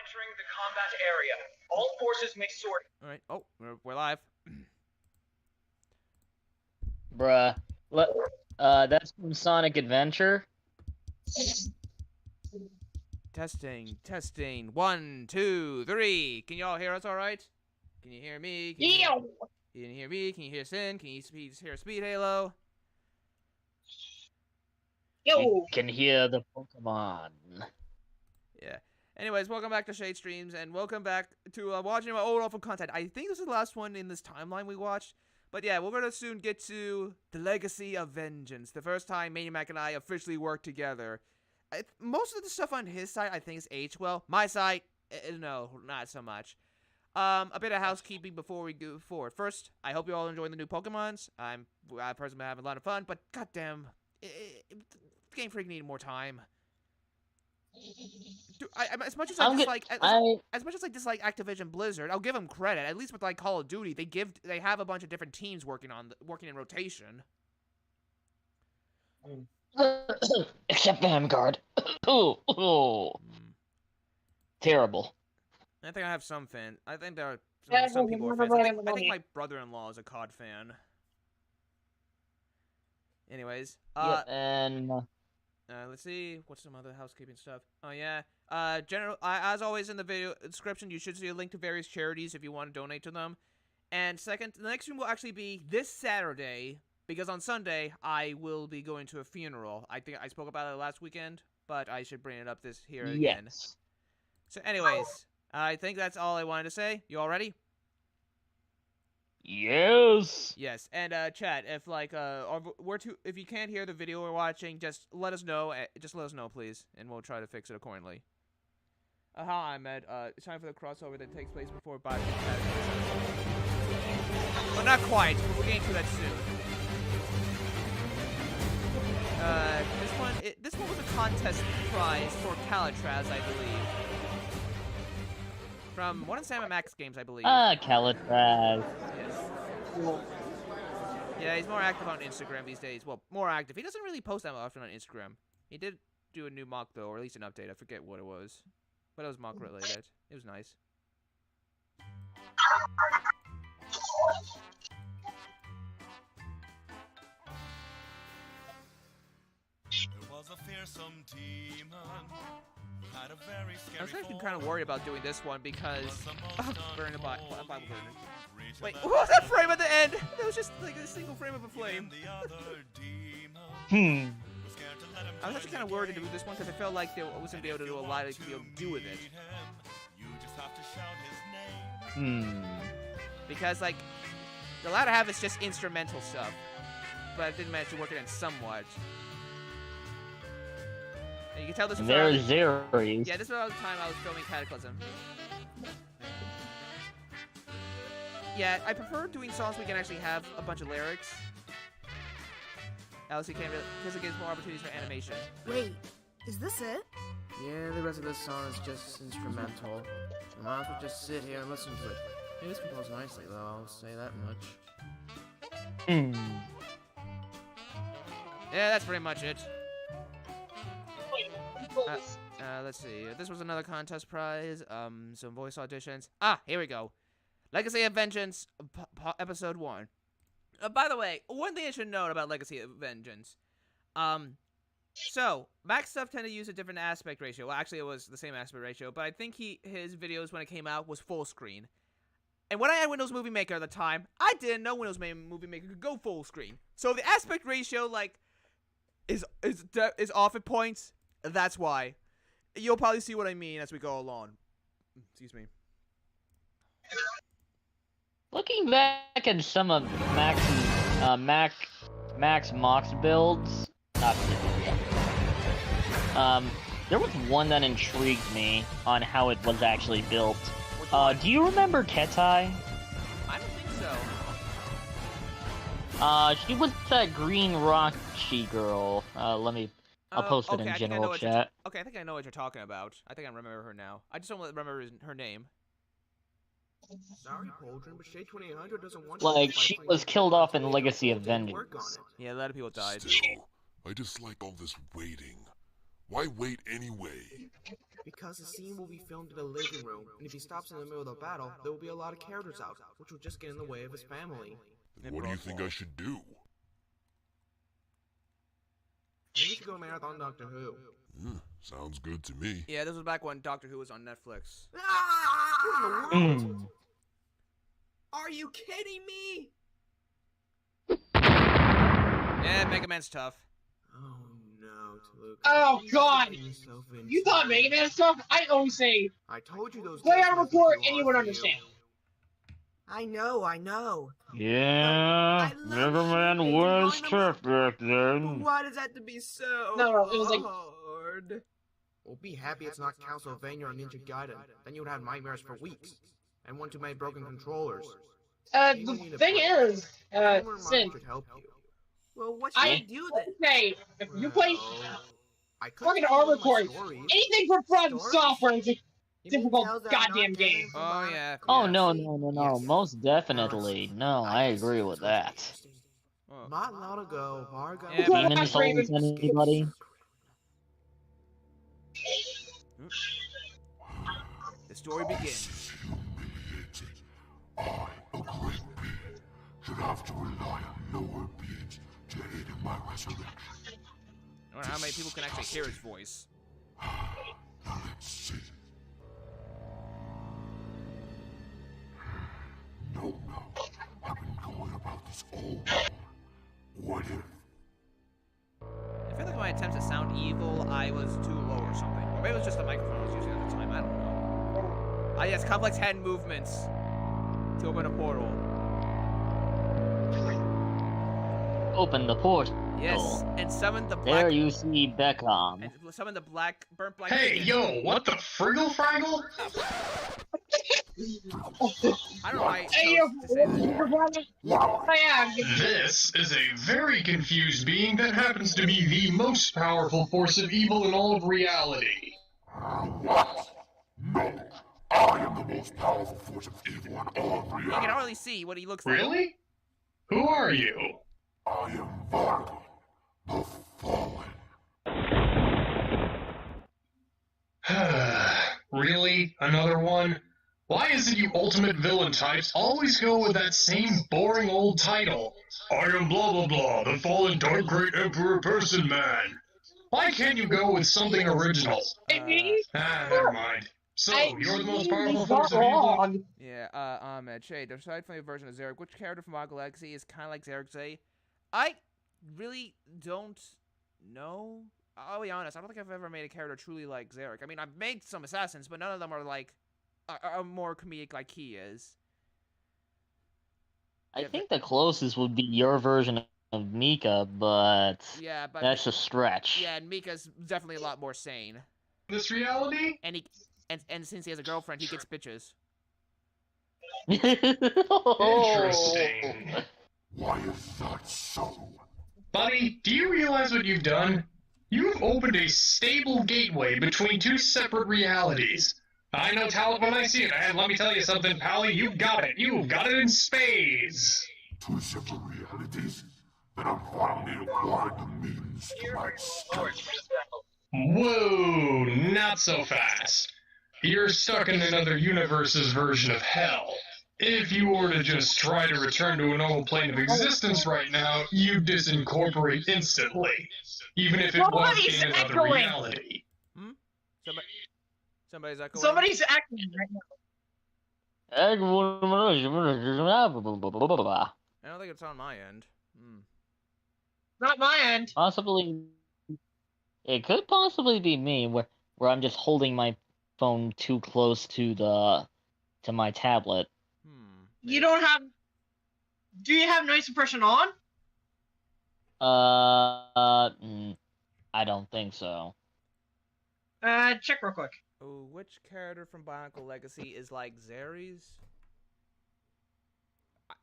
entering the combat area. All forces may sort. Alright, oh, we're live. Bruh. That's from Sonic Adventure. Testing. 1, 2, 3. Can y'all hear us alright? Can you hear me? Can you hear me? Can you hear Sin? Can you hear Speedhalo? You can hear the Pokemon. Yeah. Anyways, welcome back to Shade Streams, and welcome back to watching my old awful content. I think this is the last one in this timeline we watched. But yeah, we're gonna soon get to the Legacy of Vengeance, the first time Maniac and I officially worked together. Most of the stuff on his side, I think, is aged well. My side, no, not so much. A bit of housekeeping before we go forward. First, I hope you're all enjoying the new Pokemons. I personally having a lot of fun, but goddamn, Game Freak needed more time. Dude, as much as I dislike Activision Blizzard, I'll give them credit. At least with like Call of Duty, they have a bunch of different teams working in rotation. Except Vanguard. Terrible. I think I have some fan. I think there are some people who are fans. I think my brother-in-law is a COD fan. Anyways, let's see, what's some other housekeeping stuff? Oh yeah, as always in the video description, you should see a link to various charities if you want to donate to them. And second, the next stream will actually be this Saturday, because on Sunday, I will be going to a funeral. I think I spoke about it last weekend, but I should bring it up here again. So anyways, I think that's all I wanted to say. You all ready? Yes. Yes, and chat, if like if you can't hear the video we're watching, just let us know. Just let us know, please, and we'll try to fix it accordingly. Hi, Ahmed. It's time for the crossover that takes place before Biden. Well, not quite. We're getting to that soon. This one was a contest prize for Calitraz, I believe. From one of Sam and Max games, I believe. Calitraz. Yes. Yeah, he's more active on Instagram these days. Well, more active. He doesn't really post that often on Instagram. He did do a new mock, though, or at least an update. I forget what it was. But it was mock related. It was nice. There was a fearsome demon. Had a very scary I was actually kind of worried about doing this one because burning a Bible burning. Wait, what was that frame at the end? That was just like a single frame of a flame. I was actually kind of worried to do this one because I felt like I wasn't be able to do a lot to be able to do with it. Because like the latter half is just instrumental stuff, but I didn't manage to work it in somewhat. And you can tell this was Zeries. Yeah, this was all the time I was filming Cataclysm. Yeah, I prefer doing songs we can actually have a bunch of lyrics. Else you can't really, because it gives more opportunities for animation. Wait, is this it? Yeah, the rest of this song is just instrumental. You might as well just sit here and listen to it. It is composed nicely, though, I'll say that much. Yeah, that's pretty much it. Let's see. This was another contest prize. Some voice auditions. Ah, here we go. Legacy of Vengeance, episode 1. By the way, one thing I should note about Legacy of Vengeance. So Max stuff tended to use a different aspect ratio. Well, actually, it was the same aspect ratio, but I think his videos when it came out was full screen. And when I had Windows Movie Maker at the time, I didn't know Windows Movie Maker could go full screen. So the aspect ratio like is off at points. That's why. You'll probably see what I mean as we go along. Excuse me. Looking back at some of Max Mox builds, there was one that intrigued me on how it was actually built. Do you remember Ketai? I don't think so. She was that green Rahkshi girl. I'll post it in general chat. Okay, I think I know what you're talking about. I think I remember her now. I just don't remember her name. Sorry, Pauldron, but Shade 2800 doesn't want like, she was killed off in Legacy of Vengeance. Yeah, a lot of people died. Still, I dislike all this waiting. Why wait anyway? Because the scene will be filmed in a living room, and if he stops in the middle of the battle, there will be a lot of characters out, which will just get in the way of his family. What do you think I should do? Maybe we should go marathon Doctor Who. Sounds good to me. Yeah, this was back when Doctor Who was on Netflix. Ah! What in the world? Are you kidding me? Yeah, Mega Man's tough. Oh no, Luke. Oh god! You thought Mega Man stuff? I always say, I told you those. play days on wasn't report too and you hard would for understand. I know. Yeah, I love Mega Man shooting was dynamite. tough back But then. why does that have to be so No, it was like- hard? Well, be happy it's not Castlevania or Ninja Gaiden. Then you would have nightmares for weeks. And one too many broken controllers. The thing is, Sin, should help you. Well, what should I I do then? say, if you play I could fucking tell you Armor my Core, stories. anything from From Stories? Software is a You mean difficult tales that are goddamn not game. canon from Oh, Bionicle? yeah. Oh, Yeah, no, see? no, Yes. most definitely. No, I agree with that. Oh. Not long ago, Varga. Yeah, Demon That's Souls, Raven. anybody? The story begins. I, a great being, should have to rely on lower beings to aid in my resurrection. I don't know how many people can actually hear his voice. Now let's see. No, I've been going about this all along. What if? I feel like my attempts to sound evil, I was too low or something. Or maybe it was just the microphone I was using at the time, I don't know. Ah yes, complex hand movements to open a portal. Open the port. Yes, and summon the black... There you see Beckham. And summon the burnt black... Hey, chicken. yo, what the friggle fraggle? I don't know why I Hey, yo, chose to say that. I am. This is a very confused being that happens to be the most powerful force of evil in all of reality. What? No, I am the most powerful force of evil in all of You can reality. hardly see what he looks like. Really? Who are you? I am Varga, the Fallen. Really? Another one? Why is it you ultimate villain types always go with that same boring old title? I am blah blah blah, the fallen dark great emperor person man. Why can't you go with something original? Maybe? Never mind. So, you're the most powerful force of not evil? wrong. Yeah, Ahmed, Shade, aside from your version of Zarek, which character from Mago Legacy is kind of like Zarek's A? I really don't know. I'll be honest, I don't think I've ever made a character truly like Zarek. I mean, I've made some assassins, but none of them are like, are more comedic like he is. I think the closest would be your version of Mika, but Yeah, but... that's a stretch. Yeah, and Mika's definitely a lot more sane. This reality? And and since he has a girlfriend, he gets bitches. Interesting. Why is that so? Buddy, do you realize what you've done? You've opened a stable gateway between two separate realities. I know talent when I see it, and let me tell you something, Pally, you've got it. You've got it in spades. Two separate realities? Then I'm finally acquired the means to my escape. Whoa, not so fast. You're stuck in another universe's version of hell. If you were to just try to return to a normal plane of existence right now, you'd disincorporate instantly. Even if it was Somebody's in another echoing. reality. Somebody's echoing. Somebody's acting right now. I don't think it's on my end. Not my end. Possibly, it could possibly be me, where I'm just holding my phone too close to my tablet. You don't have... Do you have noise suppression on? I don't think so. Check real quick. Oh, which character from Bionicle Legacy is like Zares?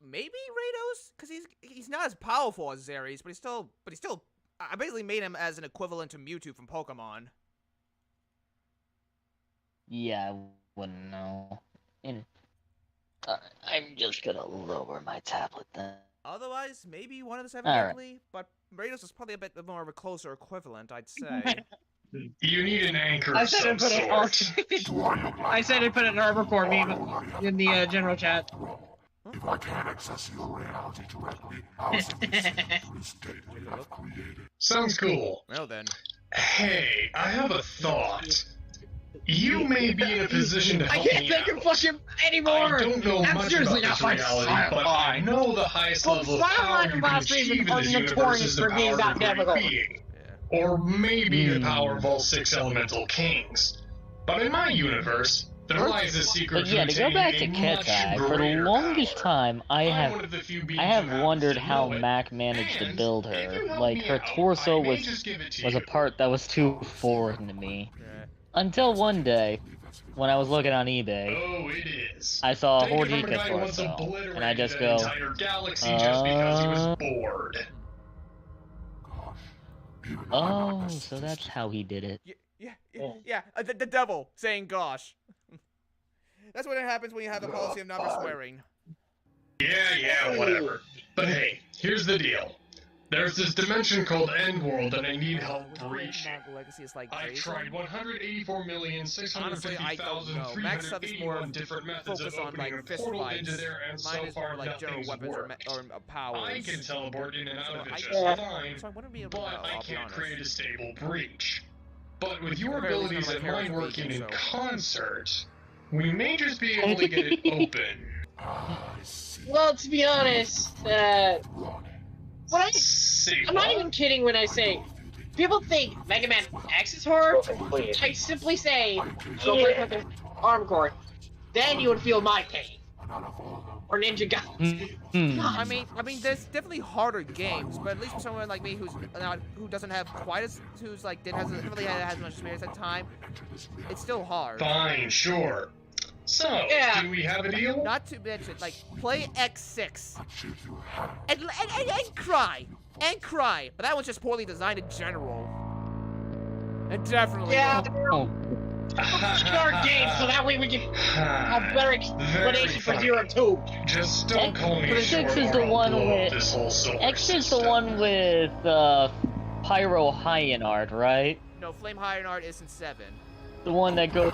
Maybe Rados, because he's not as powerful as Zares, but he's still. I basically made him as an equivalent to Mewtwo from Pokemon. Yeah, I wouldn't know. I'm just gonna lower my tablet then. Otherwise, maybe one of the seven All right. definitely, but Rados is probably a bit more of a closer equivalent, I'd say. You need an anchor I of said some I'd put it sort. I said I'd put it in Armor Core meme in the general chat. If I can't access your reality directly, I'll simply send it to this data you have created. Sounds cool. Well then. Hey, I have a thought. You may be in a position to I help can't me think out. of fucking anymore. I don't know I'm much seriously about not this my reality, but I know the highest level of power you can achieve in this universe is the power of a great being. Or maybe the power of all 6 elemental kings. But in my universe, there lies a secret But yeah, to go back to Ketai, for the longest time, I have wondered how Mac managed to build her. Like, her torso was a part that was too foreign to me. Until one day, when I was looking on eBay, Oh, it is. I saw a Think of Hordika a guy who once torso, obliterated and I just an go, entire galaxy just because he was bored. oh, so that's how he did it. Yeah. The devil saying "gosh." That's what happens when you have a policy of never swearing. Yeah, whatever. But hey, here's the deal. There's this dimension called Endworld, and I need help reaching. Legacy is like I've tried Honestly, I don't know. Max stuff is more 184,650,381 different methods of focused on opening a like fist portal fights. into there, and Mine so is more far like general nothing's weapons worked. or powers. I can teleport in and out of it just Yeah. fine, So I wouldn't be able to but know, I I'll be can't honest. create a stable breach. But with your At the very least, abilities none and of my mine characters working beat in you, so- concert, we may just be able to get it open. I see. Well, to be honest, when Say I'm not what? even kidding when I say people think Mega Man X is hard. I simply say go play with the Armor Core. Then you would feel my pain. Or Ninja Gaiden. I mean, there's definitely harder games, but at least for someone like me who doesn't have quite as hasn't really had as much experience at the time, it's still hard. Fine, sure. So, Yeah. do we have a deal? Not to mention, like, play X6 and cry, but that one's just poorly designed in general. And definitely. Yeah, Oh, our game, so that way we can have better explanation for 0-2. Just don't call me X6 short is or the I'll one blow up with- this whole solar X is the system. one with Pyro High art, right? No, Flame High Art is in 7. The one that goes.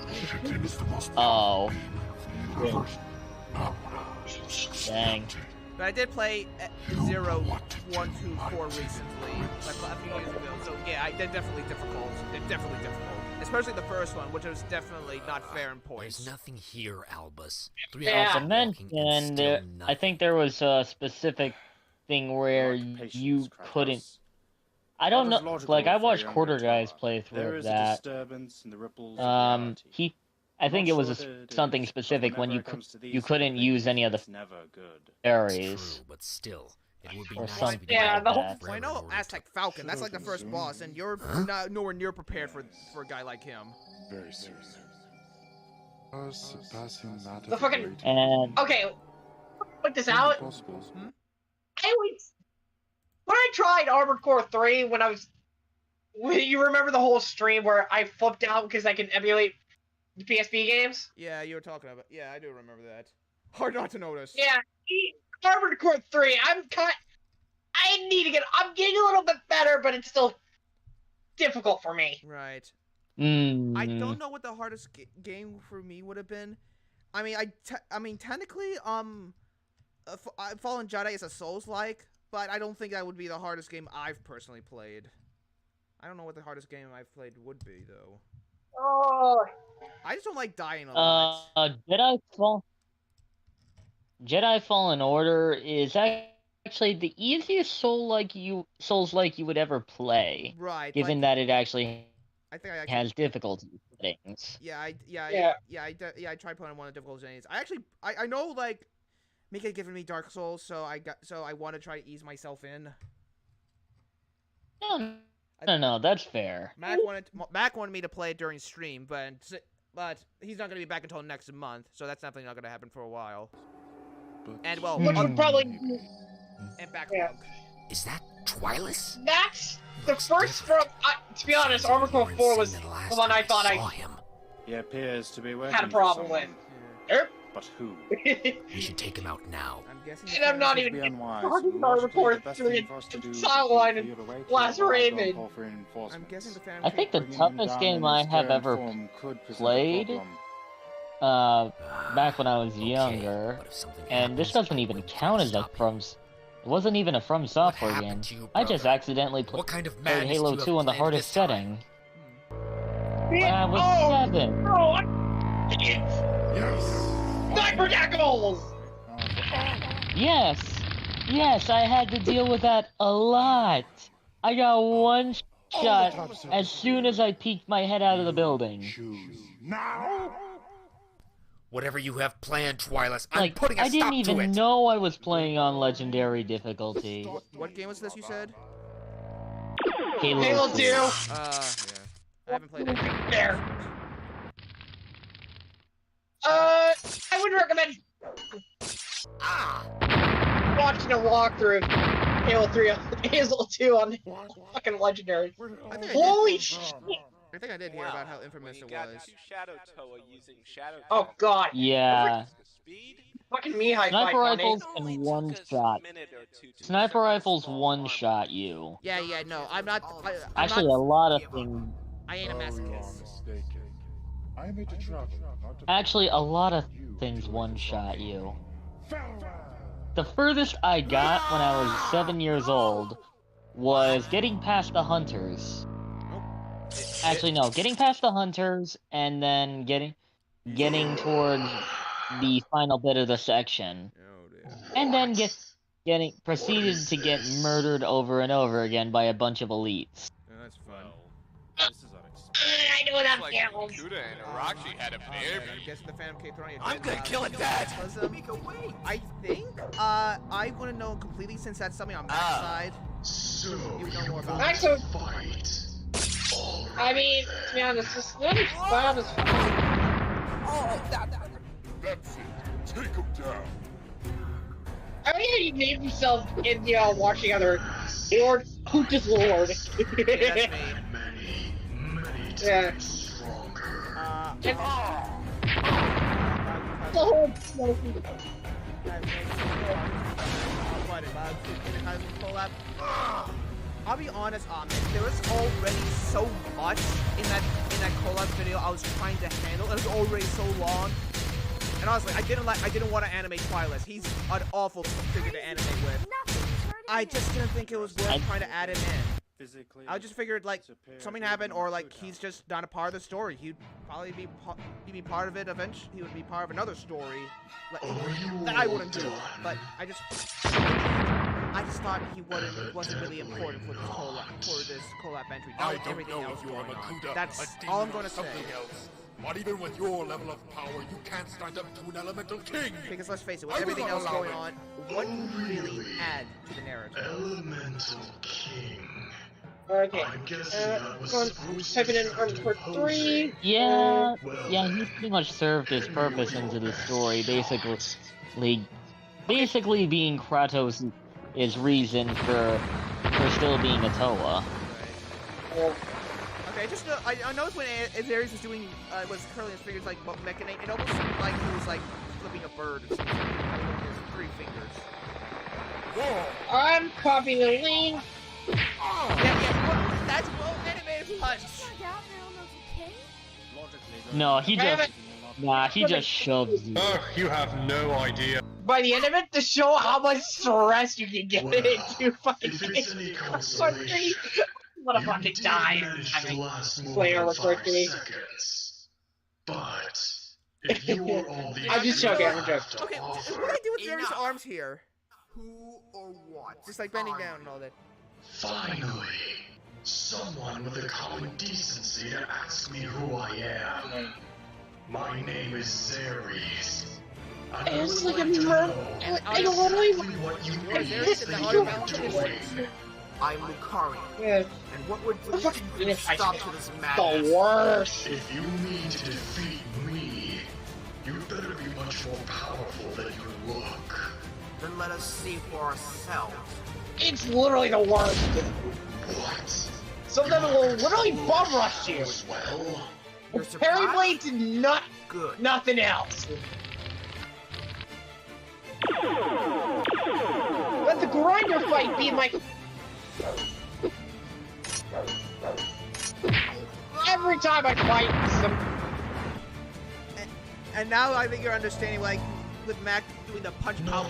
Oh, dang. But I did play 0, 1, 2, 4 recently, like a few years ago. So yeah, they're definitely difficult. They're definitely difficult. Especially the first one, which was definitely not fair in points. There's nothing here, Albus. Yeah. To mention, I think there was a specific thing where you couldn't. I don't know. Like I watched Quarter Guy's playthrough of that. I think it was something specific when you couldn't use any of the fairies. True, but still, it would be Or nice something to be Yeah, able the to whole- have Well, I know forever Aztec Falcon. That's like the first boss, and you're not nowhere near prepared for a guy like him. Very serious. The fucking- And Okay, put this out. Hmm? When I tried Armored Core 3, when I was... You remember the whole stream where I flipped out because I could emulate the PSP games? Yeah, you were talking about. Yeah, I do remember that. Hard not to notice. Yeah, Armored Core 3, I'm getting a little bit better, but it's still difficult for me. Right. I mm, don't know what the hardest game for me would have been. I mean, technically, Fallen Jedi is a Souls-like, but I don't think that would be the hardest game I've personally played. I don't know what the hardest game I've played would be, though. Oh, I just don't like dying a lot. Jedi Fallen Order is actually the easiest Souls-like you would ever play, Right. given that it actually I think I has difficulty settings. I tried playing one of the difficult settings. I know like Mika giving me Dark Souls, so I want to try to ease myself in. No, that's fair. Mac wanted me to play it during stream, but he's not gonna be back until next month, so that's definitely not gonna happen for a while. And well, which would probably... and backlog. Yeah. Is that Twilis? That's the first from... to be honest, Armored Core 4 was the one I thought I saw him. He appears to be working had a problem with. But who? We should take him out now. I'm guessing. And I'm not even talking about report doing sideline and Last Raven. I'm guessing the fan. I think the toughest game I have ever played, back when I was younger, and this doesn't even count as a it wasn't even a From Software game. I just accidentally played Halo 2 on the hardest setting. When I was 7. Oh, Sniper tackles! Yes, I had to deal with that a lot. I got one shot as soon as I peeked my head out of the building. Now? Whatever you have planned, Twilis, I'm putting a I stop to it! didn't even know I was playing on Legendary difficulty. What game was this, you said? Halo 2. Yeah. I haven't played it. There. I would recommend watching a walkthrough of Halo 3, Halo 2 on fucking Legendary. Holy shit! I think I did hear about how infamous it was. Oh god. Yeah. Fucking Mihai Sniper rifles can one-shot. Sniper rifles one-shot you. Yeah, no, I'm not. Actually, a lot of things. I ain't a masochist. Actually, a lot of things one-shot you. The furthest I got when I was 7 years old was getting past the hunters. Actually, no, getting past the hunters and then getting towards the final bit of the section, and then proceeded to get murdered over and over again by a bunch of elites. That's fun. I know that feels. Kuda and Rahkshi had a baby. I'm guessing the Phantom K throwing. I'm gonna kill it, Dad! I think I wouldn't know completely since that's something on Mac's side. So you know more about Max it. fight. I mean, to be honest, this is fun as fuck. That's it. Take him down. I mean, you named yourself in, watching other Lord Hookus Lord. Yeah, that's me. Yeah. The whole smoking. I'll be honest, there was already so much in that collab video I was trying to handle. It was already so long, and honestly, I didn't want to animate Twilis. He's an awful figure to animate with. I just didn't think it was worth trying to add him in. I just figured like something happened, or like he's just not a part of the story. He'd probably be part of it eventually. He would be part of another story that I wouldn't do. But I just thought he wasn't really important for this collab entry. Not with everything else going on. That's all I'm gonna say. But even with your level of power, you can't stand up to an elemental king! Because let's face it, with everything else going on, what do you really add to the narrative? Elemental king. Okay. Typing in Armor 3. Yeah, he pretty much served his purpose into the story, basically being Kratos' reason for still being a Toa. Okay, just I noticed when Ares was doing was curling his fingers like mechanate, it almost seemed like he was like flipping a bird or something. With his 3 fingers. Whoa. I'm copying the link. Yeah, that's well animated punch. No, he just shoves you. Oh, you have no idea. By the end of it, to show how much stress you can get into fucking games. What a fucking die. Player record to me. But if you were all the I'm just joking, I'm joking. Okay, what do I do with Ares' arms here? Who or what? Just like bending down and all that. Finally, someone with the common decency to ask me who I am. My name is Ceres. It's like a murder. I literally. What you I'm Lucario. Yeah. And what would you do to stop to this madness? The worst. If you need to defeat me, you better be much more powerful than you look. Then let us see for ourselves. It's literally the worst. What? Some of them will literally bum rush you. Well, You're Parry surprised? blades and Good. nothing else. Let the grinder fight be my... Every time I fight some... And now I think you're understanding, like, with Mac doing the punch pow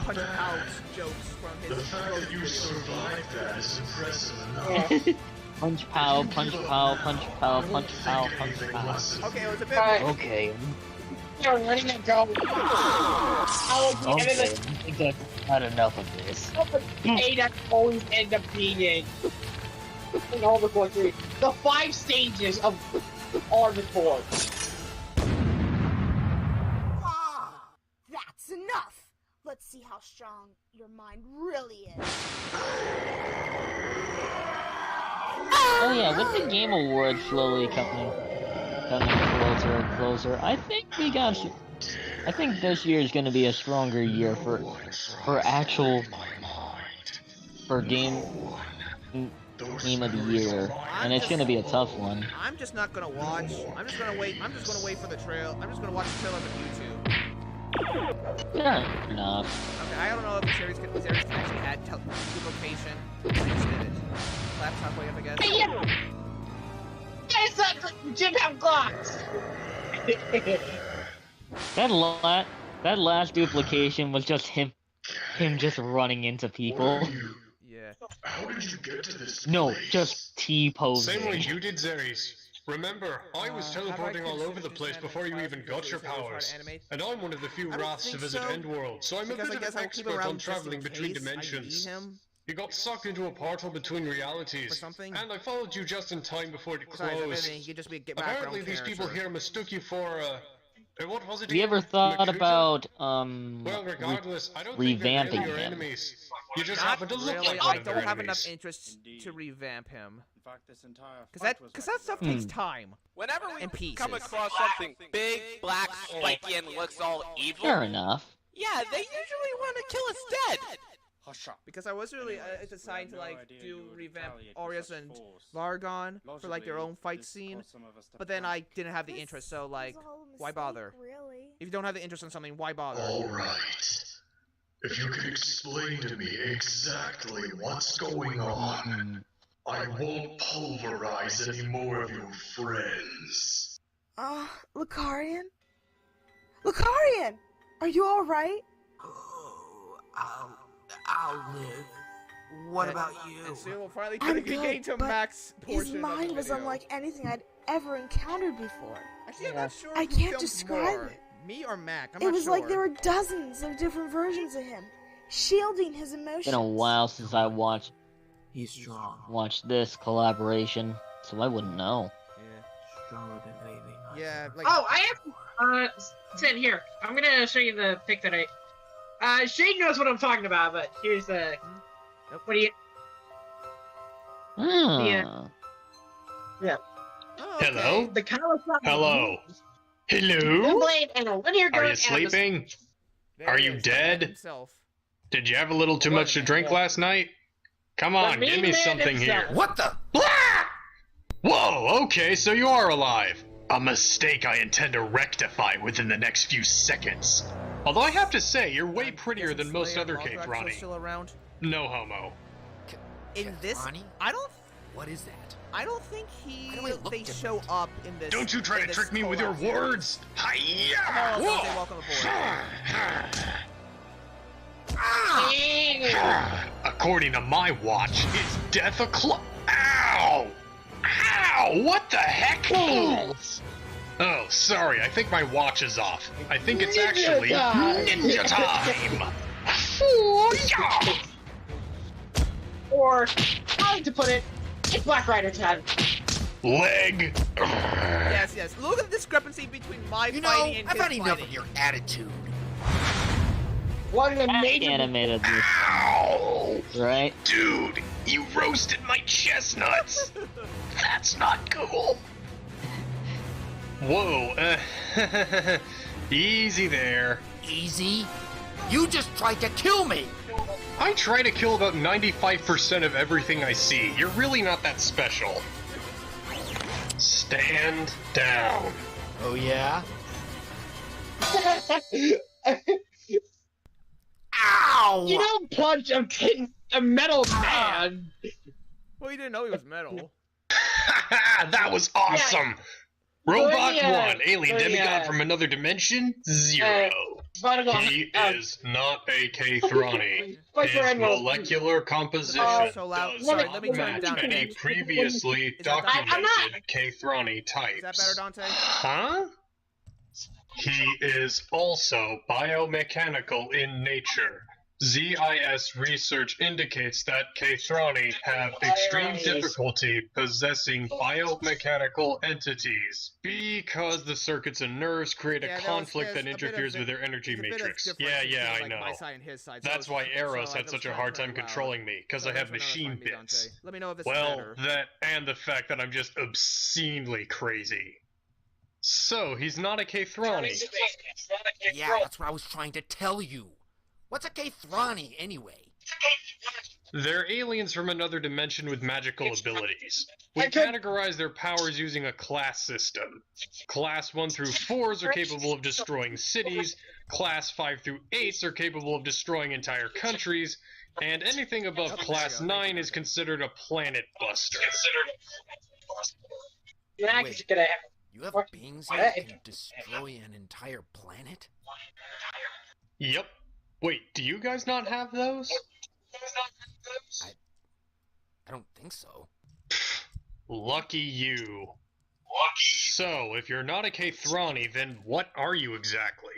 jokes from his... The fact that you survived that is impressive enough. Yeah. Punch pow, punch pow, punch pow, punch pow, punch pow. Okay, it was a bit... Okay. You're letting it go. Okay, I think that's not enough of this. That always end up being in Armored Core 3. The 5 stages of Armored Core. Ah, that's enough. Let's see how strong your mind really is. Oh yeah, with the Game Awards slowly coming closer and closer, I think this year is going to be a stronger year for game of the year, and it's going to be a tough one. I'm just not gonna watch. I'm just gonna wait for the trail. I'm just gonna watch the trailer on YouTube. Fair enough. Okay, I don't know if the series can actually add duplication. I just did it. Laptop way up, I guess. Hey, yeah. Yes, Jim have glocks. That last duplication was just him just running into people. Yeah. How did you get to this No, place? just T-posing. Same way you did, Zeres. Remember, I was teleporting all over the place before you even got your powers. And I'm one of the few Wraths to visit Endworld, so I'm a bit of an expert on traveling between dimensions. You got sucked into a portal between realities, and I followed you just in time before it closed. Apparently these people here mistook you for, what was it? Have you ever thought about, Well, regardless, I don't revamping think they're him? enemies. You just Not happen to look really. like I them, don't they're have enough enemies. interest to revamp him. In fact, this entire Because that stuff takes time. Whenever we And pieces. come across something big, black, spiky, and looks all evil, Fair enough. yeah, they usually want to kill us dead. Hush up. Because I was really deciding to like do revamp Aureus and Largon for like their own fight scene, but then I didn't have the interest. So like, why bother? Really? If you don't have the interest in something, why bother? Alright. If you can explain to me exactly what's going on, I won't pulverize any more of your friends. Lucarian? Lucarian! Are you alright? Oh, I'll live. What about you? And soon we'll finally I'm get good, to but Mac's portion his of mind the was video. unlike anything I'd ever encountered before. Actually, I'm not sure I who can't filmed describe more, it. me or Mac. I'm It not was sure. like there were dozens of different versions of him, shielding his emotions. Been a while since I watched He's strong. this collaboration, so I wouldn't know. Yeah. Stronger than anything. Yeah, like. Oh, I have. Sit here. I'm gonna show you the pic that I. Shade knows what I'm talking about, but here's the. Nope. What do you? Hmm. Yeah. Oh, okay. Hello? The Kawasaki. Hello? The Hello? blade and a linear gun. Are you and a- sleeping? There Are he you is, dead? Himself. Did you have a little too much to drink last night? Come on, The give main me man something himself. here. What the? Whoa, okay, so you are alive. A mistake I intend to rectify within the next few seconds. Although I have to say, you're way prettier than most other Keith Ronnie. Still around. No homo. In this, Ronnie? I don't. What is that? I don't think Why do I look they different? show up in this. Don't you try in to this trick me with your collab series. words! Hi-ya! Hello, Whoa! Dante, welcome aboard. According to my watch, it's death o'clock. Ow! Ow! What the heck? Oh, sorry. I think my watch is off. I think it's actually ninja time. Or, I like to put it, it's Black Rider time. Leg. Yes, yes. Look at the discrepancy between my You know, fighting and I've his had enough fighting. of your attitude. What an I amazing. animated this, Ow! right? Dude, you roasted my chestnuts. That's not cool. Whoa. Easy there. Easy? You just tried to kill me! I try to kill about 95% of everything I see. You're really not that special. Stand down. Oh yeah? Ow! You don't punch a metal man. Well, you didn't know he was metal. That was awesome! Robot 1, alien the, demigod from another dimension, 0. He is not a K-Thrani. His molecular composition so loud. does Sorry, not let me turn it match down a any bit. previously documented K-Thrani types. Is that better, Dante? Huh? He is also biomechanical in nature. ZIS research indicates that K-Thrani have extreme difficulty possessing biomechanical entities because the circuits and nerves create a conflict that interferes with their energy matrix. Yeah, I know. My side and his side. That's why Eros had such a hard time controlling me, because I have machine bits. Let me know if this is Well, better. that and the fact that I'm just obscenely crazy. So, he's not a K-Thrani. Yeah, that's what I was trying to tell you. What's a K-Thrani, anyway? They're aliens from another dimension with magical abilities. We categorize their powers using a class system. Class 1 through 4s are capable of destroying cities, Class 5 through 8s are capable of destroying entire countries, and anything above Class 9 is considered a planet buster. Wait, you have beings here that can destroy an entire planet? Yep. Wait, do you guys not have those? I don't think so. Lucky you. So, if you're not a K-Thrani, then what are you exactly?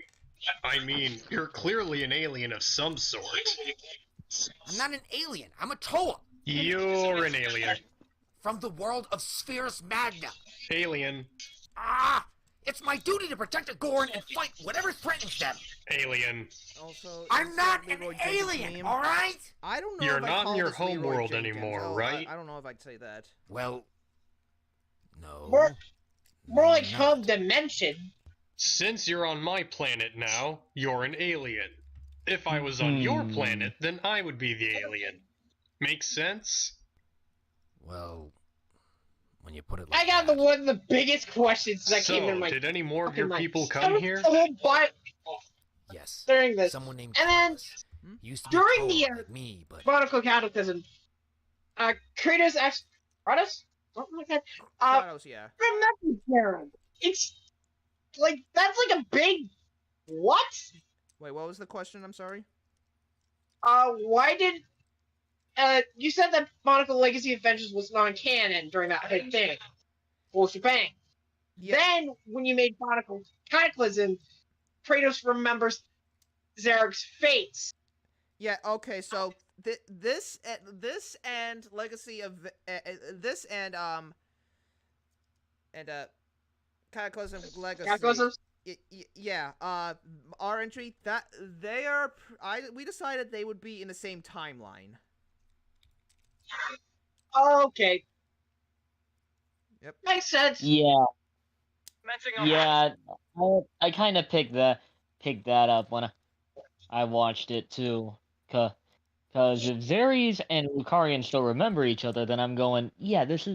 I mean, you're clearly an alien of some sort. I'm not an alien, I'm a Toa! You're an alien. From the world of Spheres Magna. Alien. Ah! It's my duty to protect the Gorn and fight whatever threatens them. Alien. Also, I'm not an alien, alright? I don't know You're if I not call in your this home Leroy world Jenkins. anymore, right? I don't know if I'd say that. Well, no. More like home dimension. Since you're on my planet now, you're an alien. If I was on your planet, then I would be the alien. Make sense? Well, when you put it like I got one of the biggest questions that came in my. Did any more of your fucking people life. come here? Yes. During this. Someone named And then used to be during Toa, the like me, but Monaco Cataclysm, Kratos asked Kratos? Something like that. Kratos, yeah. Remember, Karen. It's like that's like a big what? Wait, what was the question? I'm sorry. Why did you said that Monaco Legacy Adventures was non-canon during that whole thing? Well, shebang. Yeah. Then when you made Monaco Cataclysm, Kratos remembers Zarek's fates. Yeah. Okay. So this and Legacy of this and Cataclysm Legacy. Cataclysms? Yeah. Our entry that they are. We decided they would be in the same timeline. Okay. Yep. Makes sense. Yeah. Commencing on Yeah, I kind of picked that up when I watched it too, cause if Zares and Lucarian still remember each other, then I'm going, yeah, this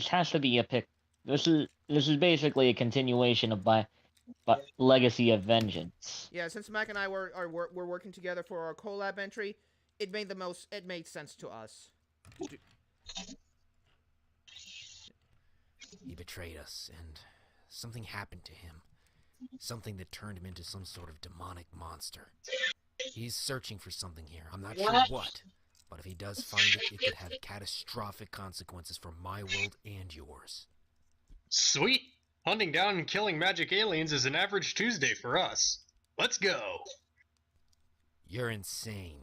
has to be a pick. This is basically a continuation of my Legacy of Vengeance. Yeah, since Mac and I were working together for our collab entry, it made sense to us. he betrayed us, and something happened to him. Something that turned him into some sort of demonic monster. He's searching for something here. I'm not sure what, but if he does find it, it could have catastrophic consequences for my world and yours. Sweet! Hunting down and killing magic aliens is an average Tuesday for us. Let's go! You're insane.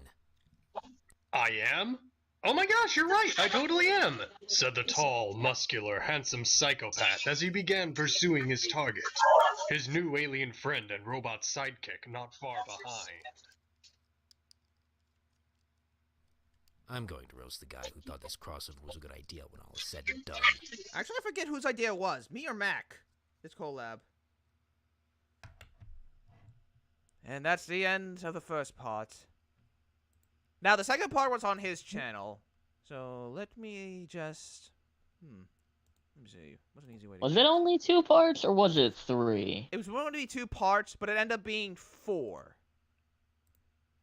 I am? Oh my gosh, you're right, I totally am, said the tall, muscular, handsome psychopath as he began pursuing his target, his new alien friend and robot sidekick not far behind. I'm going to roast the guy who thought this crossover was a good idea when all is said and done. Actually, I forget whose idea it was, me or Mac. This collab. And that's the end of the first part. Now, the second part was on his channel. So, let me just... Let me see. What's an easy way to... Was it only 2 parts, or was it 3? It was going to be 2 parts, but it ended up being 4.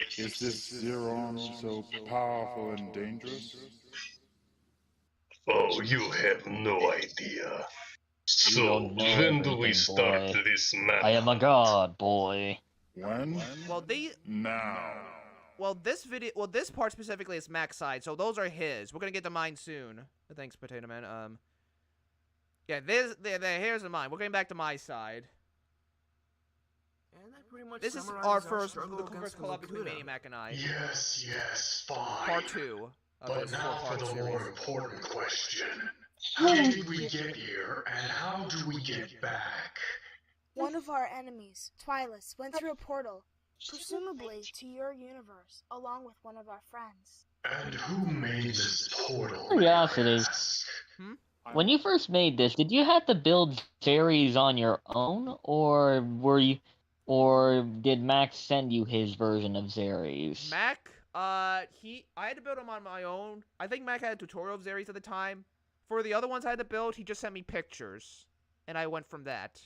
Is this Zeron so powerful and dangerous? Oh, you have no idea. You So, don't know when do we everything, start boy. this map? I am a god, boy. When? Now. Well, this part specifically is Mac's side, so those are his. We're gonna get to mine soon. Thanks, Potato Man. Yeah, here's the mine. We're getting back to my side. And that pretty much This is summarizes our first struggle against first collab between Makuta. Maniac and I. Yes, fine. Part 2. Of But this now for four-part the series. more important question. How did we get here, and how do we get back? One of our enemies, Twilis, went through a portal, presumably to your universe, along with one of our friends. And who made this portal? Curiosity. When you first made this, did you have to build Ceres on your own, or did Max send you his version of Ceres? Mac, I had to build him on my own. I think Mac had a tutorial of Zeres at the time. For the other ones I had to build, he just sent me pictures, and I went from that.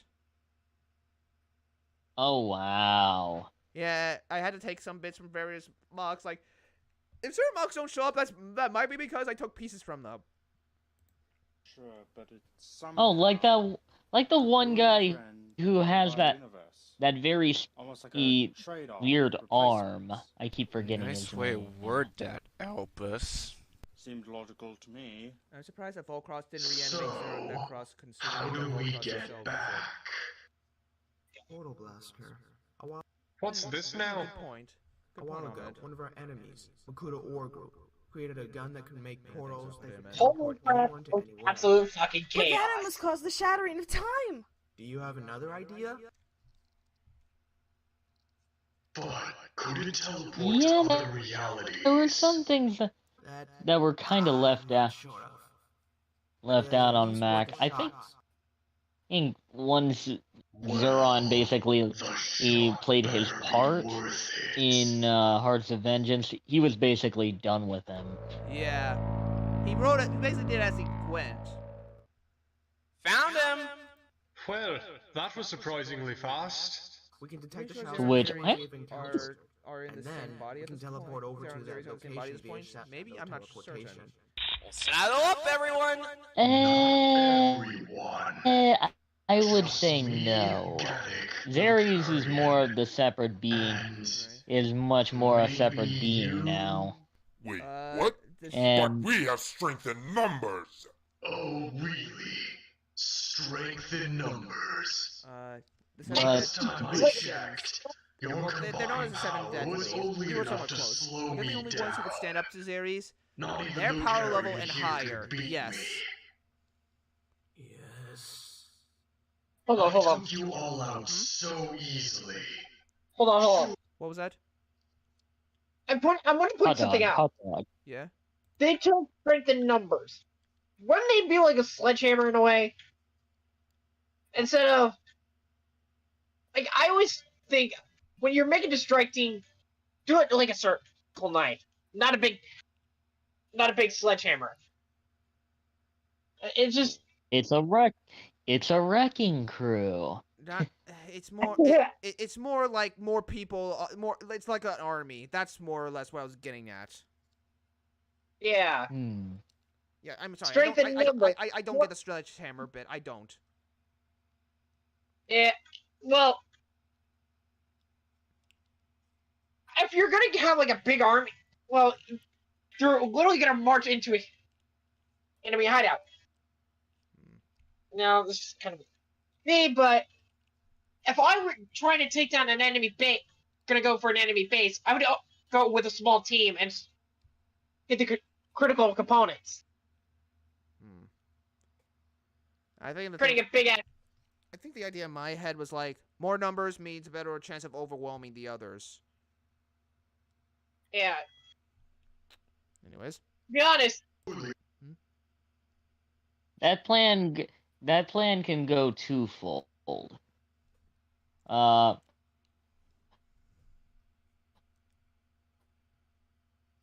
Oh wow. Yeah, I had to take some bits from various mocks. Like, if certain mocks don't show up, that might be because I took pieces from them. Sure, but it's some. Oh, like the one guy who has that very almost like a trade-off, weird arm. I keep forgetting Nice his way name. word that, Albus. Seemed logical to me. I'm surprised that Volcross didn't re-animate their Necross How do we get back? Portal Blaster. What's this now? Good point. A while ago, one of our enemies, Makuta Ore Group, created a gun that can make portals that can Holy teleport crap! anyone to anywhere. Absolute fucking But chaos. that almost caused the shattering of time! Do you have another idea? But could it teleport Yeah, to other realities? there were some things that were kind of left out on Mac. I think once Zeron basically he played his part in Hearts of Vengeance, he was basically done with him. Yeah. He wrote it, he basically did as he went. Found him! Well, that was surprisingly fast. We can detect the Pretty sure shadow Which- Zeron what? gave encounters, Are in and the then same body we at can this teleport point. over They're to on that the same body at location this via point. shadow Maybe, I'm not certain. teleportation. Saddle up, everyone! I would say no. Zeres is more of the separate being. Is much more a separate being now. Wait, what? And But we have strength in numbers! Oh, really? Strength in numbers. The Last seven time I dead- checked, your they're known as combined the seven power dead. was only You were enough somewhat to close. slow They're the me only ones who down. could stand up to Zeres. Not even Their the power level carrier and here higher. could beat Yes. me. Yes. Hold on, hold I on. took you all out so easily. Hold on. What was that? I want to point something out. Yeah. They took strength in numbers. Wouldn't they be like a sledgehammer in a way? Instead of, like, I always think when you're making a strike team, do it like a circle knife, not a big sledgehammer. It's just it's a wrecking crew. It's more. It's more like more people. It's like an army. That's more or less what I was getting at. yeah. Yeah, I'm sorry. Strength in numbers. I don't get the sledgehammer bit. I don't. Yeah. Well, if you're gonna have like a big army, well, you're literally gonna march into an enemy hideout. Now, this is kind of me, but if I were trying to take down an enemy base, gonna go for an enemy base, I would go with a small team and get the critical components. I think Creating a big ass. I think the idea in my head was like more numbers means a better chance of overwhelming the others. Yeah. Anyways. To be honest. That plan can go twofold.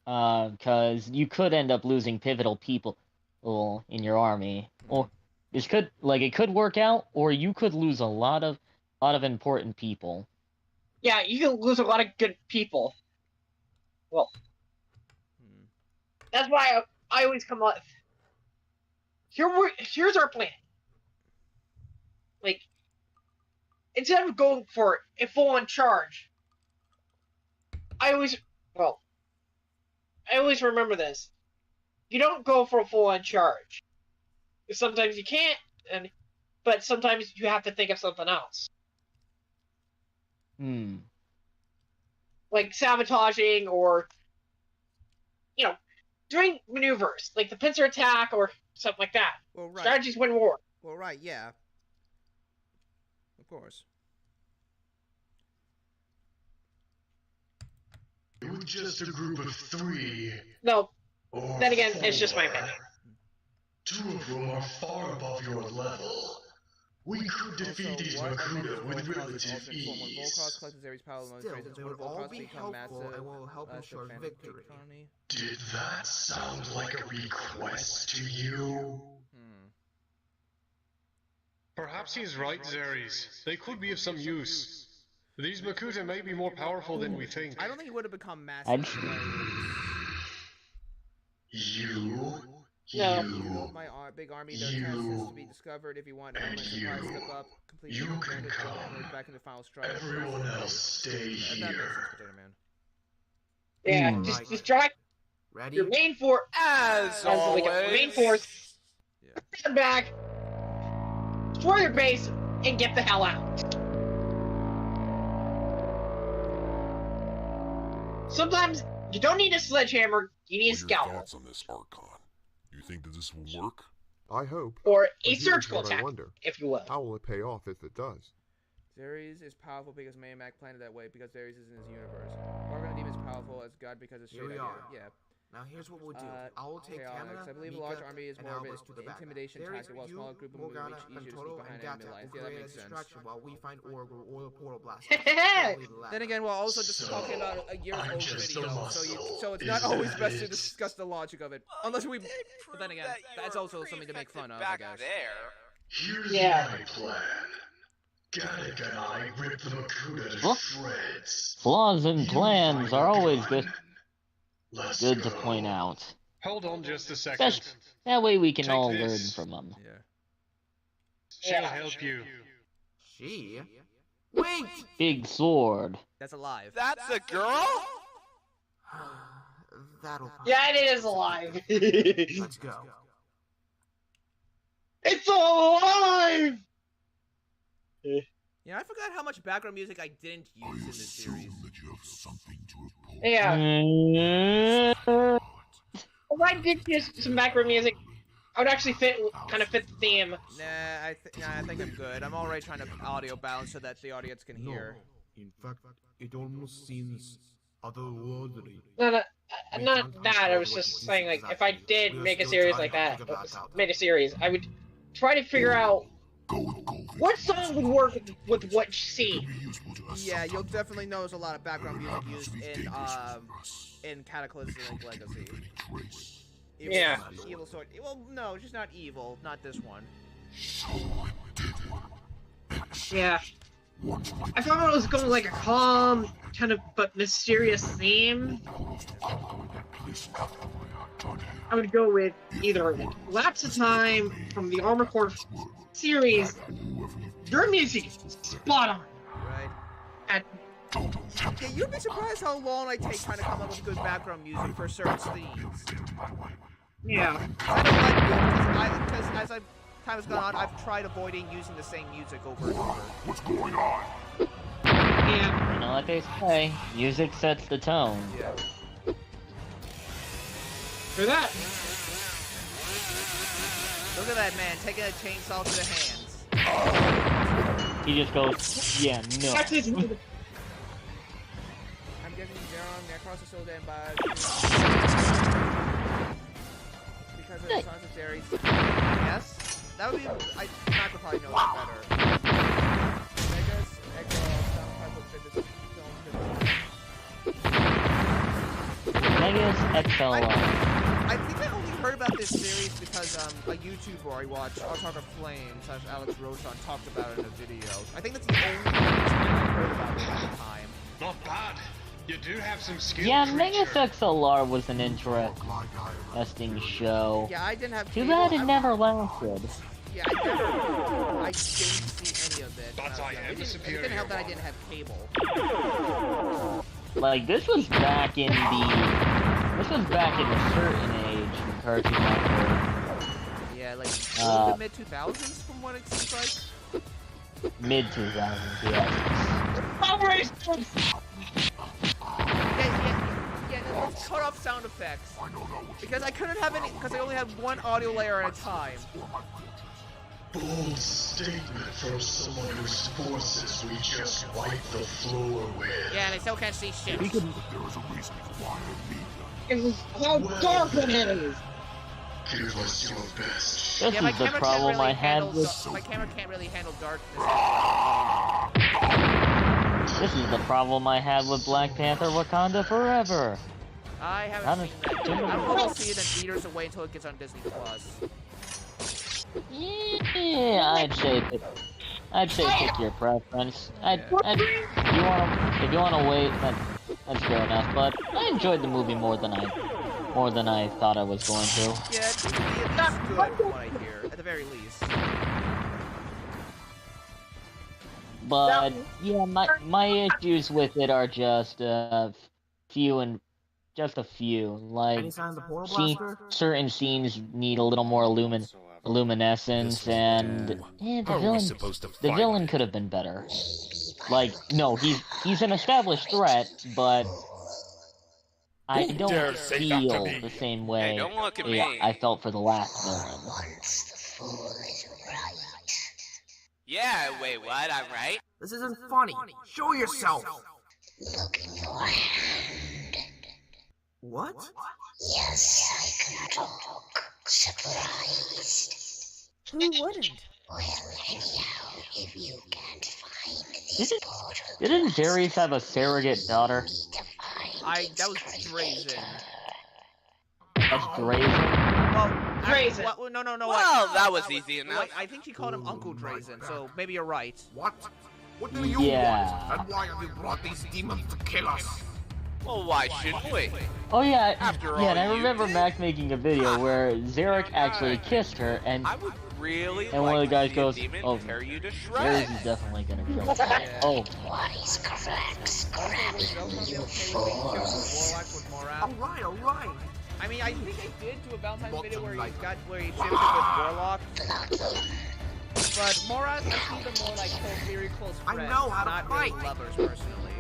Because you could end up losing pivotal people in your army, or it could work out, or you could lose a lot of important people. Yeah, you can lose a lot of good people. Well, that's why I always come up. Here's our plan. Like, instead of going for a full-on charge, I always remember this. You don't go for a full-on charge. Sometimes you can't, but sometimes you have to think of something else. Like sabotaging or, doing maneuvers, like the pincer attack or something like that. Well, right. Strategies win war. Well, right, yeah. Of course. With just a group of 3. No. Or Then again, 4, it's just my opinion. 2 of whom are far above your level. We could defeat these Makuta with relative ease. Still, they will all be helpful and will help ensure victory. Did that sound like a request to you? Perhaps he's right, Zeres. They could be of some use. These Makuta may be more powerful than we think. I don't think he would have become massive. You? No. My big army, their test is to be discovered. If you want element supplies, step up. Complete You can come. Back in the final strike. Everyone else stay here. Yeah, just drive Ready? your main force. As always. Main force. Stand back. Destroy your base and get the hell out. Sometimes you don't need a sledgehammer. You need a scalpel. Thoughts on this, Archon? You think that this will work? I hope. Or But a here's surgical what I attack, wonder. if you will. How will it pay off if it does? Zeres is powerful because Mayak planned it that way because Zeres is in his universe. Argon Demon is powerful as God because it's Here straight we idea. are. Yeah. Now here's what we'll do. I will take Okay, Tamina, Alex, I believe a Mika, large army is and more of Albus to the an back. intimidation There is tactic, while a you, smaller group of Morgana, movement easier to Pantoro, sneak behind and enemy Gata lines. will Yeah, that create a makes sense. distraction while we find oil portal blast. Then again, we're also just talking about a year's old video, so it's not always best to discuss the logic of it. Unless we. But then again, that's also something to make fun of, I guess. Here's my plan. Gattaca and I rip the Makuta to shreds. Flaws in plans are always good. Let's Good go. to point out. Hold on just a second. That way we can Take all this. learn from them. She'll help you. She? Wait! Big sword. That's alive. That's a girl? That'll. Yeah, it is alive. Let's go. It's alive! Yeah, I forgot how much background music I didn't use in this series. Yeah. If I did use some background music, I would actually kind of fit the theme. Nah, I think I'm good. I'm already trying to audio balance so that the audience can hear. In fact, it almost seems otherworldly. No, not that. I was just saying, like, if I did make a series like that, made a series, I would try to figure out what song would work with what scene. Yeah, you'll definitely notice a lot of background music used in Cataclysmic Legacy. Evil Sword. Well, no, just not evil. Not this one. Yeah. I thought it was going like a calm, kind of, but mysterious theme. I would go with either Lapse of Time from the Armor Core series. Your music is spot on. Right. Yeah, you'd be surprised how long I take trying to come up with good background music for certain scenes. Yeah. I don't like it because as time has gone on, I've tried avoiding using the same music over and over. What's going on? Yeah. You know what they say, music sets the tone. Yeah. For that. Look at that man taking a chainsaw to the hands. He just goes, yeah, no. I'm guessing Zeron, Necros is still dead by because of the sons of Zeres. Yes, that would be. Mac would probably know that better. Vegas, Echo, some type of Vegas, XL. I think I only heard about this series because a YouTuber I watch, Autograph Flame / Alex Roshan, talked about it in a video. I think that's the only reason I heard about it at the time. Not bad. You do have some skill. Yeah, Megas XLR was an interesting show. Yeah, I didn't have Too cable. bad it never lasted. Yeah, I didn't see any of it. But I am it didn't help that I didn't have cable. Like, this was back in a certain age in Cartoon Network. Yeah, like the mid 2000s from what it seems like. Mid 2000s, yeah. Yeah, let's cut off sound effects. Because I couldn't have any, because I only had one audio layer at a time. Bold statement from someone whose forces we just wiped the floor with. Yeah, and I still can't see shit. There is a reason why I need them. It's how dark it is! Give us your best. This is the problem I had with... My camera can't really handle darkness. This is the problem I had with Black Panther Wakanda Forever. I haven't seen that. I don't know if I'll see it in theaters or wait until it gets on Disney Plus. Yeah, I'd say pick your preference. If you wanna wait, that's fair enough. But I enjoyed the movie more than I thought I was going to. Yeah, it's good from what I hear, at the very least. But yeah, my issues with it are just few and just a few. Like certain scenes need a little more luminescence, and the villain could have been better. Like, no, he's an established threat, but I don't feel the same way Hey, don't look at me. I felt for the last villain. Yeah, wait, what? I'm right? This isn't funny. Show yourself. Look in your hand. What? Yes, I can look. Surprised. Who wouldn't? Well, anyhow, if you can't find the portal... Didn't Jerry's have a surrogate daughter? That was Drazen. That's Drazen? Well, Drazen. No. Well, that was easy enough. Wait, I think she called him Uncle Drazen, so maybe you're right. What? What do you want? And why have you brought these demons to kill us? Well, why shouldn't we? Oh yeah, After all, and I remember Mac making a video where Zarek actually kissed her, and I would really one of the guys goes, "Oh, tear you to Jerry's is definitely gonna kill her." Oh, What is Cracks grabbing you for? Alright. I mean, I think I did do a Valentine's video where he shipped it with Warlock. But Morat, I see them more like very close friends, not really lovers personally.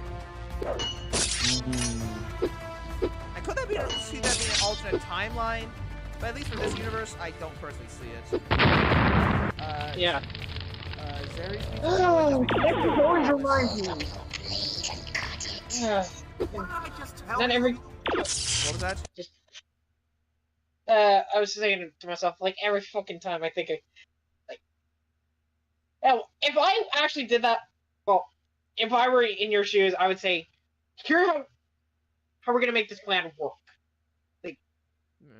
I could see that being an alternate timeline, but at least for this universe, I don't personally see it. Yeah. Always reminds me. Then every. What was that? Just. I was saying to myself, like every fucking time I think if I actually did that, well, if I were in your shoes, I would say, here's how we're gonna make this plan work. Like,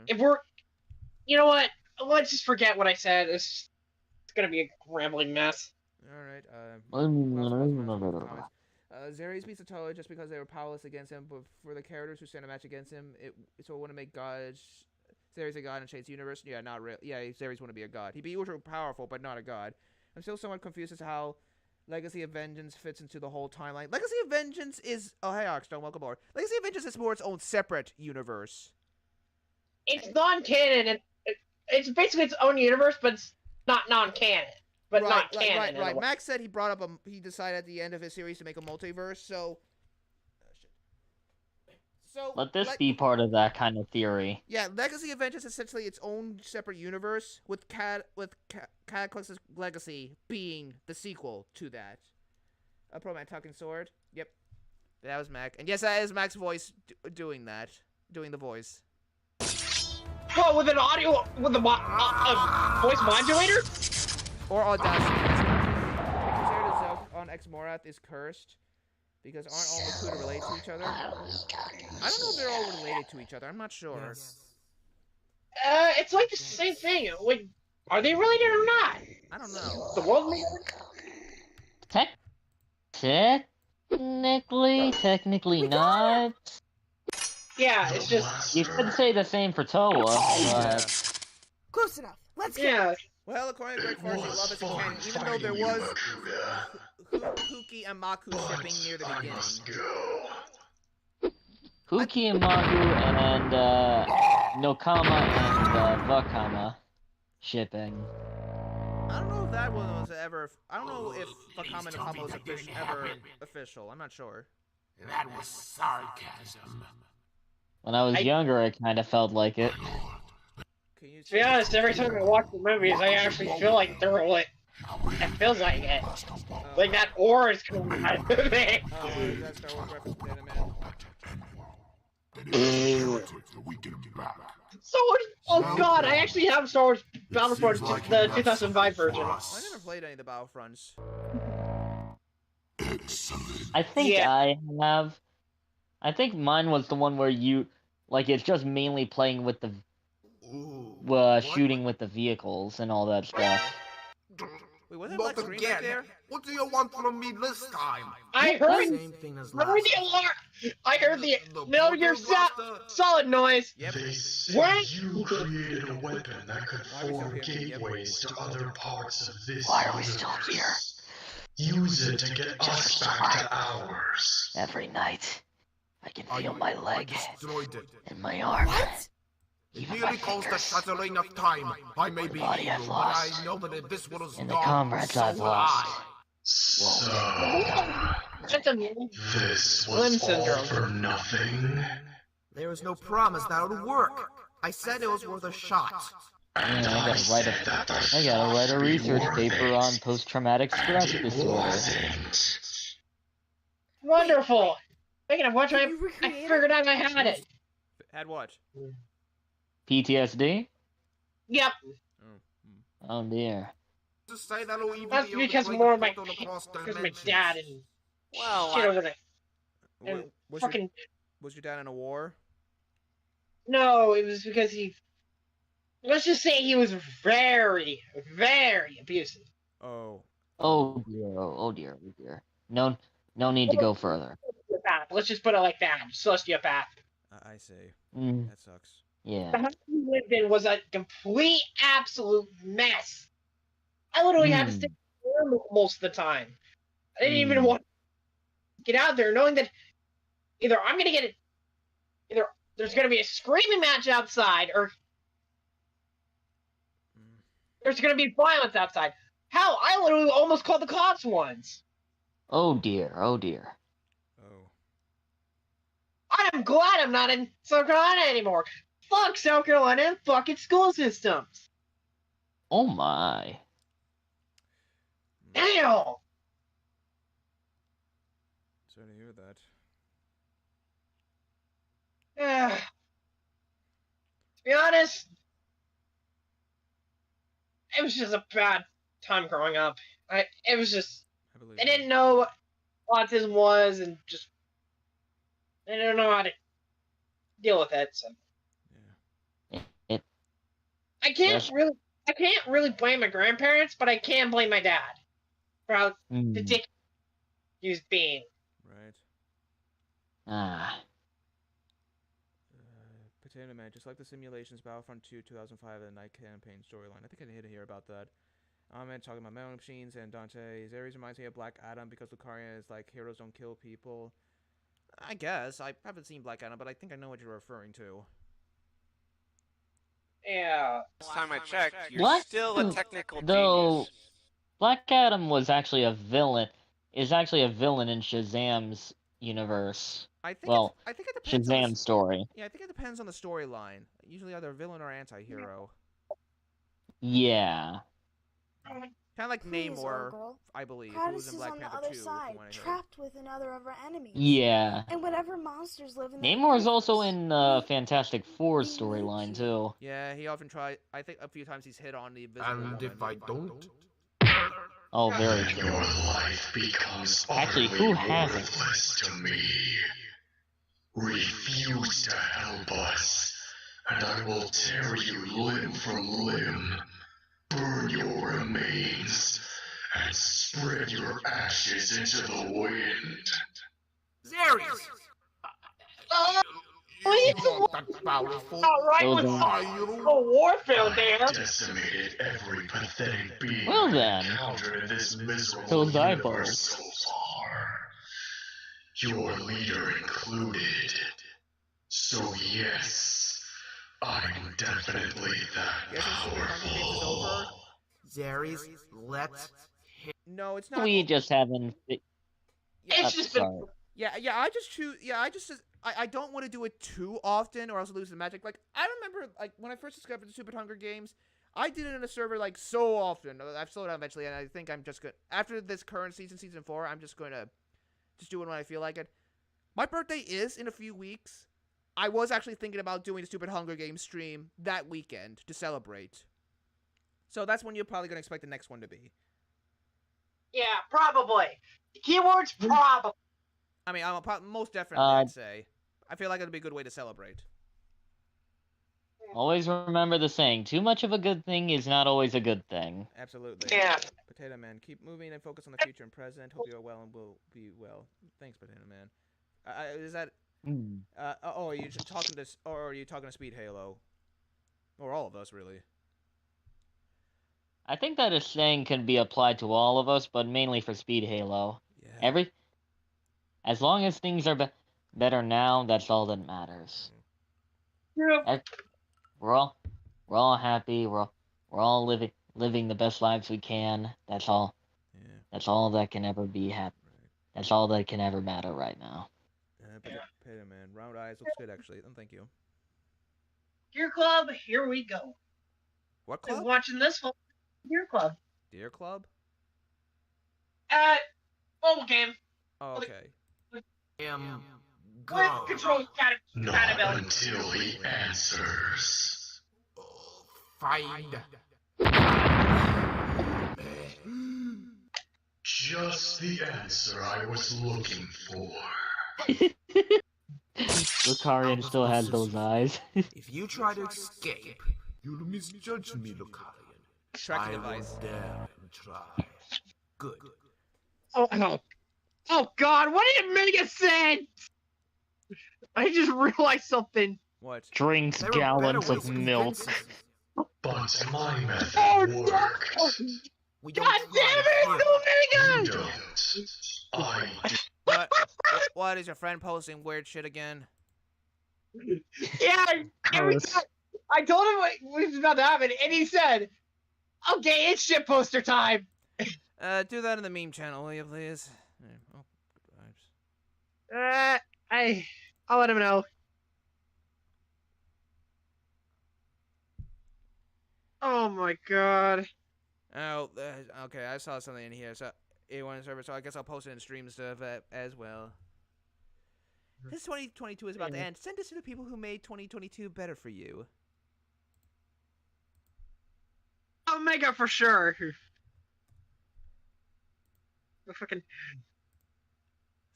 if we're, you know what? Let's just forget what I said. It's gonna be a rambling mess. Alright, Zeres beats Atoa just because they were powerless against him, but for the characters who stand a match against him, so it want to make gods. Zeres a god in Shade's universe? Yeah, not really. Yeah, Zeres want to be a god. He'd be ultra powerful, but not a god. I'm still somewhat confused as to how Legacy of Vengeance fits into the whole timeline. Legacy of Vengeance is... Oh, hey, Oxstone, welcome aboard. Legacy of Vengeance is more its own separate universe. It's non-canon. It's basically its own universe, but it's not non-canon. But not canon. Right. Max said he brought up he decided at the end of his series to make a multiverse, so... Let this be part of that kind of theory. Yeah, Legacy of Vengeance is essentially its own separate universe, with Cataclysm's Legacy being the sequel to that. Pro Man Talking Sword. Yep, that was Mac, and yes, that is Mac's voice doing the voice. Well, with an audio, with a voice modulator, or Audacity. On Ex Morath is cursed. Because aren't all Makuta related to each other? I don't know if they're all related to each other. I'm not sure. Yes. It's like the same thing. Like, are they related or not? I don't know. The world Technically not. Yeah, it's just... You could say the same for Toa, but... Close enough. Let's go. Yeah. Well, according to Greg Farsi, love is a canon, even though there was Huki and Maku shipping near the beginning. Huki and Maku and Nokama and Vakama shipping. I don't know if that one was ever. I don't know if Vakama and Nokama was ever official. I'm not sure. That was sarcasm. When I was younger, I kind of felt like it. To be honest, every time I watch the movies, I actually feel like they're like... It feels like it. Like that ore is coming out of me. That's Star Wars reference, Potato Man. Oh god, I actually have Star Wars Battlefront, the 2005 version. I never played any of the Battlefronts. I think I have. I think mine was the one where you, like, it's just mainly playing with the, shooting with the vehicles and all that stuff. Wait, wasn't Black Screen right there? What do you want from me this time? I heard Same thing as the alarm. I heard the Metal Gear Solid noise. They said you created a weapon that could form gateways to other parts of this Why are we still universe. Use it to get us back to ours. Every night, I can feel my leg Destroyed it. and my arm. What? It nearly caused the shattering of time. I may be body I've evil, but lost, I know that if this world is and the gone, comrades so I've will lost. I. So, this was all for nothing? There was no promise that it would work. I said it was worth a shot. I gotta write a research paper on post-traumatic stress disorder. Wonderful. Speaking of which, I figured out I had it. Had what? PTSD? Yep. Oh dear. That's because more of my dad and shit over there. And fucking... Was your dad in a war? No, it was because he... Let's just say he was very, very abusive. Oh. Oh dear, oh dear, oh dear. No need to go further. Let's just put it like that. Sociopath. I see. That sucks. Yeah. The house we lived in was a complete, absolute mess. I literally had to stay there most of the time. I didn't even want to get out there knowing that either I'm going to get it, either there's going to be a screaming match outside, or there's going to be violence outside. Hell, I literally almost called the cops once. Oh dear, oh dear. I'm glad I'm not in South Carolina anymore. Fuck South Carolina and fucking school systems. Oh my. Damn. Sorry to hear that. To be honest, it was just a bad time growing up. I didn't know what autism was, and just I didn't know how to deal with it. So I can't really blame my grandparents, but I can blame my dad for how ridiculous he was being. Right. Potato Man, just like the simulations, Battlefront 2, 2005, and the Night Campaign storyline. I think I need to hear about that. I'm talking about metal machines and Dante. Ares reminds me of Black Adam because Lucaria is like heroes don't kill people. I guess. I haven't seen Black Adam, but I think I know what you're referring to. Yeah. Last time I checked, you're still a technical Though, genius. Black Adam was actually a villain. Is actually a villain in Shazam's universe. I think it depends. Shazam's story. Yeah, I think it depends on the storyline. Usually either villain or anti-hero. Yeah. Kind of like Namor, I believe, who was in Black Panther 2. Trapped with another of our enemies. Yeah. And whatever monsters live in Namor is also in Fantastic Four's storyline too. Yeah, he often tried. I think a few times he's hit on the invisible. And if I don't? Oh, very true. Your life becomes Actually, who hasn't? worthless to me. Refuse to help us, and I will tear you limb from limb, burn your remains, and spread your ashes into the wind. Zeres! That's powerful. right with Warfield there. Decimated every pathetic being Well I've then. encountered in this miserable Those universe eyeballs. so far. Your leader included. So yes, I'm definitely that powerful. Zeres, let's No, it's not. We just haven't. It's just been. Sorry. Yeah, I just choose. Yeah, I don't want to do it too often, or else lose the magic. Like I remember, like when I first discovered the Super Hunger Games, I did it in a server like so often. I've slowed down eventually, and I think I'm just good. After this current season, season 4, I'm just going to do it when I feel like it. My birthday is in a few weeks. I was actually thinking about doing a Stupid Hunger Games stream that weekend to celebrate. So that's when you're probably going to expect the next one to be. Yeah, probably. Keywords probably. I mean, most definitely, I'd say. I feel like it'd be a good way to celebrate. Always remember the saying, too much of a good thing is not always a good thing. Absolutely. Yeah. Potato Man, keep moving and focus on the future and present. Hope you are well and will be well. Thanks, Potato Man. Is that... are you talking to... Or are you talking to Speedhalo? Or all of us, really. I think that a saying can be applied to all of us, but mainly for Speedhalo. Yeah. As long as things are better now, that's all that matters. Yeah. We're all happy. We're all living the best lives we can. That's all. Yeah. That's all that can ever be happy. Right. That's all that can ever matter right now. Potato Man, round eyes looks good actually. Thank you. Deer Club, here we go. What club? I'm watching this one. Deer Club. Deer Club? Mobile game. Oh, okay. With control Not until he answers. find. Just the answer I was looking for. Lucarian still has those eyes. If you try to escape, you'll misjudge me, Lucarian. Tracking I device. won't dare and try. Good. Oh God, what did it make a sense? I just realized something. What? Drinks There are gallons better of ways to milk. convince us. But my method worked. We don't God damn it! lie So You good. don't. I do. What is your friend posting weird shit again? Yeah, every time I told him what was about to happen, and he said, "Okay, it's shit poster time." Do that in the meme channel, will you please? Oh, good vibes. I'll let him know. Oh my God. Oh, okay, I saw something in here. So, A1 server, so I guess I'll post it in stream stuff as well. This 2022 is about to end. Send this to the people who made 2022 better for you. I'll make it for sure. The fucking.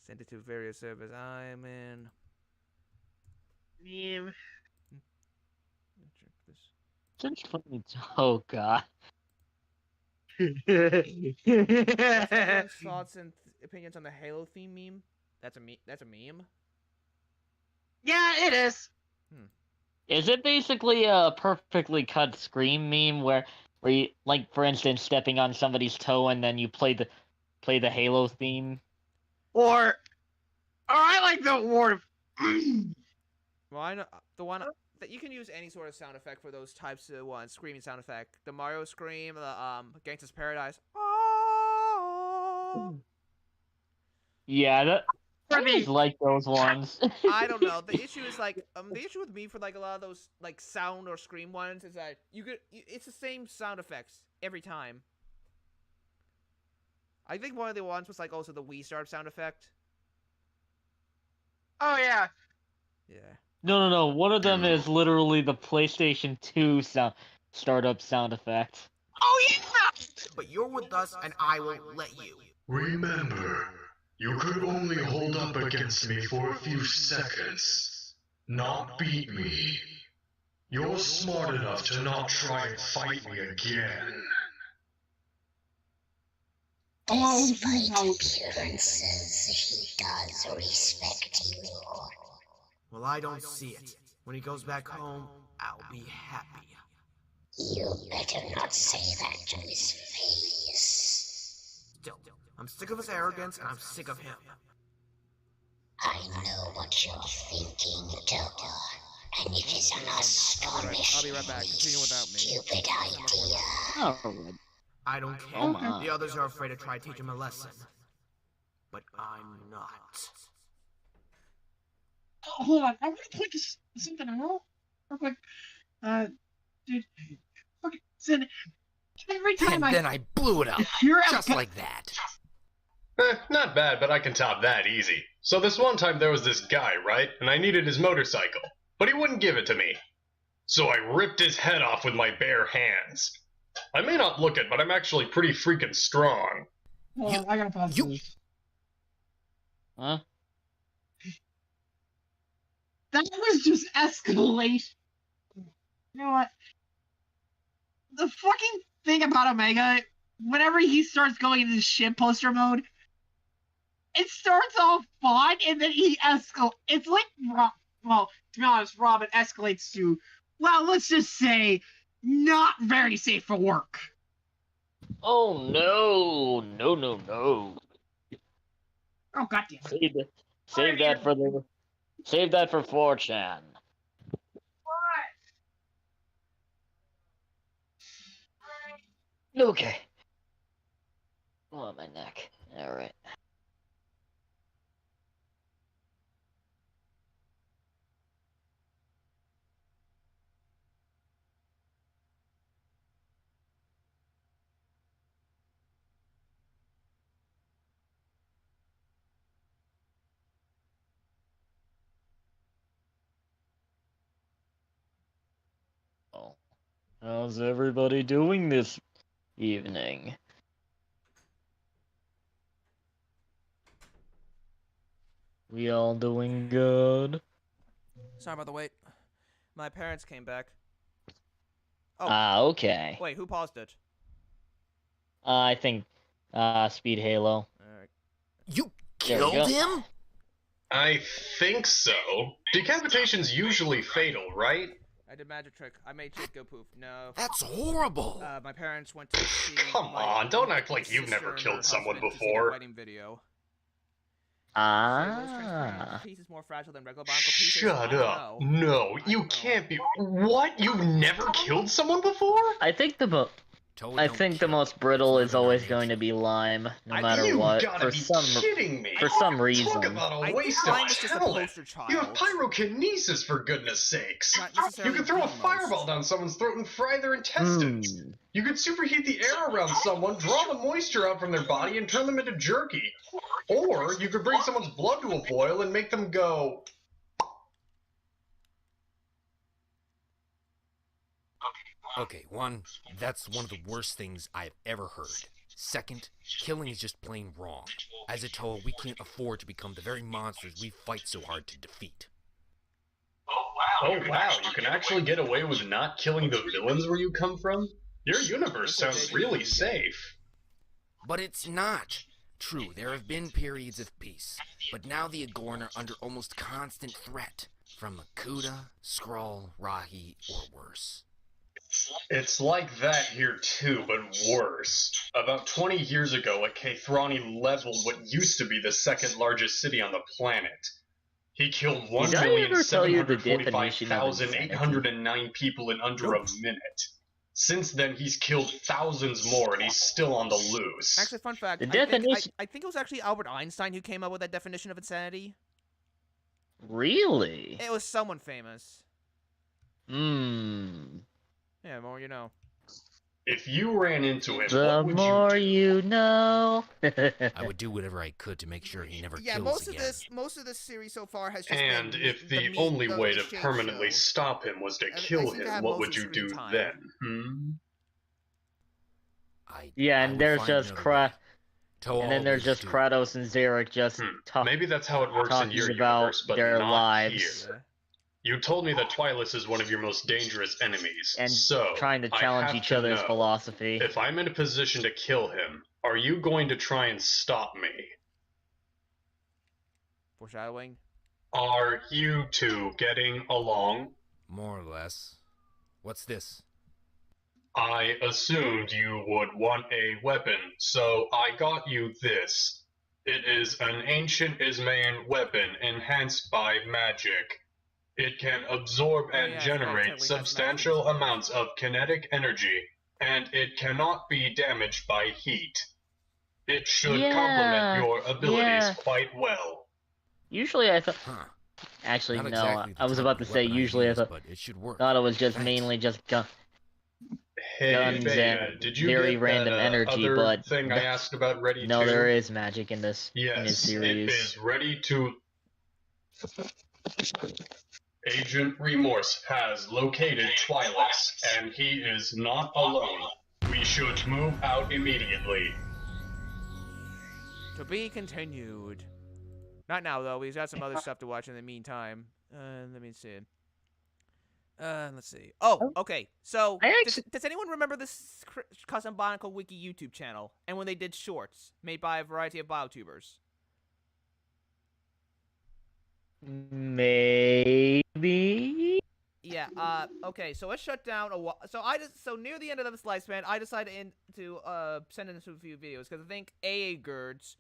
Send it to various servers I'm in. Meme. Check this. Since 20, oh god. Everyone's thoughts and opinions on the Halo theme meme? That's a meme? Yeah, it is. Is it basically a perfectly cut Scream meme where you, like, for instance, stepping on somebody's toe and then you play the Halo theme? Or I like the word. Well, I know the one that you can use any sort of sound effect for those types of ones. Screaming sound effect, the Mario scream, the Gangsta's Paradise. Oh. Yeah, I just like those ones. I don't know. The issue is like the issue with me for like a lot of those like sound or scream ones is that it's the same sound effects every time. I think one of the ones was like also the Wii Start sound effect. Oh yeah. Yeah. No. One of them is literally the PlayStation 2 startup sound effect. Oh yeah. But you're with us, and I won't let you. Remember, you could only hold up against me for a few seconds, not beat me. You're smart enough to not try and fight me again. Despite appearances, he does respect you. Well, I don't see it. When he goes back home, I'll be happy. You better not say that to his face. Still, I'm sick of his arrogance, and I'm sick of him. I know what you're thinking, Tophat, and it is an astonishingly stupid idea. Oh, I don't care. Oh my. The others are afraid to try to teach him a lesson. But I'm not. Oh, hold on. I want to point this something out real quick. Dude, fucking Sin. Every time And then I blew it up, just like that. Not bad, but I can top that easy. So this one time there was this guy, right? And I needed his motorcycle. But he wouldn't give it to me. So I ripped his head off with my bare hands. I may not look it, but I'm actually pretty freaking strong. Well, I gotta pause this. Huh? That was just escalation. You know what? The fucking thing about Omega, whenever he starts going into shit poster mode, it starts off fun and then he escalates. It's like, well, to be honest, Robin escalates to, well, let's just say, not very safe for work. Oh no! No! No! No! Oh goddamn! Save that for the. Save that for 4chan. Okay. Oh, my neck. All right. How's everybody doing this evening? We all doing good? Sorry about the wait. My parents came back. Oh. Ah, okay. Wait, who paused it? I think, Speedhalo. Alright. You killed him? I think so. Decapitation's usually fatal, right? I did magic trick. I made shit go poof. No. That's horrible. My parents went to see. Come on, don't act like you've never killed someone before. Wedding video. Ah. Piece is more fragile than regular barnacle pieces. Shut up. No, you can't be. What? You've never killed someone before? I think the most brittle is always going to be lime, no matter what. For some reason. Talk about a waste of talent. You have pyrokinesis, for goodness sakes. You can throw a fireball down someone's throat and fry their intestines. You could superheat the air around someone, draw the moisture out from their body, and turn them into jerky. Or you could bring someone's blood to a boil and make them go. Okay, one, that's one of the worst things I've ever heard. Second, killing is just plain wrong. As a Toa, we can't afford to become the very monsters we fight so hard to defeat. Oh wow, you can actually get away with not killing the villains where you come from? Your universe sounds really safe. But it's not. True, there have been periods of peace, but now the Agorn are under almost constant threat from Makuta, Skrull, Rahi, or worse. It's like that here too, but worse. About 20 years ago, a Kathrani leveled what used to be the second largest city on the planet. He killed 1,745,809 people in under a minute. Since then, he's killed thousands more, and he's still on the loose. Actually, fun fact, I think it was actually Albert Einstein who came up with that definition of insanity. Really? It was someone famous. Yeah, more you know. If you ran into him, the more you know. I would do whatever I could to make sure he never kills again. Most of this series so far has just and been if the only way to permanently stop him was to kill him, what would you do then? Yeah, and there's just and then there's just Kratos and Zarek just maybe that's how it works in your universe, but their not lives. Here. You told me that Twilis is one of your most dangerous enemies, and so trying to challenge each other's philosophy. If I'm in a position to kill him, Are you going to try and stop me? Foreshadowing. Are you two getting along? More or less. What's this? I assumed you would want a weapon, so I got you this. It is an ancient Ismaean weapon enhanced by magic. It can absorb and generate substantial amounts of kinetic energy, and it cannot be damaged by heat. It should complement your abilities quite well. Usually I thought... Actually, Not no. exactly the I was type about of to say weapon I usually use, I but it should work. thought it was just Thanks. mainly just guns Hey, Bea, and did you very get random that, energy, other but thing I asked about Ready no, 2? there is magic in this in this Yes, it series. is ready to... Agent Remorse has located Twilis, and he is not alone. We should move out immediately. To be continued. Not now, though. We've got some other stuff to watch in the meantime. Let me see. Let's see. Oh, okay. So, does anyone remember this Kusanagi Wiki YouTube channel? And when they did shorts made by a variety of biotubers? Maybe. Yeah. Okay. So it shut down a while. So near the end of this lifespan, I decided to send in a few videos because I think A.A. Gerds,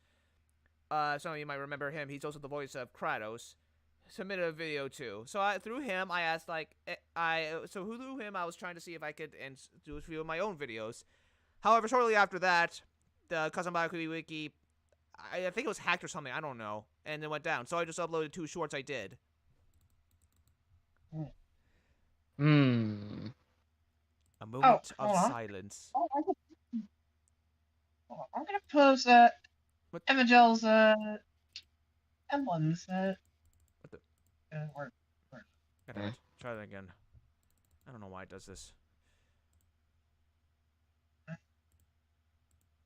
some of you might remember him. He's also the voice of Kratos. Submitted a video too. So through him, I asked through him I was trying to see if I could do a few of my own videos. However, shortly after that, the Kusanagi Wiki, I think it was hacked or something. I don't know, and it went down. So I just uploaded 2 shorts I did. A moment of silence. I'm gonna post Evangel's emblems. What the? Where? Try that again. I don't know why it does this.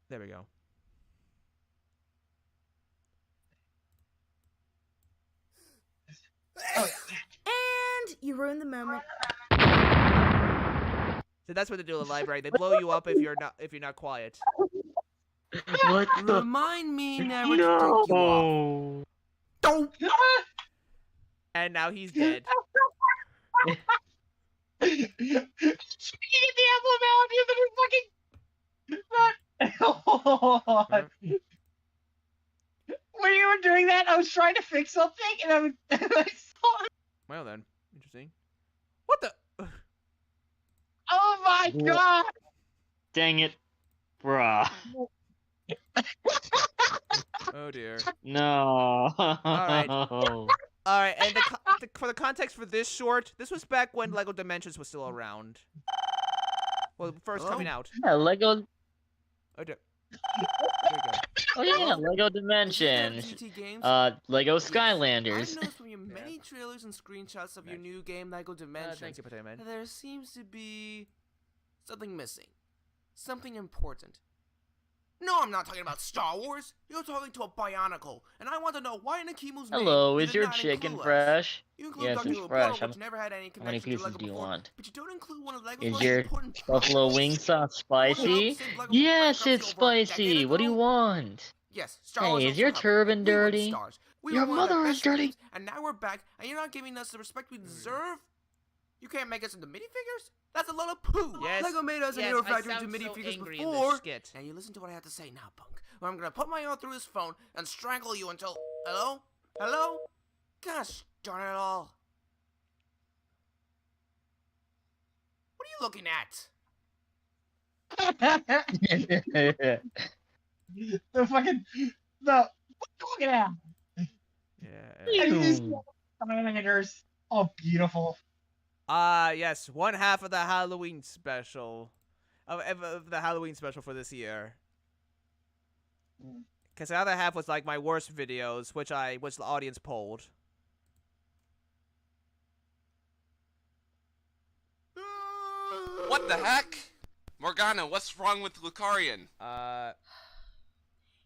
There we go. And you ruined the moment. So that's what they do in the library. They blow you up if you're not quiet. What the? Remind me never to take you off. Don't. And now he's dead. You get the emblem out, you fucking. When you were doing that, I was trying to fix something, and I saw it. Well then, interesting. What the? Oh my god! Dang it, bruh. Oh dear. No. Alright, and for the context for this short, this was back when LEGO Dimensions was still around. Well, first coming out. Yeah, LEGO. Oh, there we go. Oh yeah, LEGO Dimensions. LEGO Skylanders. I've noticed from your many trailers and screenshots of your new game, LEGO Dimensions, thank you, Potato Man. that there seems to be something missing. Something important. No, I'm not talking about Star Wars. You're talking to a Bionicle, and I want to know why in Akimu's name Hello, you is did your not chicken include us. fresh? You include Yes, Dr. it's Lupo, fresh. which never had any How many connection to pieces LEGO do you before, want? but you don't include one of LEGO's Is most your important buffalo properties. wing sauce spicy? Yes, it's spicy. What do you want? Yes, Star Wars Hey, is your also turban happened. We were the dirty? stars. We Your were one of the mother is best dirty. teams, and now we're back, and you're not giving us the respect we deserve? You can't make us into minifigures? That's a load of poo! Yes, LEGO made us yes, a hero I factory sound into so minifigures angry in this before. skit. Now you listen to what I have to say now, punk. Or I'm gonna put my arm through his phone and strangle you until... Hello? Hello? Gosh darn it all. What are you looking at? The fucking... What are you looking at? Yeah. And these Skylanders. Oh, beautiful. Yes, one half of the Halloween special. Of the Halloween special for this year. Because the other half was like my worst videos, which the audience polled. What the heck? Morgana, what's wrong with Lucarian?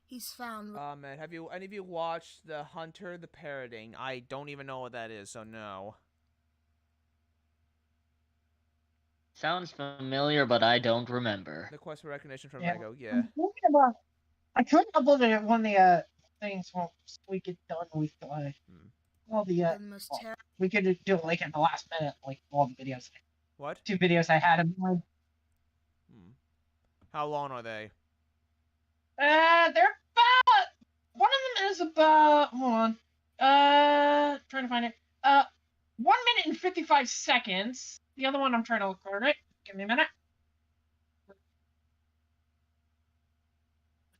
He's found. Man, have any of you watched The Hunter, the Parroting? I don't even know what that is, so no. Sounds familiar, but I don't remember. The quest for recognition from LEGO, yeah. I couldn't upload it one of the things once we get done with all the we could do it like at the last minute, like all the videos. What? 2 videos I had in mind. How long are they? They're about. One of them is about. Hold on. Trying to find it. 1 minute and 55 seconds. The other one I'm trying to record it. Give me a minute.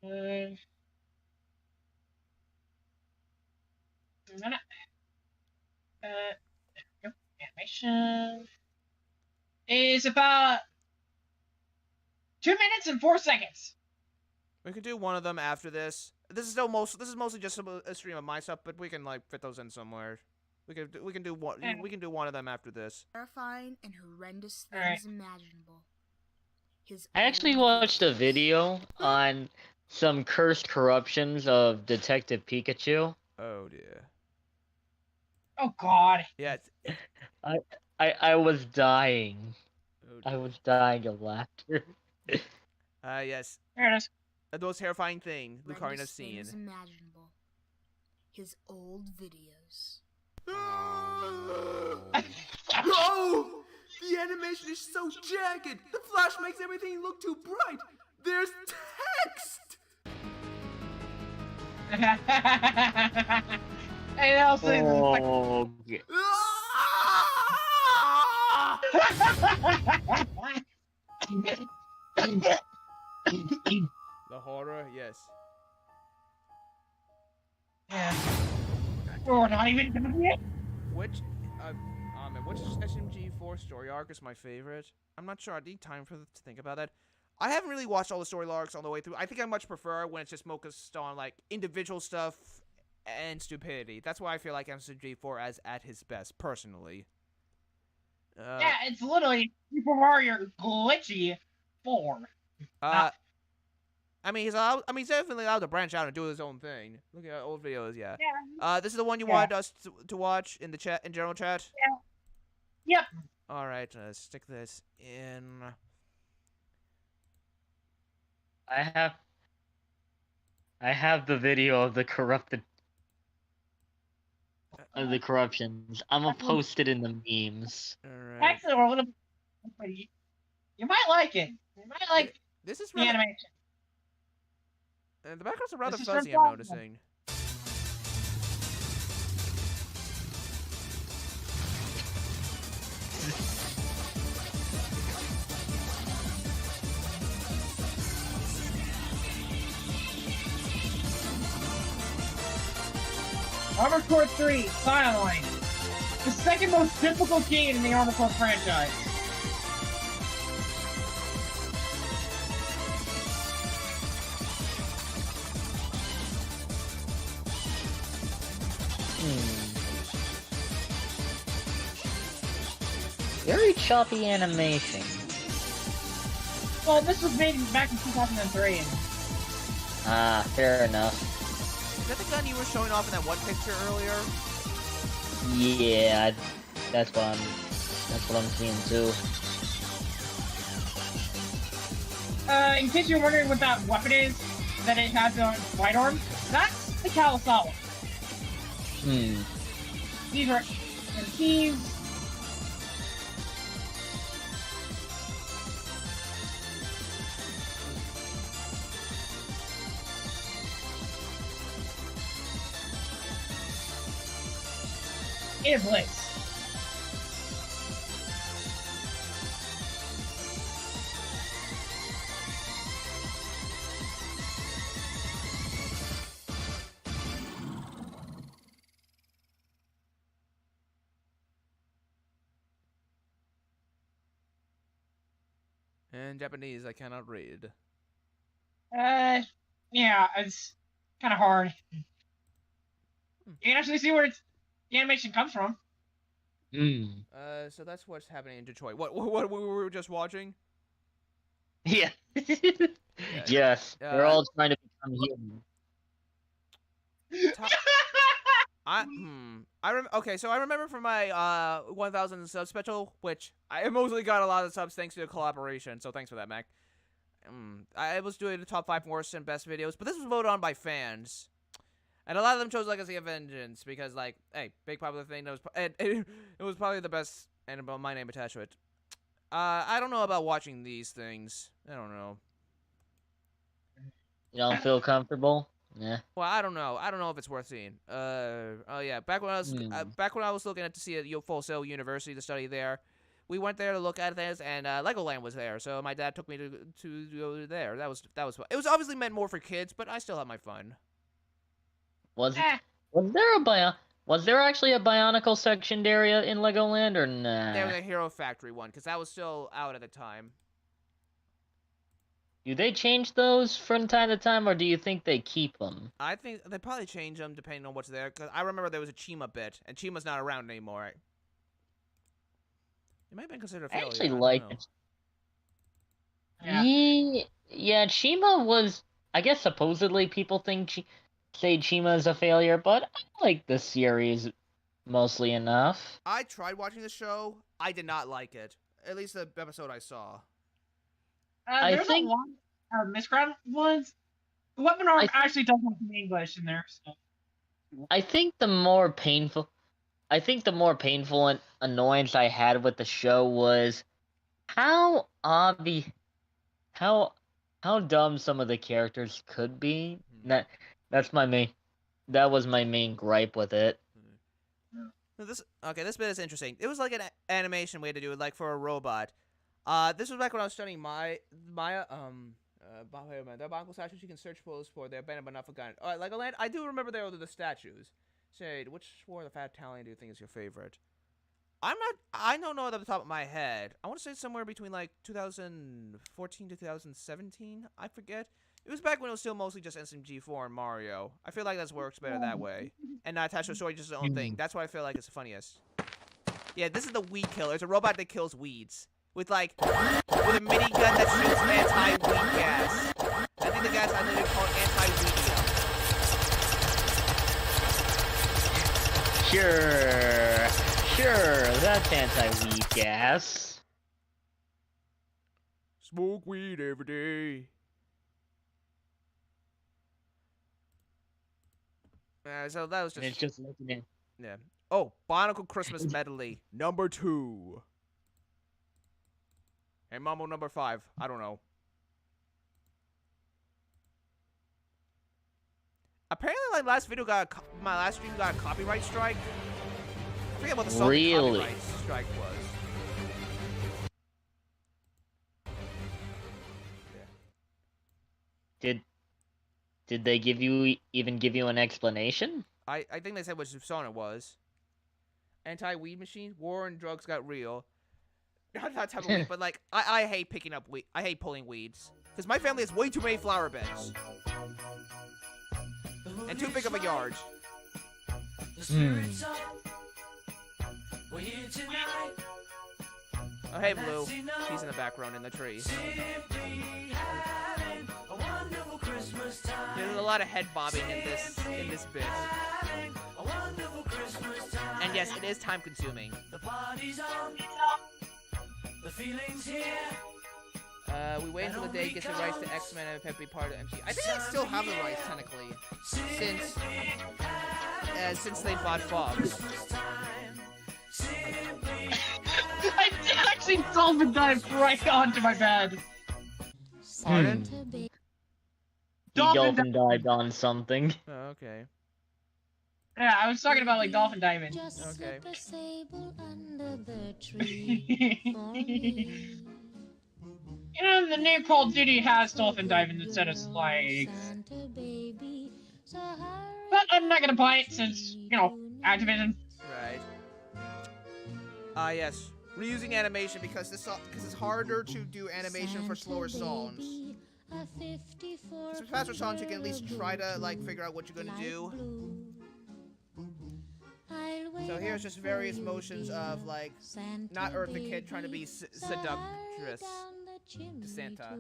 Give me a minute. There we go. Animation is about 2 minutes and 4 seconds. We can do one of them after this. This is mostly just a stream of my stuff, but we can like fit those in somewhere. We can do one of them after this. Terrifying and horrendous things imaginable. I actually watched a video on some cursed corruptions of Detective Pikachu. Oh dear. Oh God. Yeah. I was dying. Oh, I was dying of laughter. Yes. There it is. The most terrifying thing Lucario has seen. Imaginable. His old videos. No! The animation is so jagged! The flash makes everything look too bright! There's text! And also, The horror, yes. Yeah. We're not even gonna be it. Which SMG4 story arc is my favorite? I'm not sure. I need time to think about that. I haven't really watched all the story arcs all the way through. I think I much prefer when it's just focused on like individual stuff and stupidity. That's why I feel like SMG4 is at his best, personally. Yeah, it's literally Super Mario Glitchy 4. I mean, he's definitely allowed to branch out and do his own thing. Look at old videos, yeah. Yeah. This is the one you wanted us to watch in the chat, in general chat. Yeah. Yep. All right, let's stick this in. I have the video of the corruptions. I'm gonna post it in the memes. All right. Actually, we're a little. You might like it. You might like this is the animation. The backgrounds are rather This is fuzzy, from I'm noticing. Armored Core 3, Line. The second most difficult game in the Armored Core franchise. Very choppy animation. Well, this was made back in 2003. Ah, fair enough. Is that the gun you were showing off in that one picture earlier? Yeah, that's what I'm seeing too. In case you're wondering what that weapon is that it has on its right arm, that's the Kalasawa. These are keys. In place. In Japanese, I cannot read. Yeah, it's kind of hard. You can actually see where the animation comes from. So that's what's happening in Detroit. What we were just watching? Yeah. Yes, they're all trying to become human. Okay, so I remember from my 1,000 sub special, which I mostly got a lot of subs thanks to the collaboration. So thanks for that, Mac. I was doing the top 5 worst and best videos, but this was voted on by fans. And a lot of them chose Legacy of Vengeance because, like, hey, big popular thing. That was, it was probably the best, and about my name attached to it. I don't know about watching these things. I don't know. You don't feel comfortable? Yeah. Well, I don't know. I don't know if it's worth seeing. Oh yeah. Back when I was looking at to see a Full Sail University to study there, we went there to look at things, and Legoland was there. So my dad took me to go there. That was fun. It was obviously meant more for kids, but I still had my fun. Was there actually a Bionicle sectioned area in Legoland or nah? There was a Hero Factory one because that was still out at the time. Do they change those from time to time, or do you think they keep them? I think they probably change them depending on what's there. Because I remember there was a Chima bit, and Chima's not around anymore. Right? It might have been considered a failure. I actually like it. Yeah, Chima was. I guess supposedly people say Chima is a failure, but I like the series mostly enough. I tried watching the show. I did not like it. At least the episode I saw. I think Miscraft ones. The weapon arm actually doesn't have some English in there. So. I think the more painful and annoyance I had with the show was how obvious, how dumb some of the characters could be. That was my main gripe with it. This bit is interesting. It was like an animation way to do it, like for a robot. This was back when I was studying the Bionicle statues you can search for. They're abandoned but not forgotten. Legoland, I do remember there were the statues. Shade, which War of the Fat Italian do you think is your favorite? I don't know at the top of my head. I want to say somewhere between like 2014 to 2017. I forget. It was back when it was still mostly just SMG4 and Mario. I feel like that works better that way. And not attached to a story, just its own thing. That's why I feel like it's the funniest. Yeah, this is the Weed Killer. It's a robot that kills weeds. With a minigun that shoots anti-weed gas. I think the gas I need to call anti-weed gas. Sure, that's anti-weed gas. Smoke weed every day. So that was just. And it's just looking in. Yeah. Oh, Bionicle Christmas Medley #2. And Mambo #5. I don't know. Apparently, my last stream got a copyright strike. I forget what the song copyright strike was. Yeah. Did they give you an explanation? I think they said which song it was. Anti-weed machine, war and drugs got real. Not that type of weed, but like I hate picking up weed. I hate pulling weeds because my family has way too many flower beds and too big of a yard. Oh hey Blue, she's in the background in the tree. There's a lot of head bobbing in this bit. And yes, it is time consuming. The party's on. The feeling's here. We wait until the day gets the rights to X-Men and Pep be part of MC. I think I still have the rights technically, since they bought Fox. I actually dolphin dived right onto my bed. Pardon? Dolphin dived on something. Oh, okay. Yeah, I was talking about like dolphin diving. Okay. You know, the new Call of Duty has dolphin diving instead of spikes. But I'm not gonna buy it since, you know, Activision. Right. Yes. Reusing animation because it's harder to do animation for slower songs. For faster songs, you can at least try to like figure out what you're gonna do. So here's just various motions of like not Eartha Kitt trying to be seductress to Santa.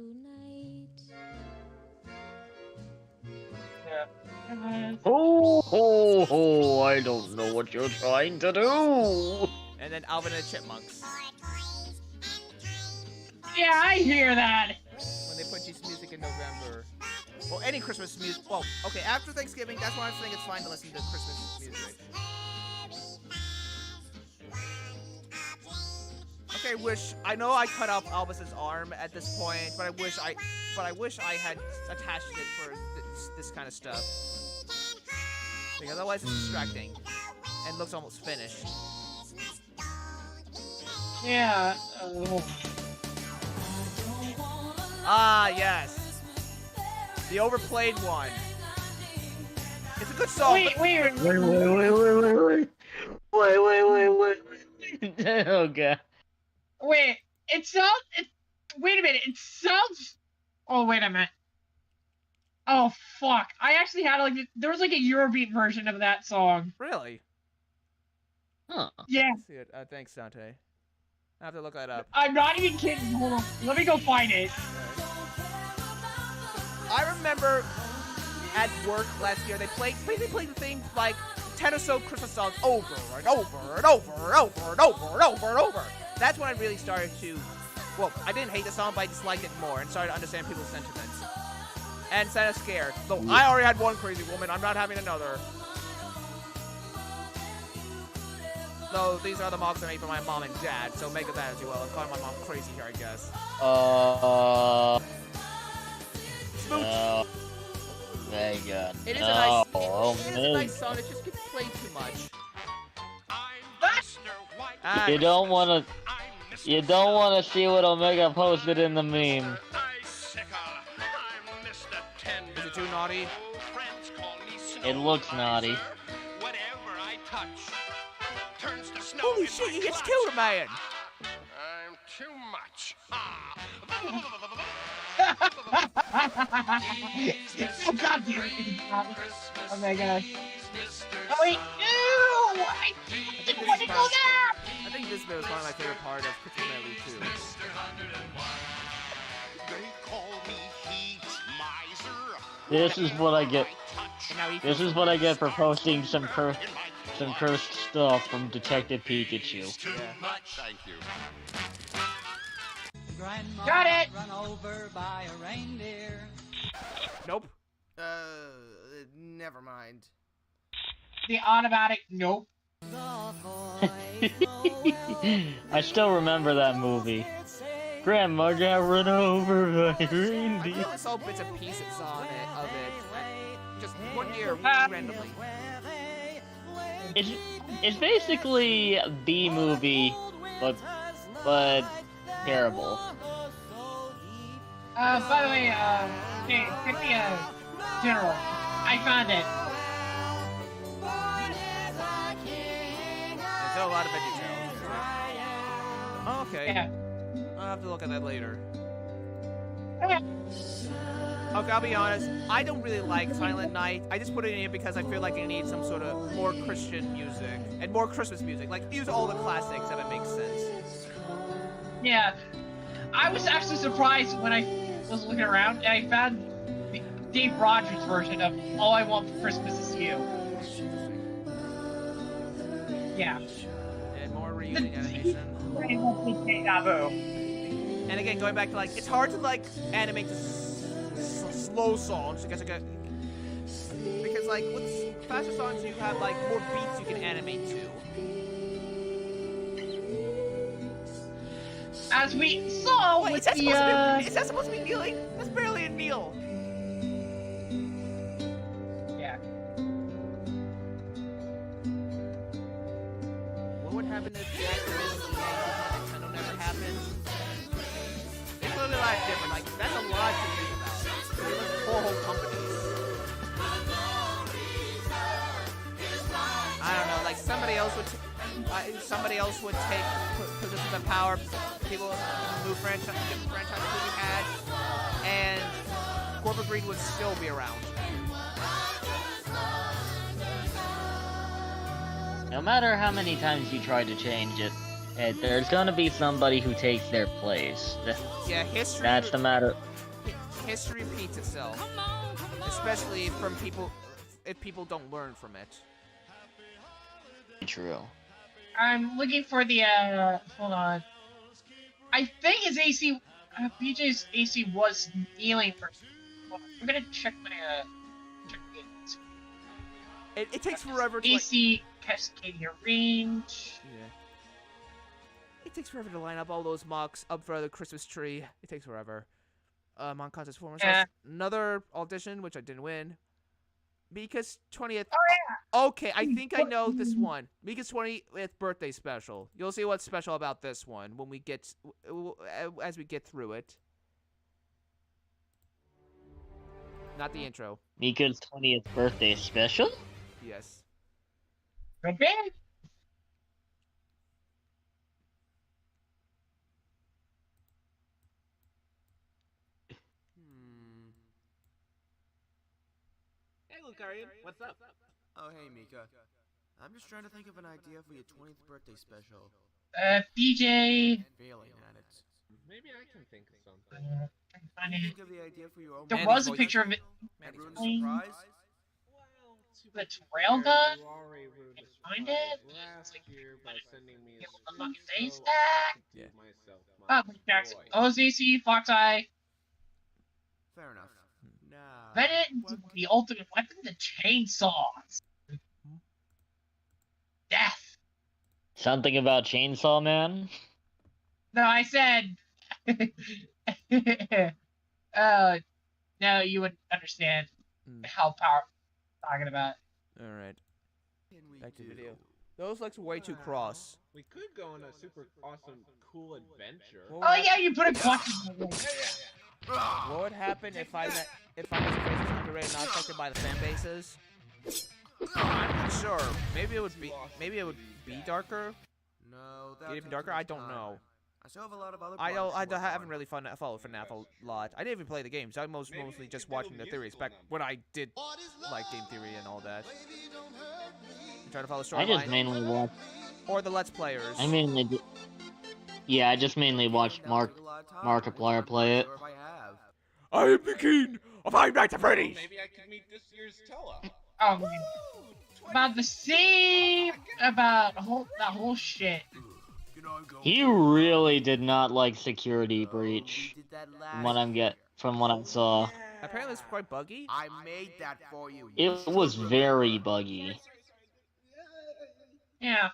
Oh, I don't know what you're trying to do. And then Alvin and the Chipmunks. Yeah, I hear that. When they put Christmas music in November. Well, any Christmas music. Well, okay, after Thanksgiving, that's when I think it's fine to listen to Christmas music. Okay, I know I cut off Albus's arm at this point, but I wish I had attached it for this kind of stuff. Because otherwise it's distracting and looks almost finished. Yeah. Ah, yes. The overplayed one. It's a good song. Wait. Oh god. Wait, wait a minute, it sounds... Oh, wait a minute. Oh, fuck. I actually had, there was, a Eurobeat version of that song. Really? Huh. Yeah. See it. Thanks, Dante. I have to look that up. I'm not even kidding. Hold on. Let me go find it. I remember at work last year, they played the same, 10 or so Christmas songs over and over and over and over and over and over and over. That's when I really started to, well, I didn't hate the song, but I disliked it more and started to understand people's sentiments. And Santa's Scared. Though I already had one crazy woman, I'm not having another. Though these are the moms I made for my mom and dad, so make of that as you will. I'm calling my mom crazy here, I guess. Smooch. Very good. It is a nice, it is a nice song. It just gets played too much. You don't wanna see what Omega posted in the meme. Is it too naughty? It looks naughty. Holy shit, he gets killed, man! I'm too much. Oh, God damn it. Oh, my God. Oh, wait. No! I didn't want to go there! I think this bit was one of my favorite parts of Christmas Medley, too. This is what I get. This is what I get for posting some cursed stuff from Detective Pikachu. Yeah. Thank you. Got it! Run over by a reindeer. Nope. Never mind. The automatic nope. I still remember that movie. Grandma got run over by a reindeer. I only saw bits and pieces of it. Just one year, randomly. It's basically a B movie, but terrible. By the way, hey, pick the, general. I found it. There's a lot of details. Oh, okay. Yeah. I'll have to look at that later. Okay, I'll be honest. I don't really like Silent Night. I just put it in here because I feel like I need some sort of more Christian music and more Christmas music. Like, use all the classics if it makes sense. Yeah. I was actually surprised when I was looking around and I found Dave Rogers' version of All I Want for Christmas Is You. Yeah. And more reusing animation. And again, going back to it's hard to animate slow songs because with faster songs you have more beats you can animate to. As we saw with is that supposed to be kneeling? That's barely a kneel. Yeah. What would happen if the activation of Nintendo never happened? It's really a lot different. That's a lot to think about. There's 4 whole companies. I don't know. Somebody else would take positions of power. People move franchises that we had, and corporate greed would still be around. No matter how many times you try to change it, there's gonna be somebody who takes their place. Yeah, history. That's the matter. History repeats itself, especially from people if people don't learn from it. True. I'm looking for the, hold on. I think it's AC, BJ's AC was kneeling for. I'm gonna check my check the It takes forever to AC Cascadia range. Yeah. It takes forever to line up all those mocks up for the Christmas tree. It takes forever. On contest form. Another audition, which I didn't win. Mika's 20th. Oh yeah. Okay, I think I know this one. Mika's 20th birthday special. You'll see what's special about this one when we get as we get through it. Not the intro. Mika's 20th birthday special? Yes. Okay. Hey, Lucarian, what's up? Oh, hey, Mika. I'm just trying to think of an idea for your 20th birthday special. BJ. Failing at it. Maybe I can think of something. Think of the idea for your own There was a picture of it. surprise? The trail gun? Can you find it? Last year by sending me a face tag? Yeah. Myself, Oh, Jackson. OZC, Fox Eye. Fair enough. Now, Bennett, the ultimate weapon, the chainsaws. Death. Something about Chainsaw Man? No, I said. No, you would understand how powerful I'm talking about. All right. Back to video. Those looks way too cross. We could go on a super awesome, cool adventure. Oh yeah, you put a question. What would happen if I was underrated, not affected by the fan bases? I'm not sure. Maybe it would be darker. No, Get even darker. I don't know. I still have a lot of other I haven't really followed FNAF a lot. I didn't even play the games. I'm mostly just watching the theories back when I did like game theory and all that. You trying to follow storyline? I just mainly watch. Or the Let's Players. I mainly. Yeah, I just mainly watched Markiplier play it. I am the king of Five Nights at Freddy's. Maybe I could meet this year's Tella. Oh, about the same about that whole shit. He really did not like Security Breach. From what I saw. Apparently it's quite buggy. I made that for you. It was very buggy. Yeah.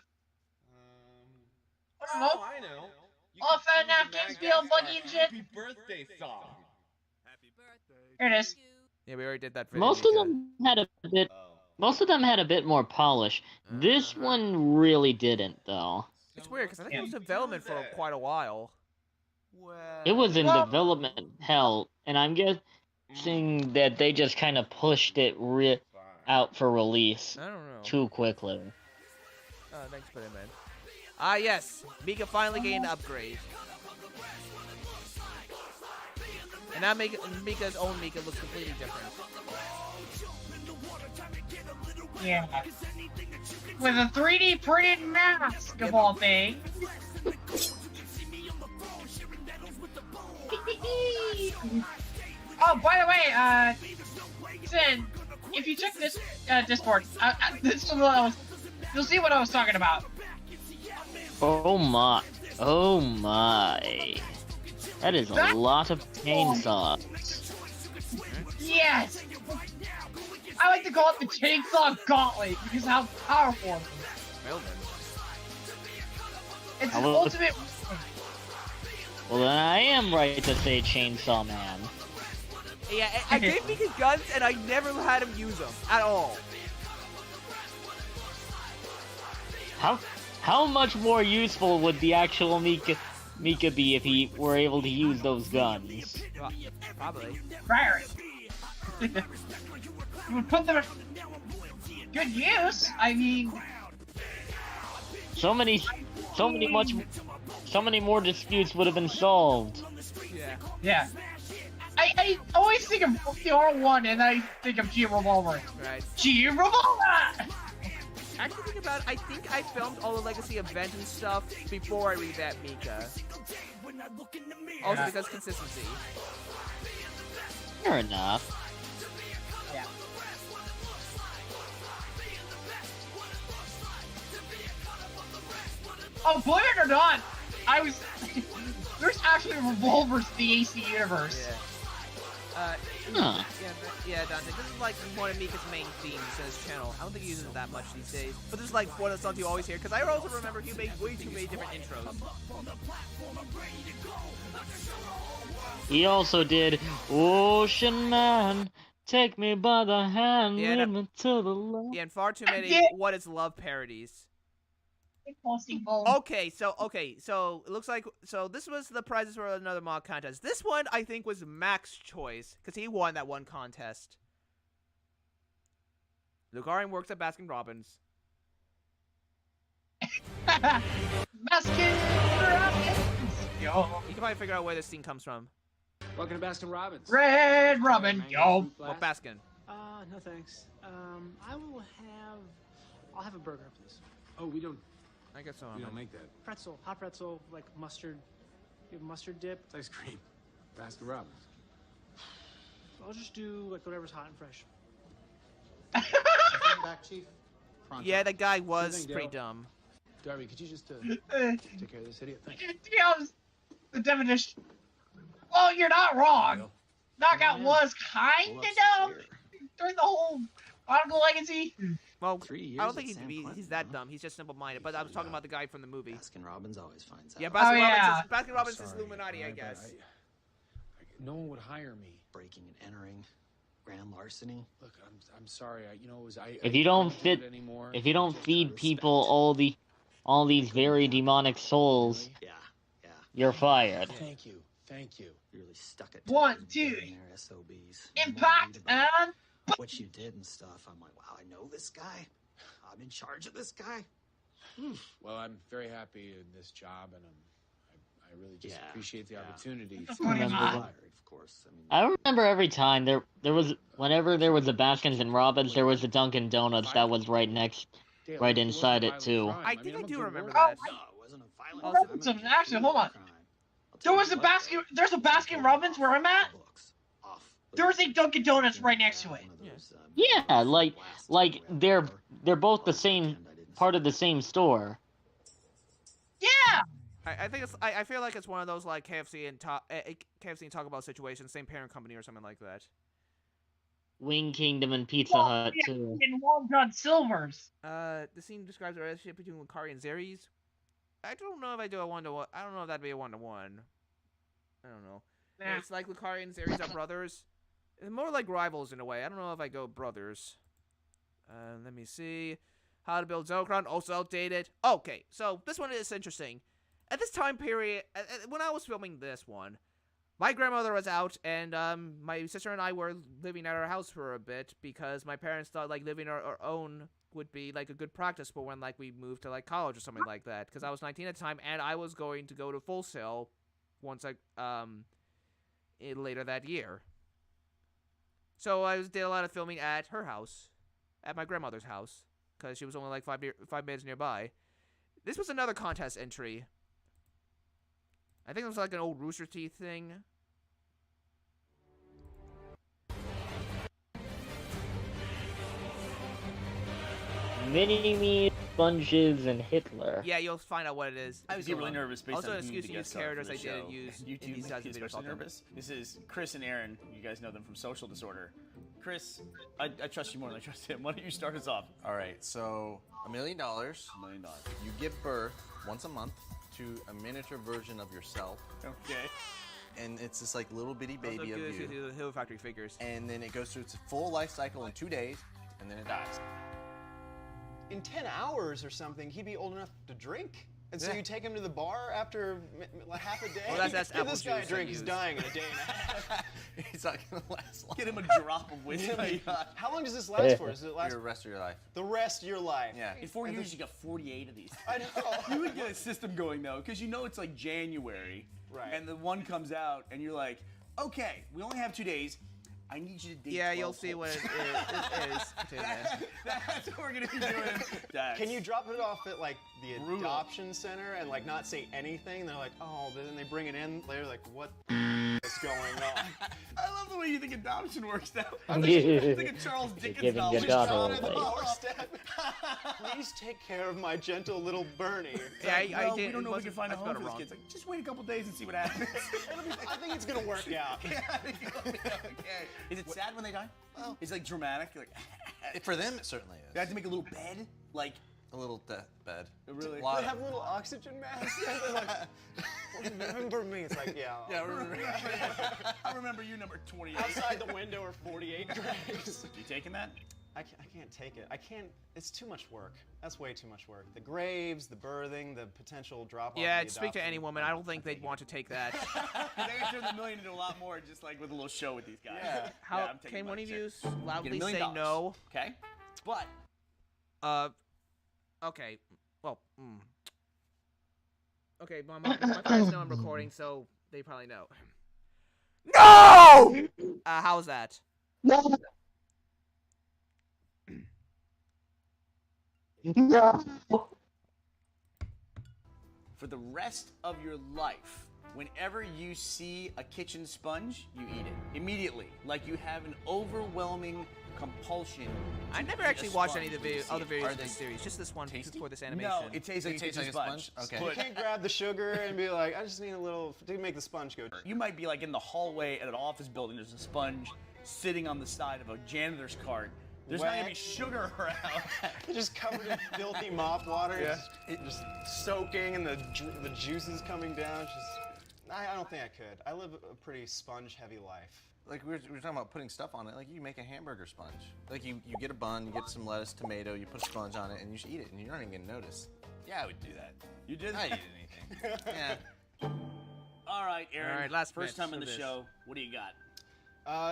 Oh, I know. All FNAF games feel buggy and shit. Happy birthday song. Here it is. Yeah, we already did that. Most of them had a bit more polish. This one really didn't, though. It's weird because I think it was in development for quite a while. It was in development hell, and I'm guessing that they just kind of pushed it out for release I don't know. too quickly. Thanks for that, man. Ah, yes. Mika finally gained an upgrade. And now Mika's own Mika looks completely different. Yeah. With a 3D printed mask of all things. Oh, by the way, listen, if you check this Discord, this is what I was. You'll see what I was talking about. Oh my. Oh my. That is a lot of chainsaws. Yes! I like to call it the Chainsaw Gauntlet because of how powerful it is. Well, then. It's an ultimate. Well, then I am right to say Chainsaw Man. Yeah, I gave Mika guns and I never had him use them at all. How much more useful would the actual Mika be if he were able to use those guns? Well, probably. Right. You would put them in good use. I mean, so many more disputes would have been solved. Yeah. Yeah. I always think of the R1 and I think of G Revolver. Right. G Revolver. Actually, think about it. I think I filmed all the Legacy event and stuff before I read that Mika. Also because consistency. Fair enough. Yeah. Oh, believe it or not, I was. there's actually revolvers in the AC universe. Yeah. Yeah, Dante. This is like one of Mika's main themes in his channel. I don't think he uses it that much these days. But this is like one of the songs you always hear. Because I also remember he made way too many different intros. He also did Ocean Man, take me by the hand, lead me to the love. Yeah, and far too many What Is Love parodies. Okay, so it looks like this was the prizes for another mock contest. This one I think was Mac's choice because he won that one contest. Lucarian works at Baskin Robbins. Baskin Robbins. Yo. You can probably figure out where this scene comes from. Welcome to Baskin Robbins. Red Robin. Yo. Well, Baskin. No thanks. I'll have a burger, please. Oh, we don't. I guess so. We don't make that. Pretzel, hot pretzel, like mustard. You have mustard dip? It's ice cream. Baskin Robbins. I'll just do like whatever's hot and fresh. Back, Chief. Pronto. Yeah, that guy was pretty dumb. Darby, could you just take care of this idiot? Thank you. The definition. Well, you're not wrong. Knockout was kind of dumb during the whole Chronicle Legacy. Well, I don't think he's that dumb. He's just simple-minded. But I was talking about the guy from the movie. Baskin Robbins always finds out. Yeah, Baskin Robbins is Illuminati, I guess. No one would hire me. Breaking and entering, grand larceny. Look, I'm sorry. If you don't feed people all these very demonic souls, you're fired. Thank you. You really stuck it. 1, 2. SOBs. Impact and. What you did and stuff. I'm like, wow, I know this guy. I'm in charge of this guy. Well, I'm very happy in this job, and I really just appreciate the opportunity. Of course. I remember every time whenever there was a Baskins and Robbins, there was a Dunkin' Donuts that was right inside it too. I think I do remember that. Actually, hold on. There's a Baskin Robbins where I'm at. There's a Dunkin' Donuts right next to it. Yeah, like they're both the same part of the same store. Yeah. I think it's. I feel like it's one of those like KFC and Taco Bell situations, same parent company or something like that. Wing Kingdom and Pizza Hut too. In Long John Silver's. The scene describes a relationship between Lucari and Zeres. I don't know if I do a 1-to-1. I don't know if that'd be a 1-to-1. I don't know. Yeah. It's like Lucari and Zeres are brothers. It's more like rivals in a way. I don't know if I go brothers. Let me see. How to Build Zocron, also outdated. Okay, so this one is interesting. At this time period, when I was filming this one, my grandmother was out, and my sister and I were living at our house for a bit because my parents thought like living our own would be like a good practice for when like we moved to like college or something like that. Because I was 19 at the time, and I was going to go to Full Sail once later that year. So I did a lot of filming at her house, at my grandmother's house, because she was only like 5 minutes nearby. This was another contest entry. I think it was like an old Rooster Teeth thing. Mini-Me, Sponges, and Hitler. Yeah, you'll find out what it is. I was really nervous based also on an excuse to use characters I didn't use in these guys' videos. Nervous. This is Chris and Aaron. You guys know them from Social Disorder. Chris, I trust you more than I trust him. Why don't you start us off? All right, so $1 million. You give birth once a month to a miniature version of yourself. Okay. And it's this like little bitty baby of you. Hill Factory figures. And then it goes through its full life cycle in 2 days, and then it dies. In 10 hours or something, he'd be old enough to drink. And so you take him to the bar after like half a day. Well, that's Give this guy a drink. He's dying in a day and a half. He's not gonna last long. Get him a drop of whiskey. How long does this last for? Does it last the rest of your life? The rest of your life. Yeah. In 4 years, you got 48 of these. I know. You would get a system going though, because you know it's like January, right? And the one comes out, and you're like, okay, we only have 2 days. I need you to dig. Yeah, you'll see what it is. That's what we're gonna be doing. Can you drop it off at like the adoption center and like not say anything? They're like, oh, but then they bring it in later, like what? going on. I love the way you think adoption works now. Yeah. I'm thinking a Charles You're Dickens giving novel. your daughter On the away. doorstep. Please take care of my gentle little Bernie. Yeah, I We did. don't know if we must- can find a I home spelled for it this wrong. kid. It's like, just wait a couple days and see what happens. I think it's gonna work out. Yeah, I think it'll be okay. Is it sad when they die? Well, It's like dramatic. You're like, for them, it certainly is. they have to make a little bed, like A little death bed. really. A lot They of- have little oxygen masks. And they're like, remember me? It's like, yeah. Yeah, remember. I remember you number 28. Outside the window are 48 graves. You taking that? I can't take it. I can't. It's too much work. That's way too much work. The graves, the birthing, the potential drop off. Yeah, speak to any woman. I don't think they'd want to take that. They're gonna turn the million into a lot more, just like with a little show with these guys. Yeah. How I'm taking can one money, of sure. you Get $1 loudly million. say no? Okay, but Okay. Well. Okay, my friends know I'm recording, so they probably know. No! How's that? No. for the rest of your life, whenever you see a kitchen sponge, you eat it immediately. Like you have an overwhelming compulsion. I never actually watched any of the other videos of this series, just this one for this animation. No, it tastes like a kitchen sponge. Okay. You can't grab the sugar and be like, I just need a little to make the sponge go. You might be like in the hallway at an office building. There's a sponge sitting on the side of a janitor's cart. There's not gonna be Wet. sugar around. It's just covered in filthy mop water. Yeah. It's just soaking and the juices coming down. It's just, I don't think I could. I live a pretty sponge-heavy life. Like we were talking about putting stuff on it. Like you make a hamburger sponge. Like you get a bun, you get some lettuce, tomato, you put a sponge on it, and you just eat it, and you're not even gonna notice. Yeah, I would do that. You did? I eat anything. Yeah. All right, Aaron. All right, last first match time in for the this. show. What do you got?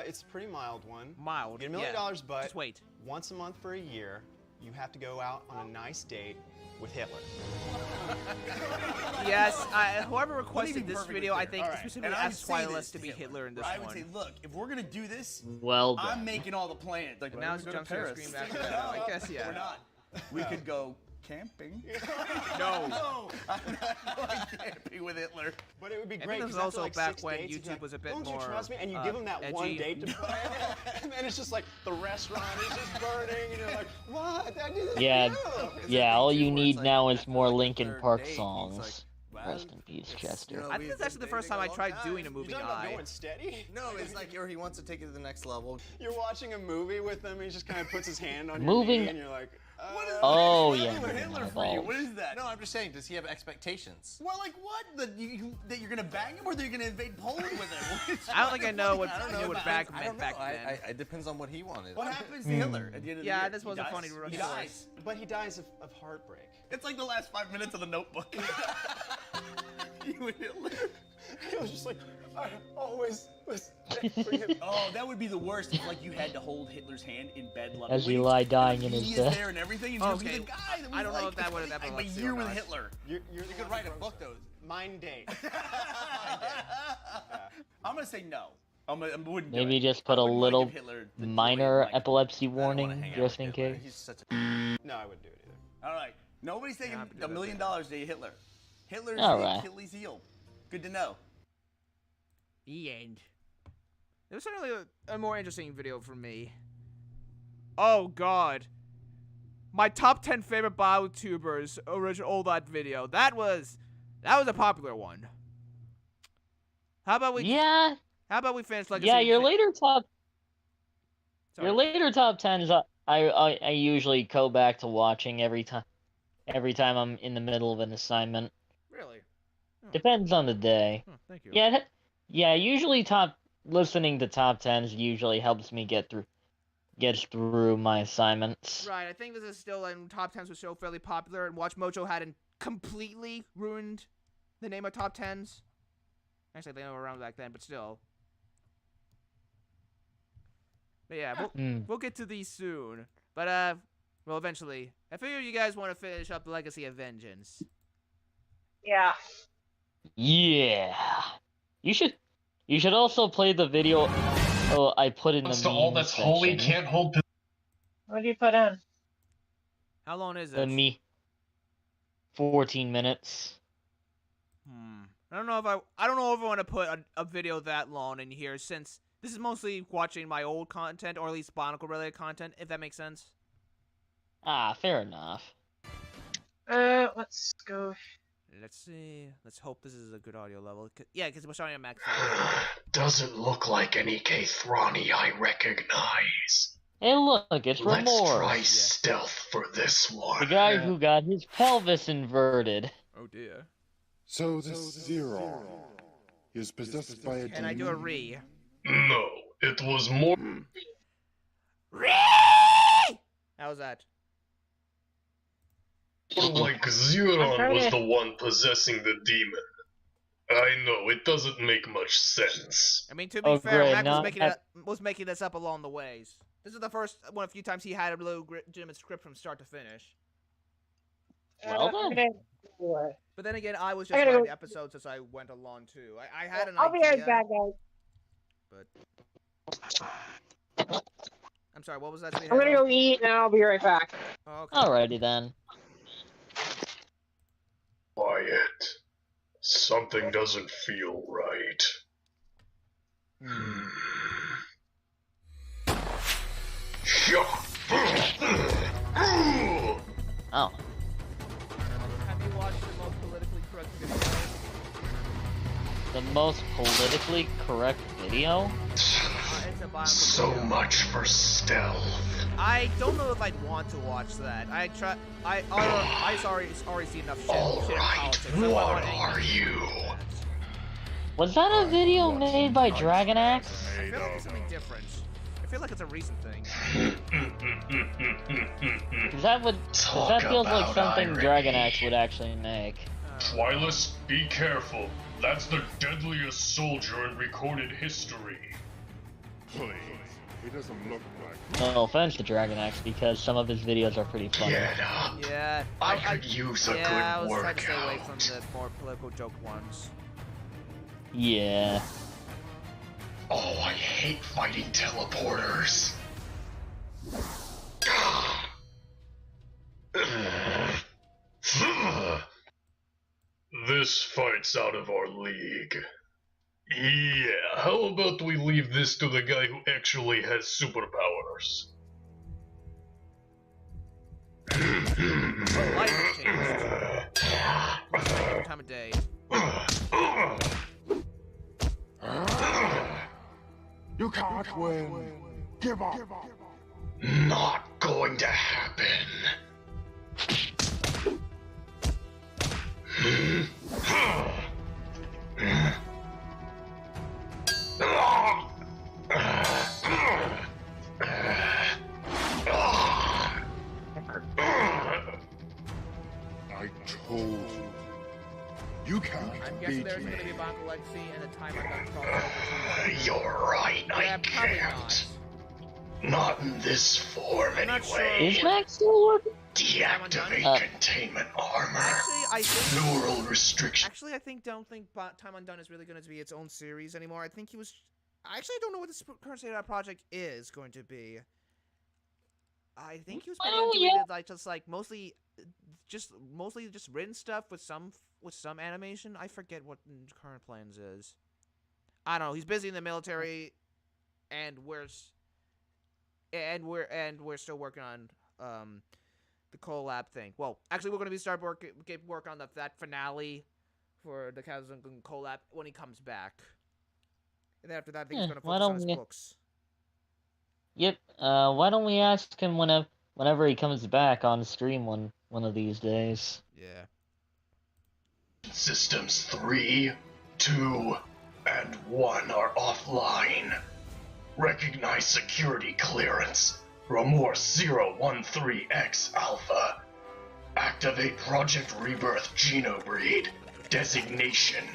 It's a pretty mild one. Mild. You get $1 million, but just wait. Once a month for a year, you have to go out on a nice date with Hitler. Yes, whoever Let me requested be this perfectly video, I clear. think All right. specifically And I would asked say Twilis this to be Hitler. Hitler in this I one. would say, look, if we're gonna do this, Well done. I'm making all the plans. Like, And now we're it's gonna jump scare Paris. scream back to that. I guess, yeah. We're not. We could go camping. No. No, I'm not going camping with Hitler. But it would be I great. think this 'cause was after, also like, back 6 when dates, he'd be YouTube like, was a bit Don't more, you trust me? And you give him that one edgy. date to plan, and then it's just like the restaurant is just burning, and you're like, what? I did this for Yeah, you. yeah. All you need like, now is more like the Linkin third Park date, he's songs. like, well, Rest in peace, Chester. I think that's actually the first time I tried doing a movie You're talking about eye. going steady? No, it's like, or he wants to take it to the next level. You're watching a movie with him, and he just kind of puts his hand on Moving- your knee, and you're like, Oh yeah. Hitler for you. What is that? No, I'm just saying, does he have expectations? Well, like what? That you're gonna bang him, or that you're gonna invade Poland with him? I don't think I know what I don't know knew what about- bag I meant don't know. back then. It depends on what he wanted. What happens to Hitler at the end of the Yeah, year? this He wasn't dies? funny to He record. dies. but he dies of heartbreak. It's like the last 5 minutes of the Notebook. You and Hitler. It was just like, I always was there for you. Oh, that would be the worst if like you had to hold Hitler's hand in bed lovingly. As he lie dying in his He is death. there and everything, and you'll be the guy that was I don't know like, if that would have like, ever a let's see year or with not. Hitler. You could write a book, though. Mind date. I'm gonna say no. I wouldn't do Maybe it. just put a I wouldn't wanna little give Hitler the minor joy of, epilepsy I don't wanna warning, hang out just with in Hitler. case. He's such a... No, I wouldn't do it either. All right. Nobody's taking happy to $1 do million that. to Hitler. Hitler's All the right. Achilles heel. Good to know. The end. It was certainly a more interesting video for me. Oh God. My top 10 favorite BioTubers original that video. That was a popular one. How about we Yeah. How about we finish Legacy? Yeah, and your fi- later top Sorry. your later top tens I usually go back to watching every time I'm in the middle of an assignment. Really? Depends on the day. Thank you. Yeah, usually listening to top tens usually helps me get through my assignments. Right, I think this is still in top 10s was so fairly popular, and Watch Mojo hadn't completely ruined the name of top 10s. Actually, they were around back then, but still. But yeah, we'll get to these soon. But well, eventually. I figure you guys want to finish up the Legacy of Vengeance. Yeah. Yeah. You should also play the video I put in the To all meme that's holy section. can't hold. What do you put in? How long is The this? me 14 minutes. I don't know if I want to put a video that long in here, since this is mostly watching my old content, or at least Barnacle related content, if that makes sense. Ah, fair enough. Let's go. Let's see. Let's hope this is a good audio level. Yeah, because we're starting at max. Doesn't look like any Kathrani I recognize. Hey, look, it's Remorse. Let's try stealth for this one. The guy who got his pelvis inverted. Oh dear. So this Zero is possessed by a demon? Can I do a re? No, it was more... How's that? Like Zeron was the one possessing the demon. I know, it doesn't make much sense. I mean, to be fair, Mac was making this up along the ways. This is the first one, a few times he had a legitimate script from start to finish. Well then. But then again, I was just writing the episodes as I went along too. I had an idea. I'll be right back, guys. But I'm sorry, what was that? I'm gonna go eat and I'll be right back. Oh, okay. Alrighty then. Quiet. Something doesn't feel right. Oh. Have you watched the most politically correct video? The most politically correct video? So much for stealth. I don't know if I'd want to watch that. I already see enough shit. Alright, what are you? Was that a video made by Dragon Axe? I feel like it's something different. I feel like it's a recent thing. That feels like something Dragon Axe would actually make. Twilis, be careful. That's the deadliest soldier in recorded history. Please, he doesn't look like... No offense to Dragon Axe, because some of his videos are pretty funny. Get up. Yeah. I could use a good workout. I was trying to stay away from the more political joke ones. Yeah. Oh, I hate fighting teleporters. This fight's out of our league. Yeah, how about we leave this to the guy who actually has superpowers? Life has changed. Time of day. You can't win. Give up. Not going to happen. I told you. You can't I'm guessing there's going to be a Bonko Legacy and a time I'm going to You're right, I can't. Not in this form, anyway. Is Max still working? Deactivate containment armor. Neural restriction. Actually, I don't think Time Undone is really going to be its own series anymore. I think he was... Actually, I don't know what this current state of that project is going to be. I think he was planning on doing mostly just written stuff with some animation. I forget what current plans is. I don't know. He's busy in the military, and we're still working on the collab thing. Well, actually, we're going to start work on that finale for the Kazan collab when he comes back. And after that, I think he's going to focus on his books. Yep. Why don't we ask him whenever he comes back on stream one of these days? Yeah. Systems 3, 2, and 1 are offline. Recognize security clearance. Remorse 013X Alpha. Activate Project Rebirth Genobreed. Designation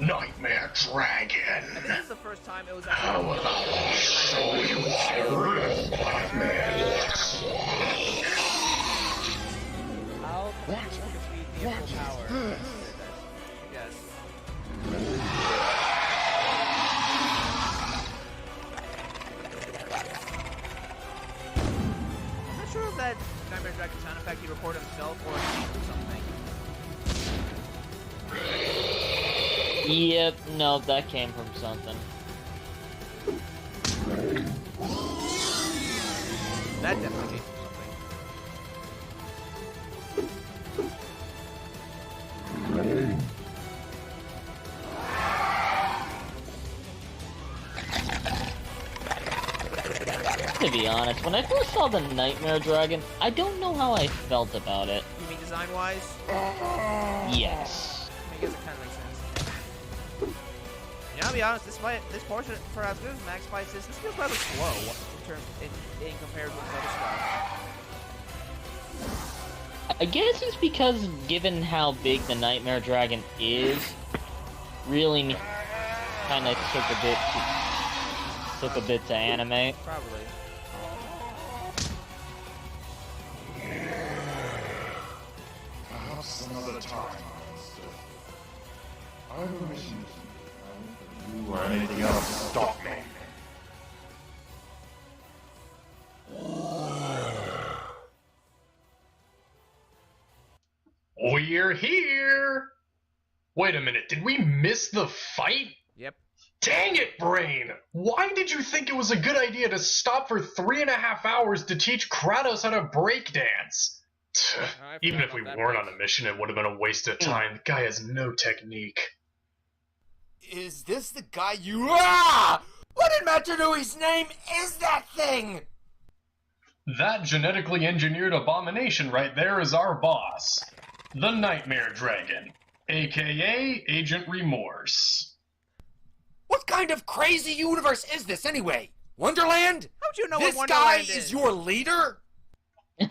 Nightmare Dragon. This is the first time it was How about I show you what a real nightmare looks like? How can we defeat the full power? Yes. I'm not sure if that Nightmare Dragon sound effect he recorded himself or something. Yep, no, that came from something. That definitely came from something. To be honest, when I first saw the Nightmare Dragon, I don't know how I felt about it. You mean design-wise? Yes. I guess it kind of makes sense. You know, I'll be honest, this portion, for as good as Max fights is, this feels rather slow in comparison with other stuff. I guess it's because, given how big the Nightmare Dragon is, really kind of took a bit to animate. Probably. Perhaps another time, Master. I have a mission to you or anything else to stop me. We're here! Wait a minute, did we miss the fight? Yep. Dang it, Brain! Why did you think it was a good idea to stop for 3.5 hours to teach Kratos how to breakdance? Even if we weren't on a mission, it would have been a waste of time. The guy has no technique. Is this the guy you... Ah! What in Matanui's name is that thing? That genetically engineered abomination right there is our boss. The Nightmare Dragon, aka Agent Remorse. What kind of crazy universe is this anyway? Wonderland? How'd you know this what guy Wonderland is your leader?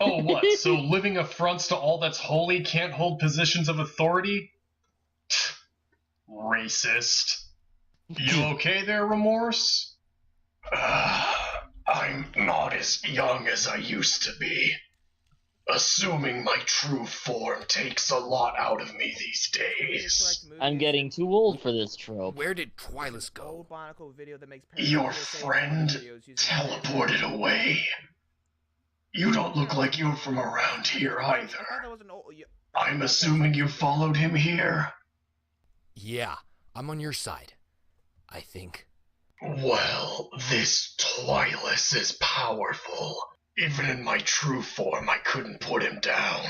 Oh, what? So living affronts to all that's holy can't hold positions of authority? Racist. You okay there, Remorse? I'm not as young as I used to be. Assuming my true form takes a lot out of me these days. I'm getting too old for this trope. Where did Twilis go? Old Barnacle video that makes Your friend teleported away. You don't look like you're from around here either. I'm assuming you followed him here? Yeah, I'm on your side. I think. Well, this Twilis is powerful. Even in my true form, I couldn't put him down.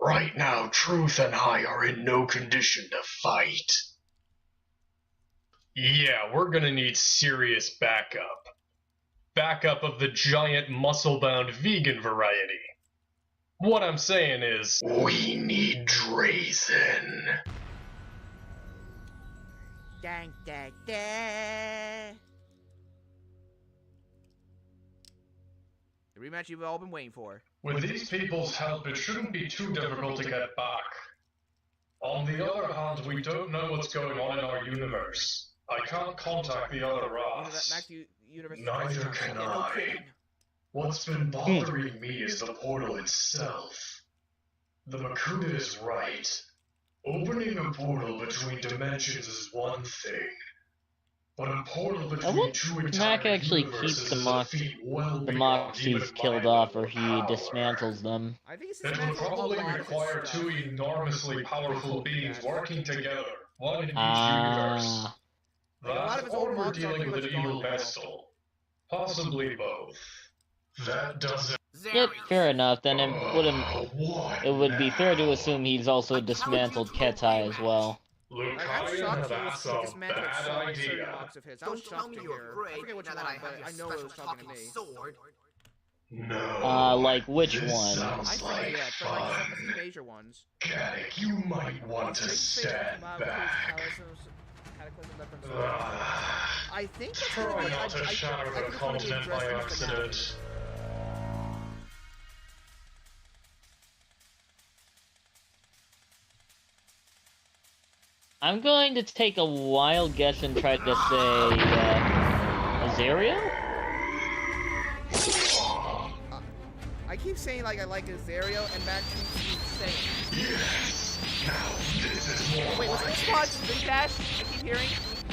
Right now, Truth and I are in no condition to fight. Yeah, we're gonna need serious backup. Backup of the giant muscle-bound vegan variety. What I'm saying is... We need Drazen. Dang, dang, dang. The rematch you've all been waiting for. With these people's help, it shouldn't be too difficult to get back. On the other hand, we don't know what's going on in our universe. I can't contact the other Wraths. Neither can I. What's been bothering me is the portal itself. The Makuta is right. Opening a portal between dimensions is one thing. But a portal between two entire Mac actually keeps the Moxies killed off, or he dismantles them. It would probably require two enormously powerful beings working together, one in each universe. That, or we're dealing with an evil vestal. Possibly both. That doesn't... Yep, fair enough. Then it would be fair to assume he's also dismantled Ketai as well. Lucario, that's a bad idea. Don't tell me you're afraid. I forget which one, but I know it was talking to me. No. Like which this one? Sounds like fun. The major ones. Gaddick, you might want to stand back. I think that's Try not to shatter the continent by accident. I'm going to take a wild guess and try to say Azario? I keep saying like I like Azario, and Mac keeps saying. Yes. Now this is more. Wait, what's the response? Spin dash? I keep hearing.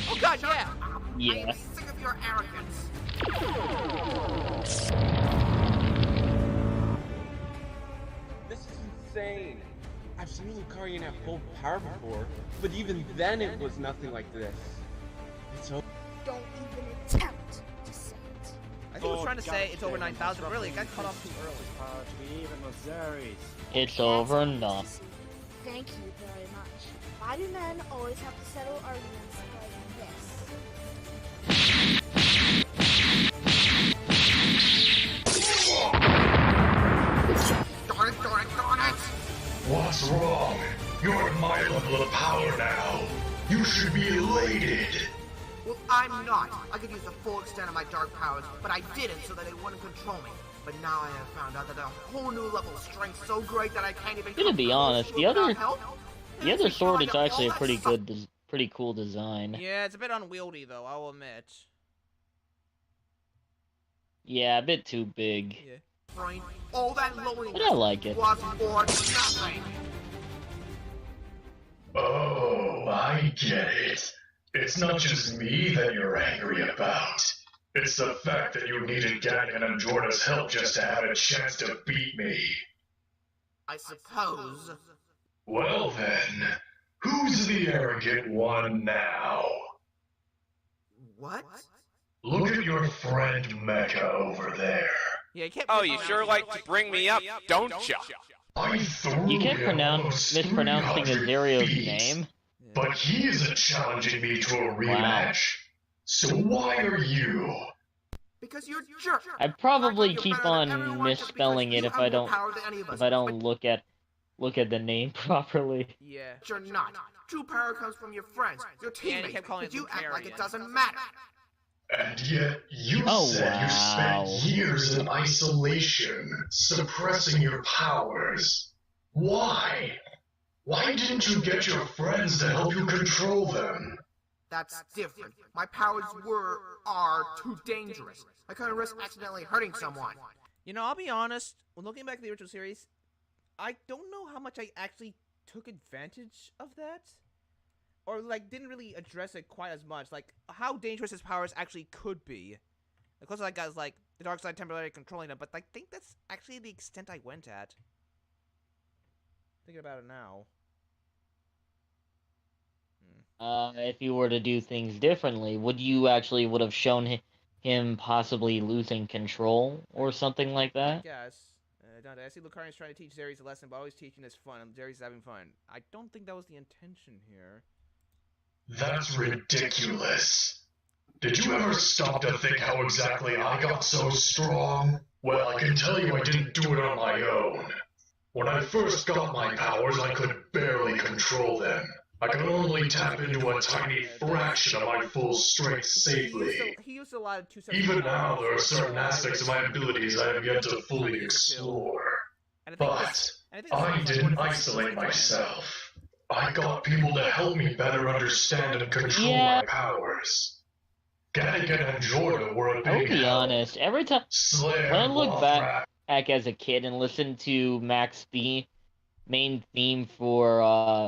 Oh God, yeah. Yeah. I am sick of your arrogance. This is insane. I've seen Lucario have full power before, but even then it was nothing like this. It's so... Don't even attempt to say it. I think he was trying to say it's over 9,000. Really, it got cut off too early. It's over now. Thank you very much. Why do men always have to settle arguments like this? Darn it! What's wrong? You're at my level of power now. You should be elated. Well, I'm not. I could use the full extent of my dark powers, but I didn't so that they wouldn't control me. But now I have found out that a whole new level of strength so great that I can't even... I'm gonna be honest, the other sword is actually a pretty suck. good, pretty cool design. Yeah, it's a bit unwieldy though, I'll admit. Yeah, a bit too big. Yeah. Brain, all that loneliness But I like it. was for nothing. Oh, I get it. It's not just me that you're angry about. It's the fact that you needed Gatman and Jordan's help just to have a chance to beat me. I suppose. Well then, who's the arrogant one now? What? Look at your friend Mecha over there. Yeah, Oh, you sure like to bring me up, don't ya? I threw You can't him mispronouncing 300 Azerio's feet, name. but he isn't challenging me to a rematch. So why are you? Because you're a jerk. I'd probably keep on misspelling it if I don't look at the name properly. Yeah. You're not. True power comes from your friends, your Yeah, and he teammates, kept calling but it you act like Lucarian. it doesn't matter. And yet, you Oh, said you wow. spent years in isolation, suppressing your powers. Why? Why didn't you get your friends to help you control them? That's different. My powers are too dangerous. I couldn't risk accidentally hurting someone. You know, I'll be honest, when looking back at the original series, I don't know how much I actually took advantage of that. Or, like, didn't really address it quite as much. Like, how dangerous his powers actually could be. Of course, like, guys, like, the dark side temporarily controlling them, but I think that's actually the extent I went at. Thinking about it now. If you were to do things differently, would you actually would have shown him possibly losing control or something like that? Yes. Dante, I see Lucarian's trying to teach Zeres a lesson, but always teaching is fun, and Zeres is having fun. I don't think that was the intention here. That's ridiculous. Did you ever stop to think how exactly I got so strong? Well, I can tell you I didn't do it on my own. When I first got my powers, I could barely control them. I could only tap into a tiny fraction of my full strength safely. He used a lot of 2 Even now, there are certain aspects of my abilities I have yet to fully explore. But I didn't isolate myself. I got people to help me better understand and control my powers. Gattigan and Jordan were a big I'll be help. honest, every time Slayer, when I look Lothrak, back as a kid and listen to Mac's main theme for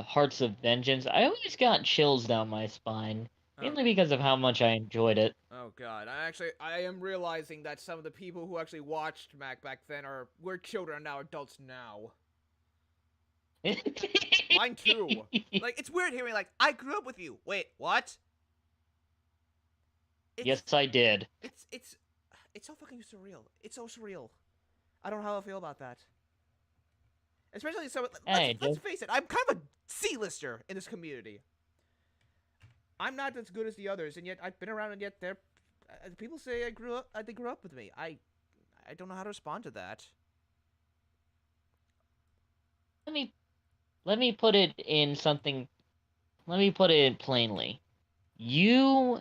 Hearts of Vengeance, I always got chills down my spine, mainly because of how much I enjoyed it. Oh god, I am realizing that some of the people who actually watched Mac back then were children and now adults now. Mine too. Like, it's weird hearing, like, I grew up with you. Wait, what? Yes, I did. It's so fucking surreal. It's so surreal. I don't know how I feel about that. Especially so. Let's face it. I'm kind of a C-lister in this community. I'm not as good as the others, and yet I've been around, and yet people say they grew up with me. I don't know how to respond to that. Let me put it in something. Let me put it plainly. You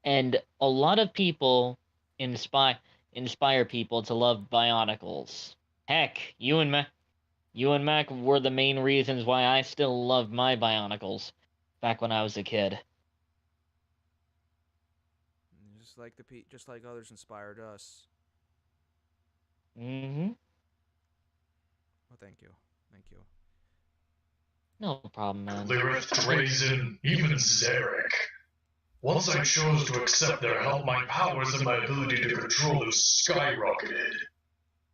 and a lot of people inspire people to love Bionicles. Heck, you and Mac were the main reasons why I still loved my Bionicles back when I was a kid. Just like others inspired us. Mm-hmm. Well, thank you. No problem, man. Lyrith, Drazen, even Zarek. Once I chose to accept their help, my powers and my ability to control them skyrocketed.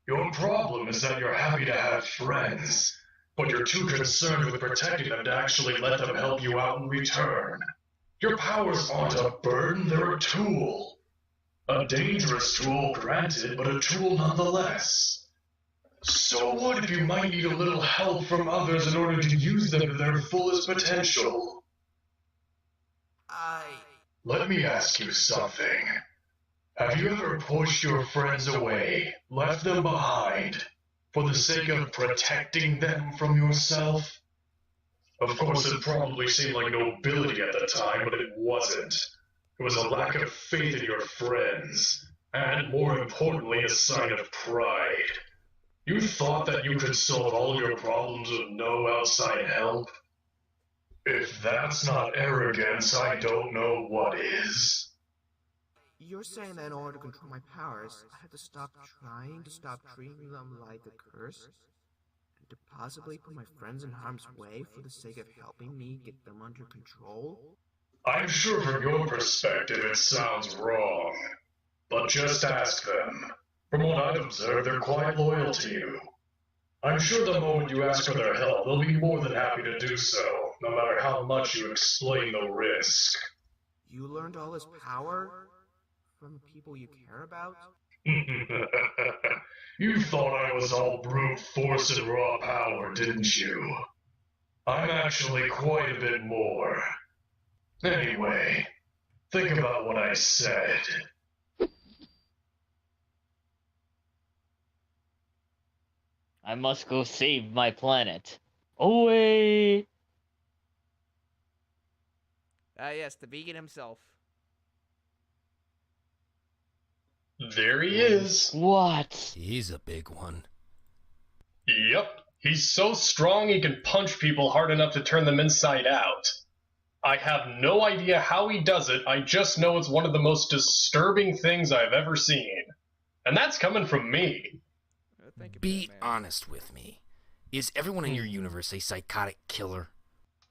Your problem is that you're happy to have friends, but you're too concerned with protecting them to actually let them help you out in return. Your powers aren't a burden, they're a tool. A dangerous tool, granted, but a tool nonetheless. So what if you might need a little help from others in order to use them to their fullest potential? Let me ask you something. Have you ever pushed your friends away, left them behind, for the sake of protecting them from yourself? Of course, it probably seemed like nobility at the time, but it wasn't. It was a lack of faith in your friends, and more importantly, a sign of pride. You thought that you could solve all your problems with no outside help? If that's not arrogance, I don't know what is. You're saying that in order to control my powers, I have to stop trying to stop treating them like a curse? And to possibly put my friends in harm's way for the sake of helping me get them under control? I'm sure from your perspective it sounds wrong, but just ask them. From what I've observed, they're quite loyal to you. I'm sure the moment you ask for their help, they'll be more than happy to do so, no matter how much you explain the risk. You learned all this power from the people you care about? You thought I was all brute force and raw power, didn't you? I'm actually quite a bit more. Anyway, think about what I said. I must go save my planet. Away! Yes, the vegan himself. There he is. What? He's a big one. Yep. He's so strong he can punch people hard enough to turn them inside out. I have no idea how he does it, I just know it's one of the most disturbing things I've ever seen. And that's coming from me. Be honest with me. Is everyone in your universe a psychotic killer?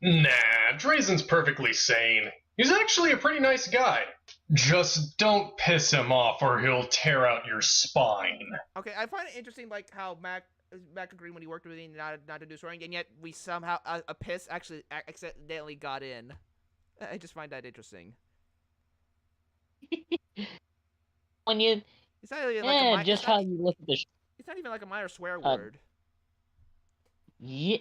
Nah, Drazen's perfectly sane. He's actually a pretty nice guy. Just don't piss him off or he'll tear out your spine. Okay, I find it interesting, like, how Mac agreed when he worked with me not to do swearing, and yet we somehow, a piss actually accidentally got in. I just find that interesting. When you... It's not even like just how you look at the... It's not even like a minor swear word. Yeah,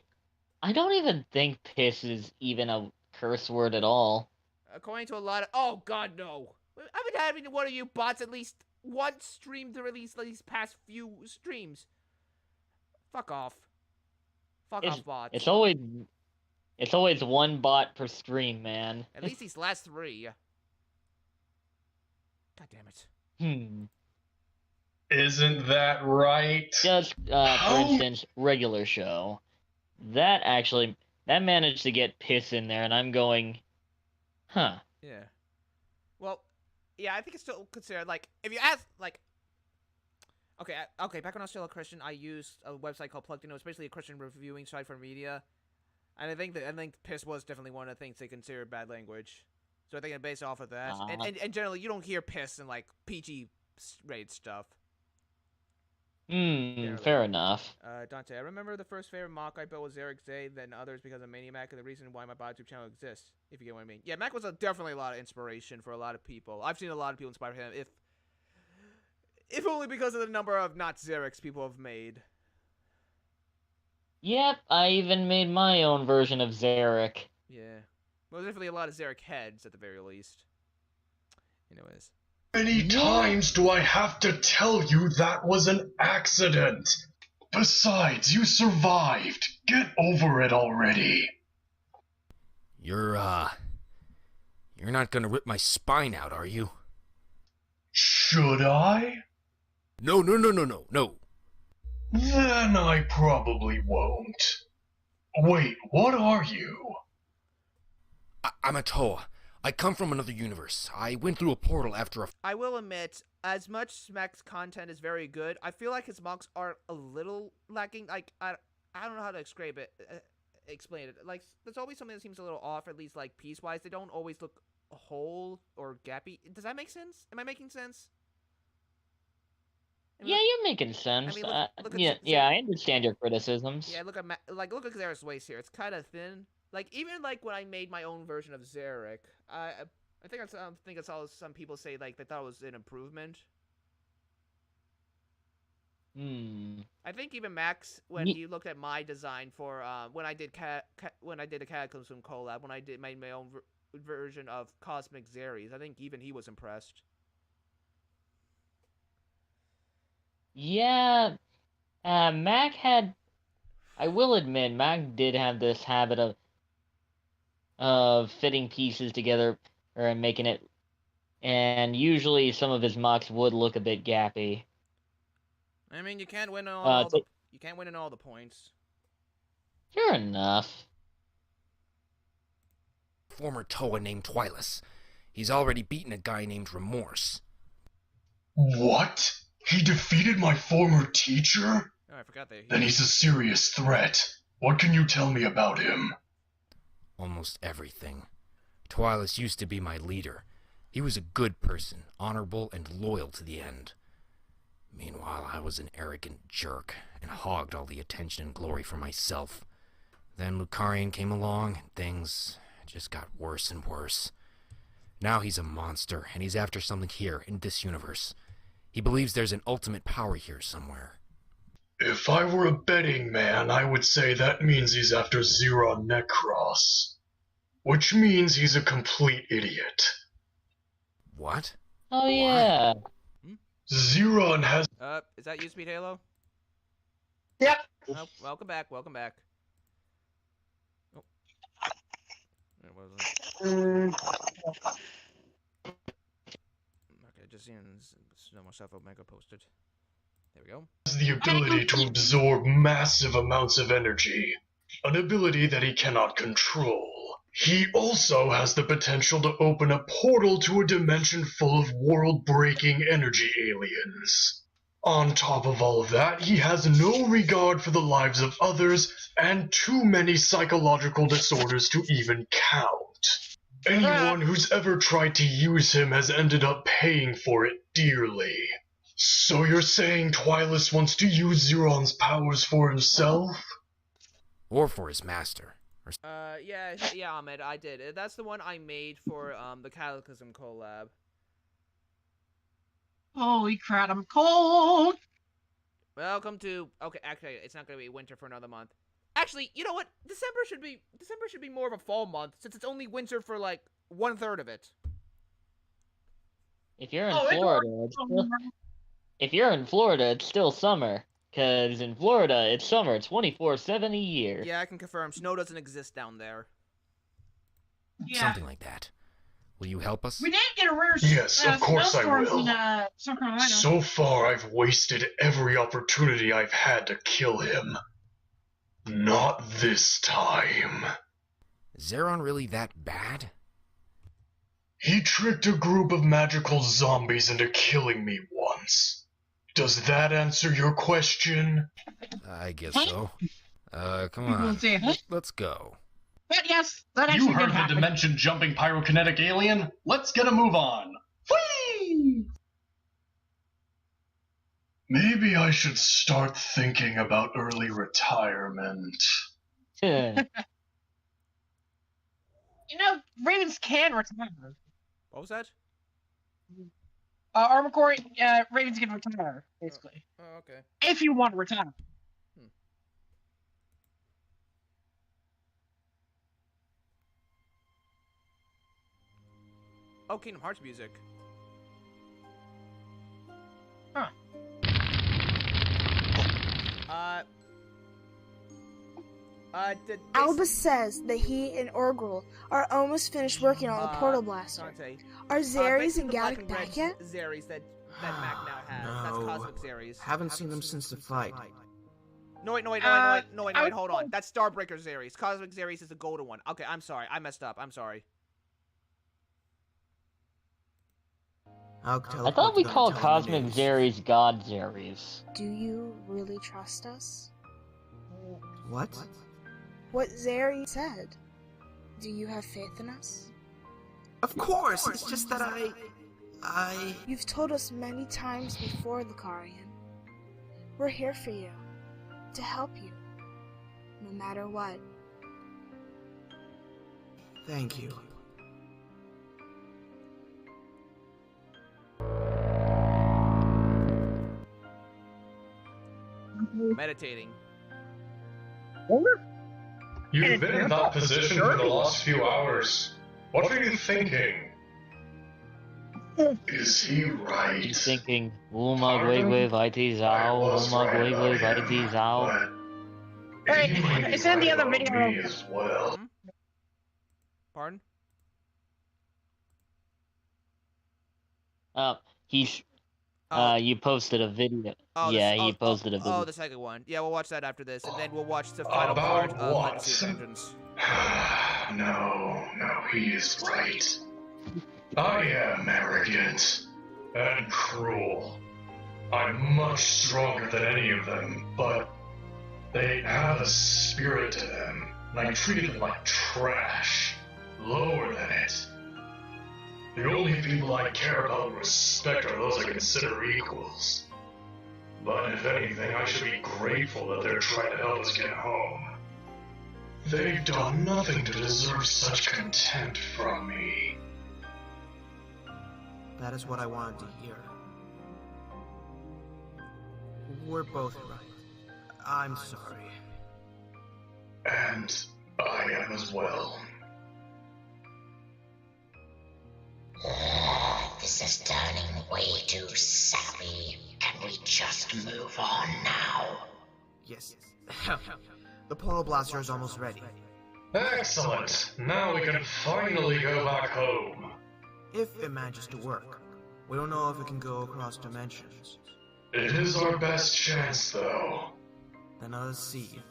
I don't even think piss is even a curse word at all. According to a lot of... Oh, God, no. I've been having one of you bots at least one stream to release these past few streams. Fuck off. Fuck off, bots. It's always one bot per stream, man. At least these last 3. God damn it. Isn't that right? Just, for instance, regular show. That managed to get piss in there, and I'm going, huh. Yeah. Well, yeah, I think it's still considered, like, if you ask, like, okay, back when I was still a Christian, I used a website called Plugged In. It was basically a Christian reviewing site for media. And I think piss was definitely one of the things they consider bad language. So I think it based off of that. And generally, you don't hear piss in, like, PG-rated stuff. Fair enough. Dante, I remember the first favorite mock I built was Eric's Day, then others because of Maniac, and the reason why my YouTube channel exists, if you get what I mean. Yeah, Mac was definitely a lot of inspiration for a lot of people. I've seen a lot of people inspire him, if only because of the number of not Xerix people have made. Yep, I even made my own version of Xeric. Yeah. Well, there's definitely a lot of Xeric heads, at the very least. Anyways. Many times do I have to tell you that was an accident? Besides, you survived. Get over it already. You're not gonna rip my spine out, are you? Should I? No. Then I probably won't. Wait, what are you? I'm a Toa. I come from another universe. I went through a portal after a... I will admit, as much Mac's content is very good, I feel like his mocks are a little lacking. Like, I don't know how to explain it. Like, there's always something that seems a little off, at least, like, piece-wise. They don't always look whole or gappy. Does that make sense? Am I making sense? Yeah, you're making sense. I mean, look at yeah, I understand your criticisms. Yeah, look at look at Xeric's waist here. It's kind of thin. Like even like when I made my own version of Xeric, I think I saw some people say like they thought it was an improvement. I think even Max, when he looked at my design for when I did a Cataclysm collab, when I made my own version of Cosmic Xeres, I think even he was impressed. Yeah, Mac had. I will admit, Mac did have this habit of fitting pieces together or making it, and usually some of his mocks would look a bit gappy. I mean, you can't win on all the points. Fair enough. Former Toa named Twilis. He's already beaten a guy named Remorse. What? He defeated my former teacher? Oh, I forgot that. Then he's a serious threat. What can you tell me about him? Almost everything. Twilis used to be my leader. He was a good person, honorable and loyal to the end. Meanwhile, I was an arrogant jerk and hogged all the attention and glory for myself. Then Lucarian came along and things just got worse and worse. Now he's a monster and he's after something here in this universe. He believes there's an ultimate power here somewhere. If I were a betting man, I would say that means he's after Zeron Necros. Which means he's a complete idiot. What? Oh, yeah. Zeron has... Is that you, Speedhalo? Yep. Oh, welcome back, welcome back. Oh. It wasn't. Okay, just seeing no more stuff Omega posted. There we go. Has the ability to absorb massive amounts of energy. An ability that he cannot control. He also has the potential to open a portal to a dimension full of world-breaking energy aliens. On top of all of that, he has no regard for the lives of others and too many psychological disorders to even count. Anyone who's ever tried to use him has ended up paying for it dearly. So you're saying Twilis wants to use Zeron's powers for himself? Or for his master. Yeah, Ahmed, I did. That's the one I made for the Cataclysm collab. Holy crap, I'm cold! Welcome to... Okay, actually, it's not going to be winter for another month. Actually, you know what? December should be more of a fall month, since it's only winter for, like, 1/3 of it. If you're in Florida, it's still summer. Because in Florida, it's summer 24/7 a year. Yeah, I can confirm. Snow doesn't exist down there. Yeah. Something like that. Will you help us? We did get a rare Yes, of course I will. in South Carolina. So far, I've wasted every opportunity I've had to kill him. Not this time. Is Zeron really that bad? He tricked a group of magical zombies into killing me once. Does that answer your question? I guess so. Come on. Let's go. But yes, that actually You heard did of the happen. dimension-jumping pyrokinetic alien? Let's get a move on. Whee! Maybe I should start thinking about early retirement. You know, Ravens can retire. What was that? Armor Core, Ravens can retire, basically. Oh, okay. If you want to retire. Oh, Kingdom Hearts music. Huh. Albus says that he and Orgrill are almost finished working on the portal blaster. Dante. Are Xeres and the Gallic black and back red yet? Xeres that Mac now has. That's No. Cosmic Xeres. Haven't seen them since the fight. No, wait, hold on. That's Starbreaker Xeres. Cosmic Xeres is the golden one. Okay, I'm sorry. I messed up. I'm sorry. I thought we called Cosmic Xeres God Xeres. Do you really trust us? What? What Xeres said. Do you have faith in us? Of course, it's just that I... You've told us many times before, Lucarian. We're here for you, to help you, no matter what. Thank you. Meditating. You've been in that position for the last few hours. What are you thinking? Is he right? He's thinking, Uma Gwegwe Vaiti Zao, Uma Gwegwe Vaiti Zao. Wait, it's in the other video. As well. Pardon? You posted a video. He posted a video. Oh, the second one. Yeah, we'll watch that after this, and then we'll watch the final part of Legacy of Vengeance. No, he is right. I am arrogant and cruel. I'm much stronger than any of them, but they have a spirit to them, and I treated them like trash, lower than it. The only people I care about and respect are those I consider equals. But if anything, I should be grateful that they're trying to help us get home. They've done nothing to deserve such contempt from me. That is what I wanted to hear. We're both right. I'm sorry. And I am as well. This is turning way too sappy. Can we just move on now? Yes. The portal blaster is almost ready. Excellent! Now we can finally go back home. If it manages to work. We don't know if it can go across dimensions. It is our best chance, though. Then I'll see.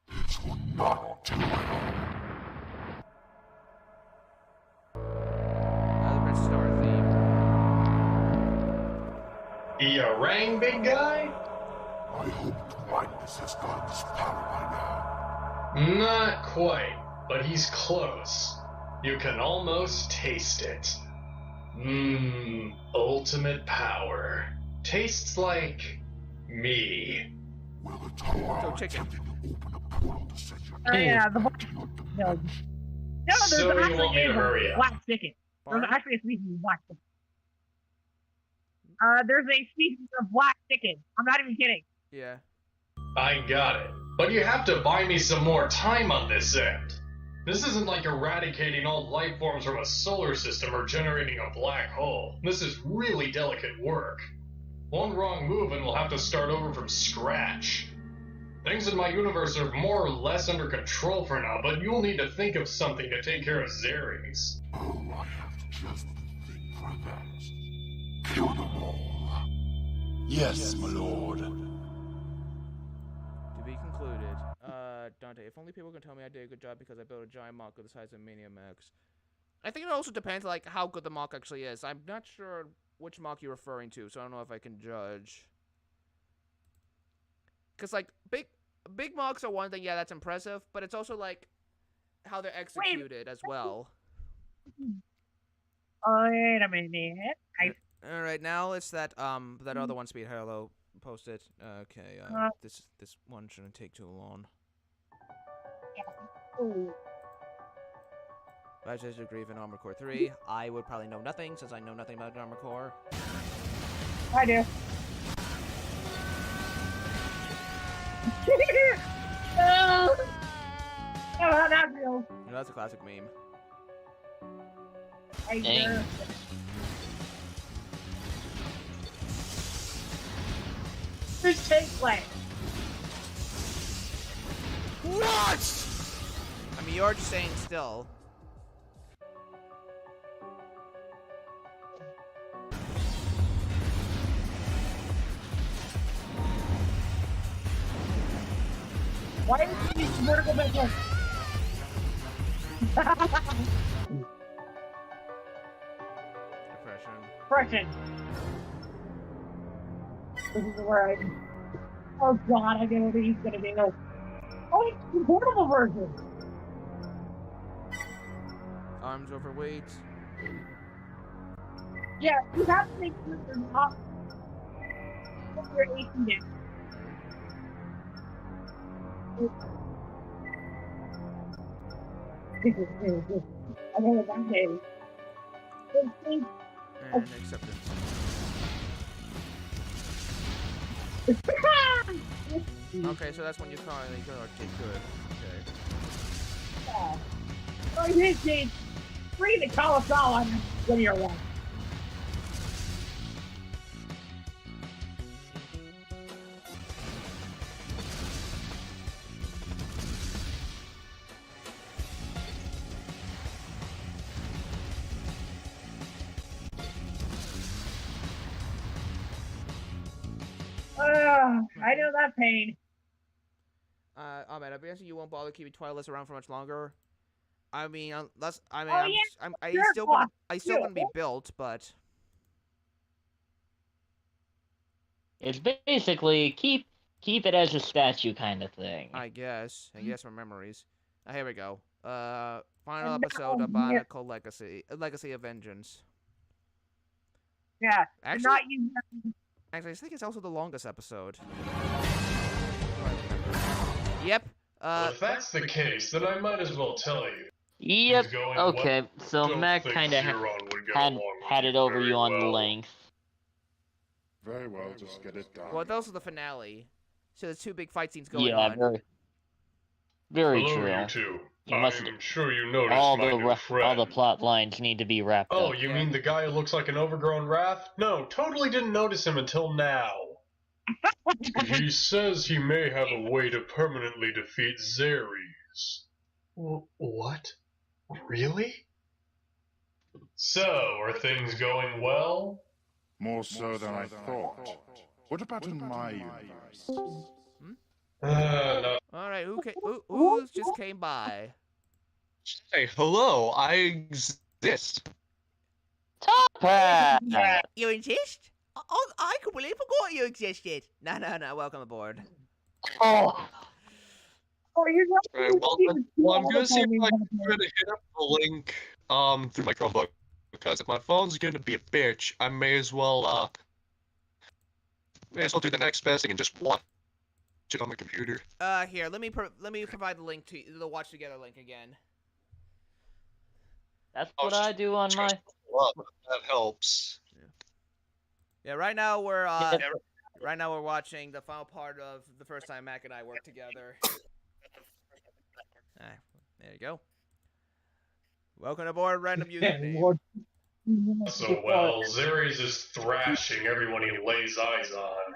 This will not do. You rang, big guy? I hope the Midas has gotten this power by now. Not quite, but he's close. You can almost taste it. Ultimate power. Tastes like me. Will the tower chicken. open a portal to set your No, there's So you actually want me to hurry up? black chicken. There's actually a species of black chicken. There's a species of black chicken. I'm not even kidding. Yeah. I got it. But you have to buy me some more time on this end. This isn't like eradicating all life forms from a solar system or generating a black hole. This is really delicate work. One wrong move and we'll have to start over from scratch. Things in my universe are more or less under control for now, but you'll need to think of something to take care of Xeres. Oh, I have just the thing for that. Kill them all. Yes, my lord. To be concluded. Dante, if only people can tell me I did a good job because I built a giant mock of the size of Maniamax. I think it also depends, like, how good the mock actually is. I'm not sure which mock you're referring to, so I don't know if I can judge. Because, like, big mocks are one thing, yeah, that's impressive, but it's also, like, how they're executed as well. Wait a minute. Alright, now it's that other one Speedhalo posted. Okay, this one shouldn't take too long. Bachelor's degree in Armor Core 3. I would probably know nothing, since I know nothing about Armor Core. I do. Oh, how that feels. You know, that's a classic meme. Dang. Who's tank play? What? I mean, you're just staying still. Why is he vertical missile? Depression. This is where I... Oh god, I know what he's gonna do. Oh, it's the portable version! Arms overweight. Yeah, you have to make sure you're not your 18 days. I know what I'm saying. And acceptance. Okay, so that's when you finally go. Okay, good. Okay. Yeah. Oh, you did free the Colossal on video one. I know that pain. Oh man, I'm guessing you won't bother keeping Twilight's around for much longer. I mean, unless I mean, I still gonna be built, but It's basically keep it as a statue kind of thing. I guess from memories. Here we go. Final episode of Bionicle Legacy of Vengeance. Yeah, actually, not you. Actually, I think it's also the longest episode. Yep. Well, if that's the case, then I might as well tell you. Yep. Okay, so Mac kind of had it over you on the length. Very well, just get it done. Well, those are the finale. So there's two big fight scenes going yeah, on. Very Hello, true. You two. I'm sure you noticed all my new friend. All the plot lines need to be wrapped up. Oh, you mean the guy who looks like an overgrown wrath? No, totally didn't notice him until now. He says he may have a way to permanently defeat Zeres. What? Really? So, are things going well? More so than I thought. What about in my universe? No. All right, who just came by? Hey, hello, I exist. Tophat! You exist? I completely forgot you existed. No, welcome aboard. Oh, you're not. Right, well, I'm gonna see if I can try to hit up the link through my Chromebook, because if my phone's gonna be a bitch, I may as well do the next best thing and just watch it on my computer. Here, let me provide the link to the watch together link again. That's what I do on my. Well, that helps. Yeah, right now we're watching the final part of the first time Mac and I worked together. There you go. Welcome aboard, random username. So well, Zeres is thrashing everyone he lays eyes on.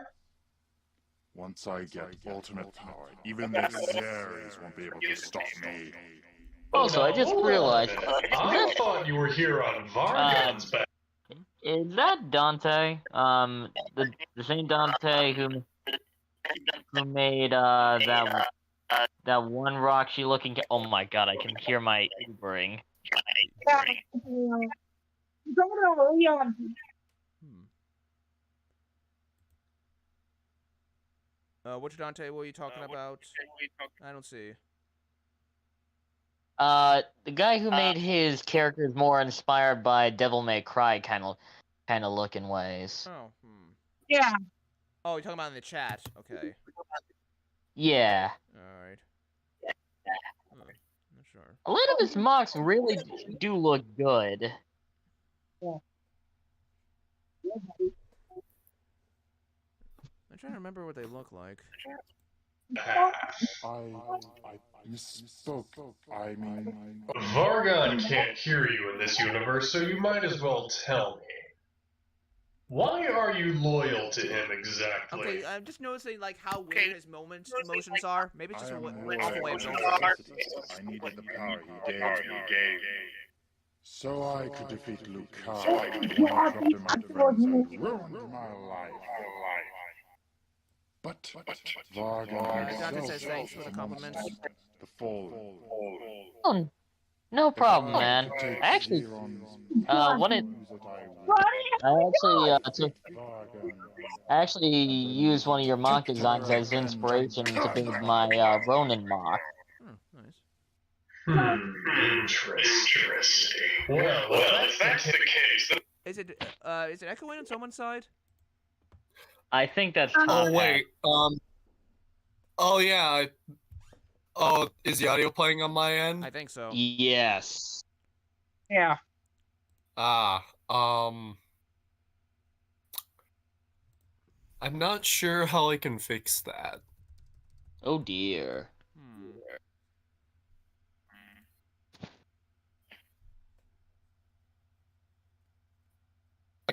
Once I get ultimate power, even the Zeres won't be able to stop me. Also, I just realized. I thought you were here on Vargan's back. Is that Dante? The same Dante who made that one Rahkshi looking. Oh my god! I can hear my Ubering. Which Dante were you talking about? I don't see. The guy who made his characters more inspired by Devil May Cry kind of looking ways. Oh. Yeah. Oh, you're talking about in the chat. Okay. Yeah. All right. Not sure. A lot of his mocks really do look good. Yeah. I'm trying to remember what they look like. I misspoke. I mean... Vargan can't hear you in this universe, so you might as well tell me. Why are you loyal to him exactly? Okay, I'm just noticing like how weird his emotions are. Maybe it's just a way of I needed the power he gave me. So I could defeat Lucario, and corrupted my friends and ruined my life. But Vargan Dante says thanks for the compliments. The fall. Oh, no problem, man. Actually, I actually used one of your mock designs as inspiration to build my Ronin mock. Nice. Interesting. Well, if that's the case, then... Is it echoing on someone's side? I think that's Oh Tophat. wait. Oh yeah. Oh, is the audio playing on my end? I think so. Yes. Yeah. I'm not sure how I can fix that. Oh dear.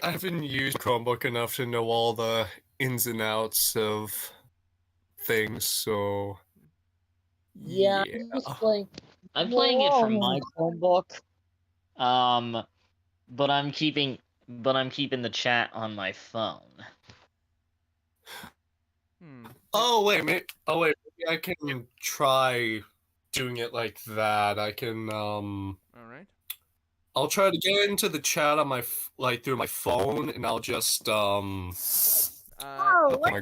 I haven't used Chromebook enough to know all the ins and outs of things, so Yeah, I'm playing it from my Chromebook. But I'm keeping the chat on my phone. Oh wait, maybe I can try doing it like that. I can All right. I'll try to get into the chat on my through my phone, and I'll just my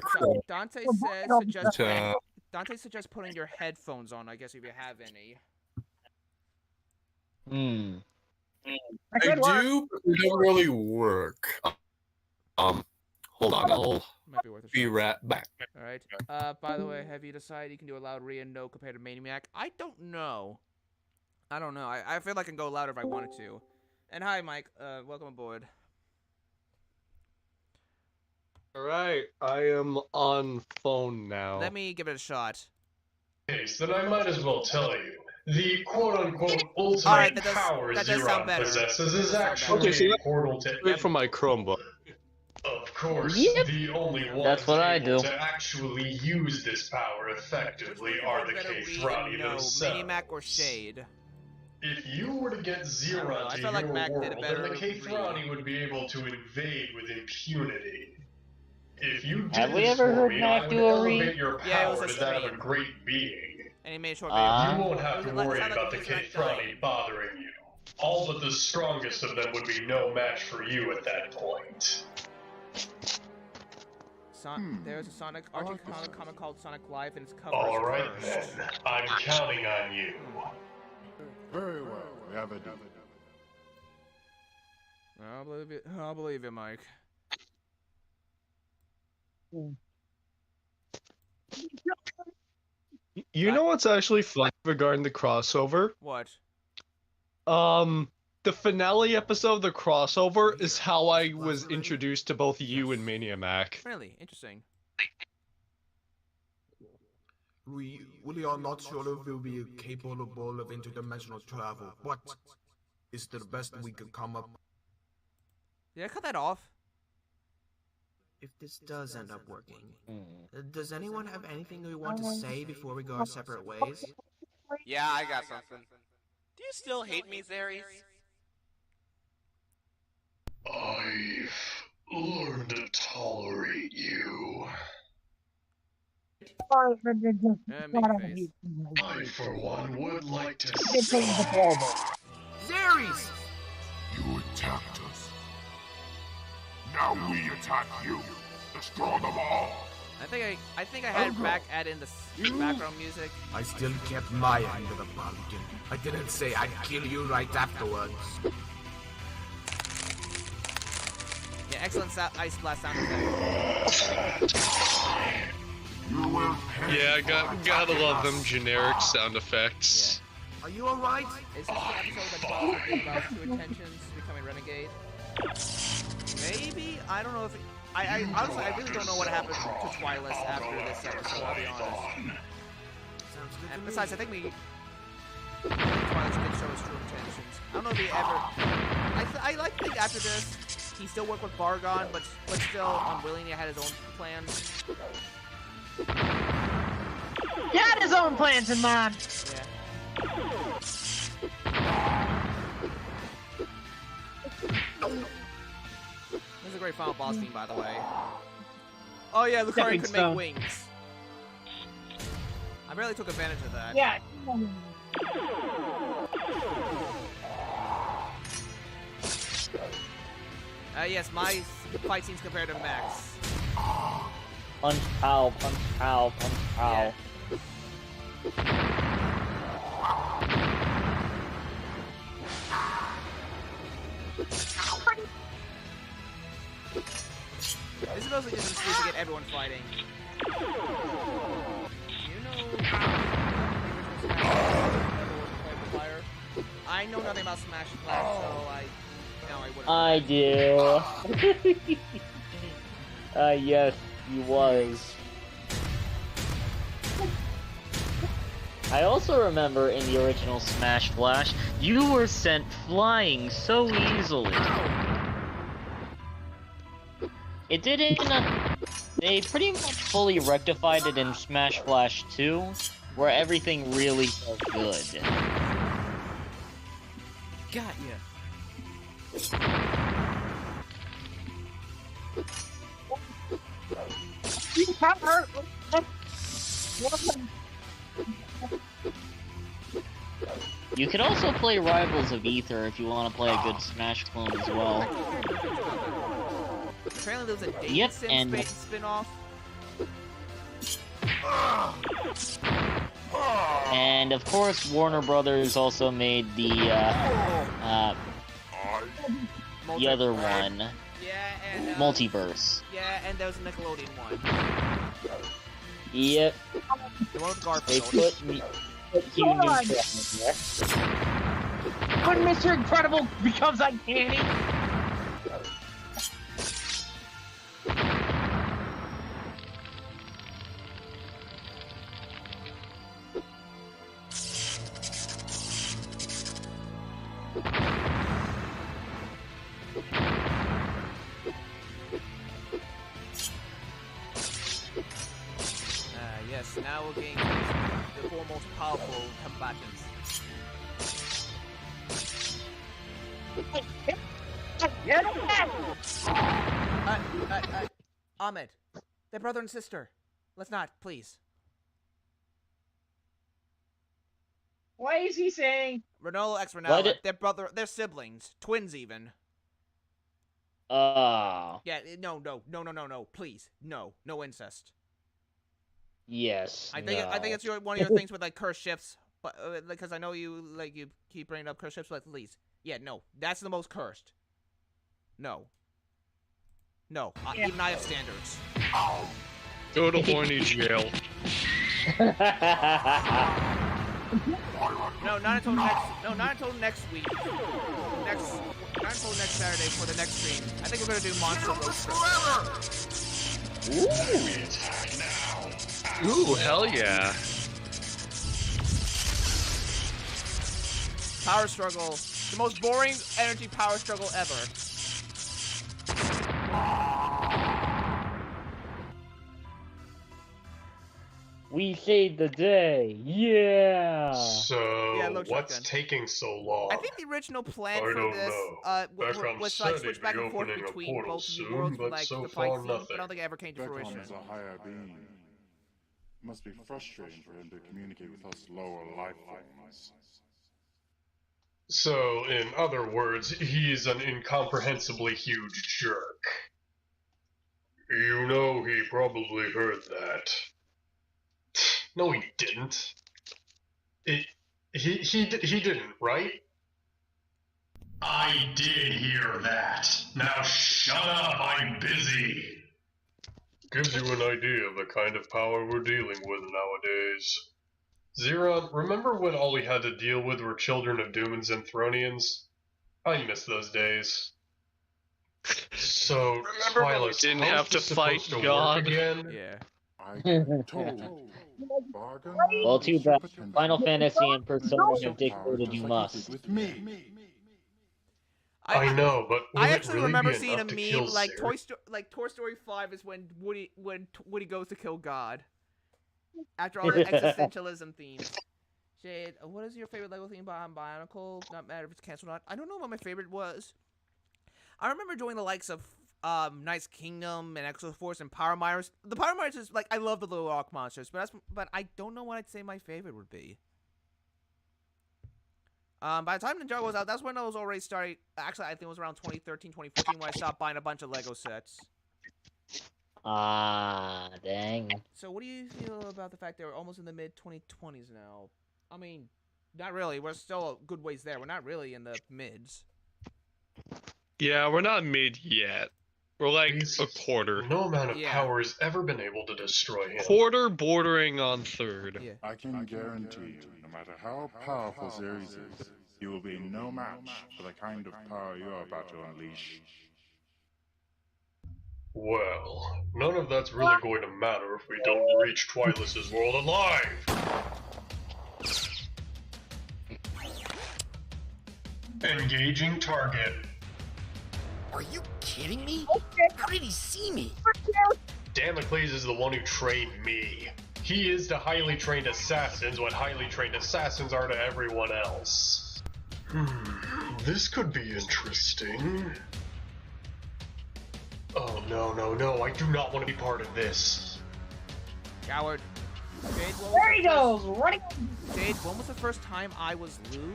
Chrome. Dante suggests putting your headphones on, I guess, if you have any. I do, but they don't really work. Hold on, I'll be right back. All right. By the way, have you decided you can do a loud re and no compared to Maniac? I don't know. I feel like I can go louder if I wanted to. And hi, Mike. Welcome aboard. All right, I am on phone now. Let me give it a shot. Case, then I might as well tell you. The quote-unquote ultimate power Zeron possesses is actually a portal to... Wait for my Chromebook. Of course, the only ones able to actually use this power effectively are the Kathrani themselves. Maniac or Shade? If you were to get Zeron to your world, then the Kathrani would be able to invade with impunity. If you did this for me, I would elevate your power to that of a great being. And he made a short video. You won't have to worry about the Kathrani bothering you. All but the strongest of them would be no match for you at that point. There's a Sonic comic called Sonic Life, and it's covered. Alright then, I'm counting on you. Very well, we have a deal. I'll believe you, Mike. You know what's actually fun regarding the crossover? What? The finale episode of the crossover is how I was introduced to both you and Maniac. Really interesting. We are not sure if we'll be capable of interdimensional travel. What is the best we could come up? Yeah, cut that off. If this does end up working, does anyone have anything they want to say before we go our separate ways? Yeah, I got something. Do you still hate me, Zeres? I've learned to tolerate you. I, for one, would like to say... Zeres! You attacked us. Now we attack you. Destroy them all. I think I had add in the background music. I still kept my end of the bargain. I didn't say I'd kill you right afterwards. Yeah, excellent ice blast sound effect. Yeah, I gotta love them generic sound effects. Yeah. Are you alright? Is this the episode that Bowser lost to attentions becoming renegade? Maybe? I don't know if... I honestly, I really don't know what happened to Twilis after this episode, I'll be honest. And besides, I think Twilis did show his true intentions. I don't know if he ever... I like to think after this, he still worked with Bargon, but still unwilling. He had his own plans. He had his own plans in mind! This is a great final boss theme, by the way. Oh yeah, Lucari could make wings. I barely took advantage of that. Yeah. Yes, my fight scenes compared to Max. Punch, pow, punch, pow, punch, pow. Yeah. This is mostly just an excuse to get everyone fighting. You know I know nothing about Smash Flash, so I wouldn't. I do. Yes, he was. I also remember in the original Smash Flash, you were sent flying so easily. It didn't. They pretty much fully rectified it in Smash Flash 2, where everything really felt good. Got ya. You could also play Rivals of Ether if you want to play a good Smash clone as well. Apparently there was a Date Sim spin-off. And of course, Warner Brothers also made the other one. Yeah, and Multiverse. Yeah, and there was a Nickelodeon one. Yep. The one with Garfield. They put Human Neutron in there. When Mr. Incredible becomes uncanny. Yes, now we're getting the four most powerful combatants. Ahmed, they're brother and sister. Let's not, please. What is he saying? Ronaldo x Ronaldo, they're siblings, twins even. Yeah, no, please, no incest. Yes. I think it's one of your things with like curse shifts, but because I know you keep bringing up curse shifts, but please, yeah, no, that's the most cursed. No, even I have standards. Go to horny jail. Not until next week. Not until next Saturday for the next stream. I think we're gonna do Monster Roast. Ooh, hell yeah. Power struggle. The most boring energy power struggle ever. We saved the day. Yeah. So, what's taking so long? I think the original plan for this was like switch back and forth between both of the worlds with like the fight scene, but I don't think it ever came to fruition. Is a higher being. Must be frustrating for him to communicate with us lower life forms. So, in other words, he's an incomprehensibly huge jerk. You know, he probably heard that. No, he didn't. He didn't, right? I did hear that. Now shut up, I'm busy. Gives you an idea of the kind of power we're dealing with nowadays. Zeron, remember when all we had to deal with were Children of Doom and Zenthronians? I miss those days. So, remember when we didn't have to fight God? Again? Yeah. Well, too bad. Final Fantasy and Persona have dictated you must. I know, but I actually really remember seeing a meme like Sarah? Toy Story 5 is when Woody goes to kill God. After all the existentialism themes. Jade, what is your favorite Lego theme behind Bionicle? Not matter if it's canceled or not. I don't know what my favorite was. I remember enjoying the likes of Knight's Kingdom and Exo Force and Power Miners. The Power Miners is like I love the little rock monsters, but I don't know what I'd say my favorite would be. By the time Ninjago was out, that's when I was already starting. Actually, I think it was around 2013, 2014 when I stopped buying a bunch of Lego sets. Ah, dang. So what do you feel about the fact that we're almost in the mid-2020s now? I mean, not really. We're still a good ways there. We're not really in the mids. Yeah, we're not mid yet. We're like a quarter. No amount of power has ever been able to destroy him. Quarter bordering on third. Yeah. I can guarantee you, no matter how powerful Ceres is, he will be no match for the kind of power you are about to unleash. Well, none of that's really going to matter if we don't reach Twilis's world alive! Engaging target. Are you kidding me? How did he see me? Damocles is the one who trained me. He is to highly trained assassins what highly trained assassins are to everyone else. This could be interesting. Oh no, I do not want to be part of this. Coward. Jade, There he goes, running. Jade, when was the first time I was lewd?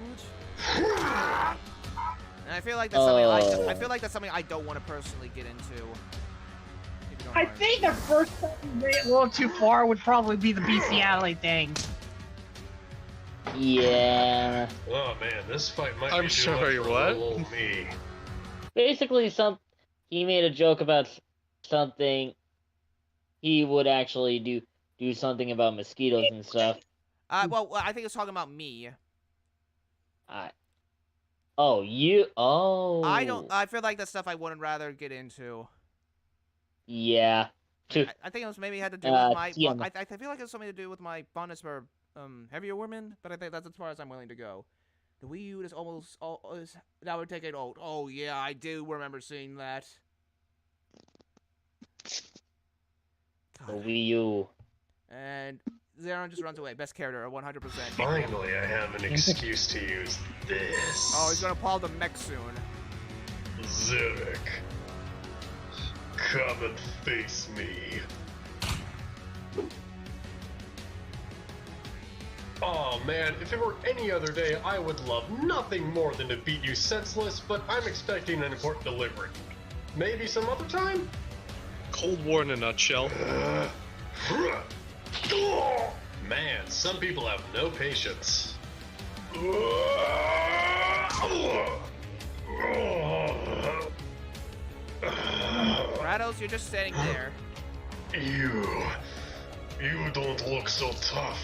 And I feel like that's something I feel like that's something I don't want to personally get into. I think the first time you made it a little too far would probably be the bestiality thing. Yeah. Oh man, this fight might I'm be too sorry, much for what? little old me. Basically, he made a joke about something. He would actually do something about mosquitoes and stuff. Well, I think it's talking about me. Oh, you. Oh. I feel like that's stuff I wouldn't rather get into. Yeah. I think it was maybe had to do with my. yeah. Well, I feel like it's something to do with my fondness for heavier women, but I think that's as far as I'm willing to go. The Wii U is almost is now we're taking old. Oh yeah, I do remember seeing that. The Wii U. And Zeron just runs away. Best character, 100%. Finally, I have an excuse to use this. Oh, he's gonna pull the mech soon. Zurich. Come and face me. Oh man, if it were any other day, I would love nothing more than to beat you senseless, but I'm expecting an important delivery. Maybe some other time? Cold War in a nutshell. Man, some people have no patience. Kratos, you're just standing there. You don't look so tough.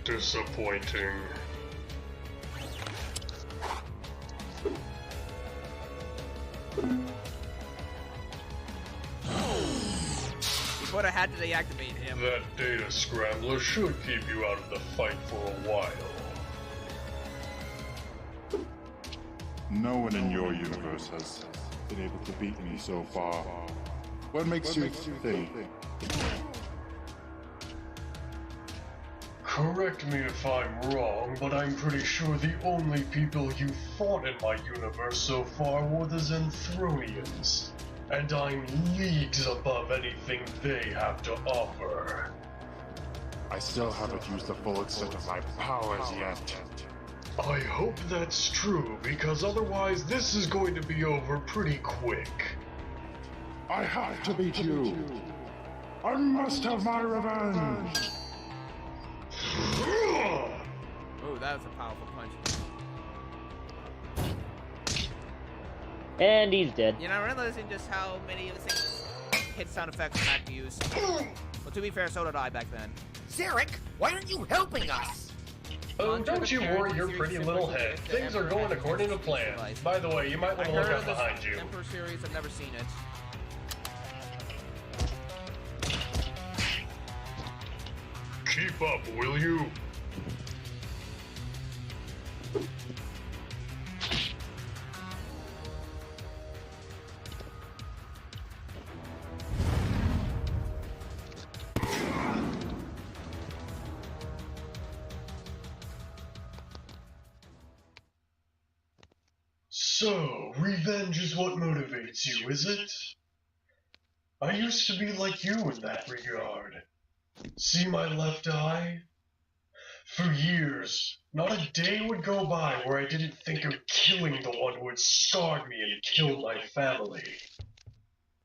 Disappointing. You would have had to deactivate him. That data scrambler should keep you out of the fight for a while. No one in your universe has been able to beat me so far. What makes you think? Correct me if I'm wrong, but I'm pretty sure the only people you fought in my universe so far were the Zenthronians. And I'm leagues above anything they have to offer. I still haven't used the full extent of my powers yet. I hope that's true, because otherwise this is going to be over pretty quick. I have to beat you! I must have my revenge! Oh, that was a powerful punch. And he's dead. You know, I'm realizing just how many of the things hit sound effects Mac used. Well, to be fair, so did I back then. Zarek, why aren't you helping us? Oh, don't you worry your pretty little head. Things are going according to plan. By the way, you might want to look out behind you. Emperor series, I've never seen it. Keep up, will you? So, revenge is what motivates you, is it? I used to be like you in that regard. See my left eye? For years, not a day would go by where I didn't think of killing the one who had scarred me and killed my family.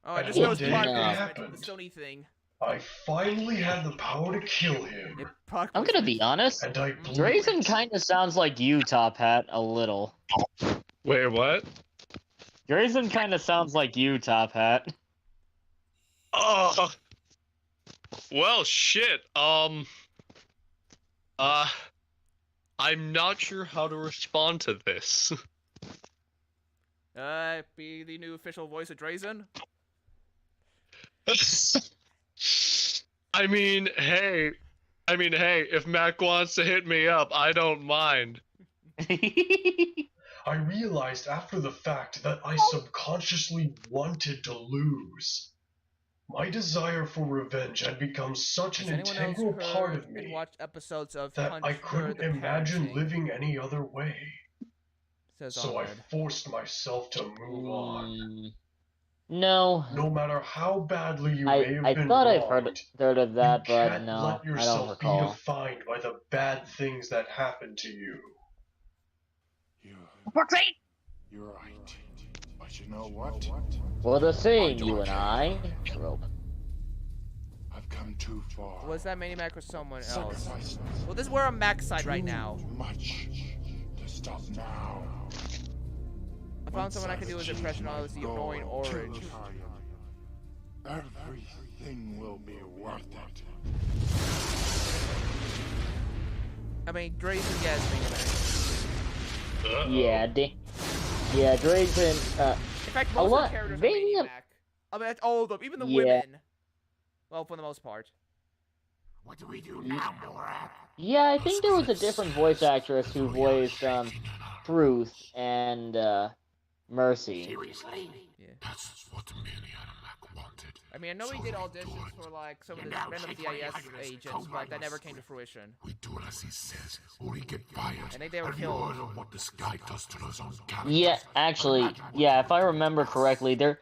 Oh, I And just one knows day part it of happened. the Sony thing. I finally had the power to kill him. I'm gonna be honest. And I blew Drazen kind of sounds like you, Top Hat, a little. Wait, what? Grayson kind of sounds like you, Tophat. Oh. Well, shit. I'm not sure how to respond to this. Be the new official voice of Drazen? I mean, hey, if Mac wants to hit me up, I don't mind. I realized after the fact that I subconsciously wanted to lose. My desire for revenge had become such an integral part of me watched episodes of that Punch I for couldn't the imagine Parenting? living any other way. Says So I Ahmed. forced myself to move on. No. No matter how badly you may have been thought wronged, I've heard of that, but can't no, let I don't yourself be recall. defined by the bad things that happened to you. You're right. But you know what? For the same, you and I. Rope. I've come too far. Was that Manimac or someone else? Sacrificed Well, this is where I'm Mac's side right now. much to stop now. I found someone I can do his impression of as the annoying orange. Everything will be worth it. I mean, Drazen, yes, Manimac. Yeah, Drazen, In fact, most of the characters are Manimac. I mean, all of them, even the women. Well, for the most part. What do we do now, Borat? Yeah, I think there was a different voice actress who voiced, Truth and, Mercy. Seriously? Yeah. That's what Maniac wanted. I mean, I know he did auditions for, like, some of the random DIS agents, but that never came to fruition. We do as he says, or we get fired. I think they were Have you killed. heard of what this guy does to his own characters? Yeah, actually, if I remember correctly, there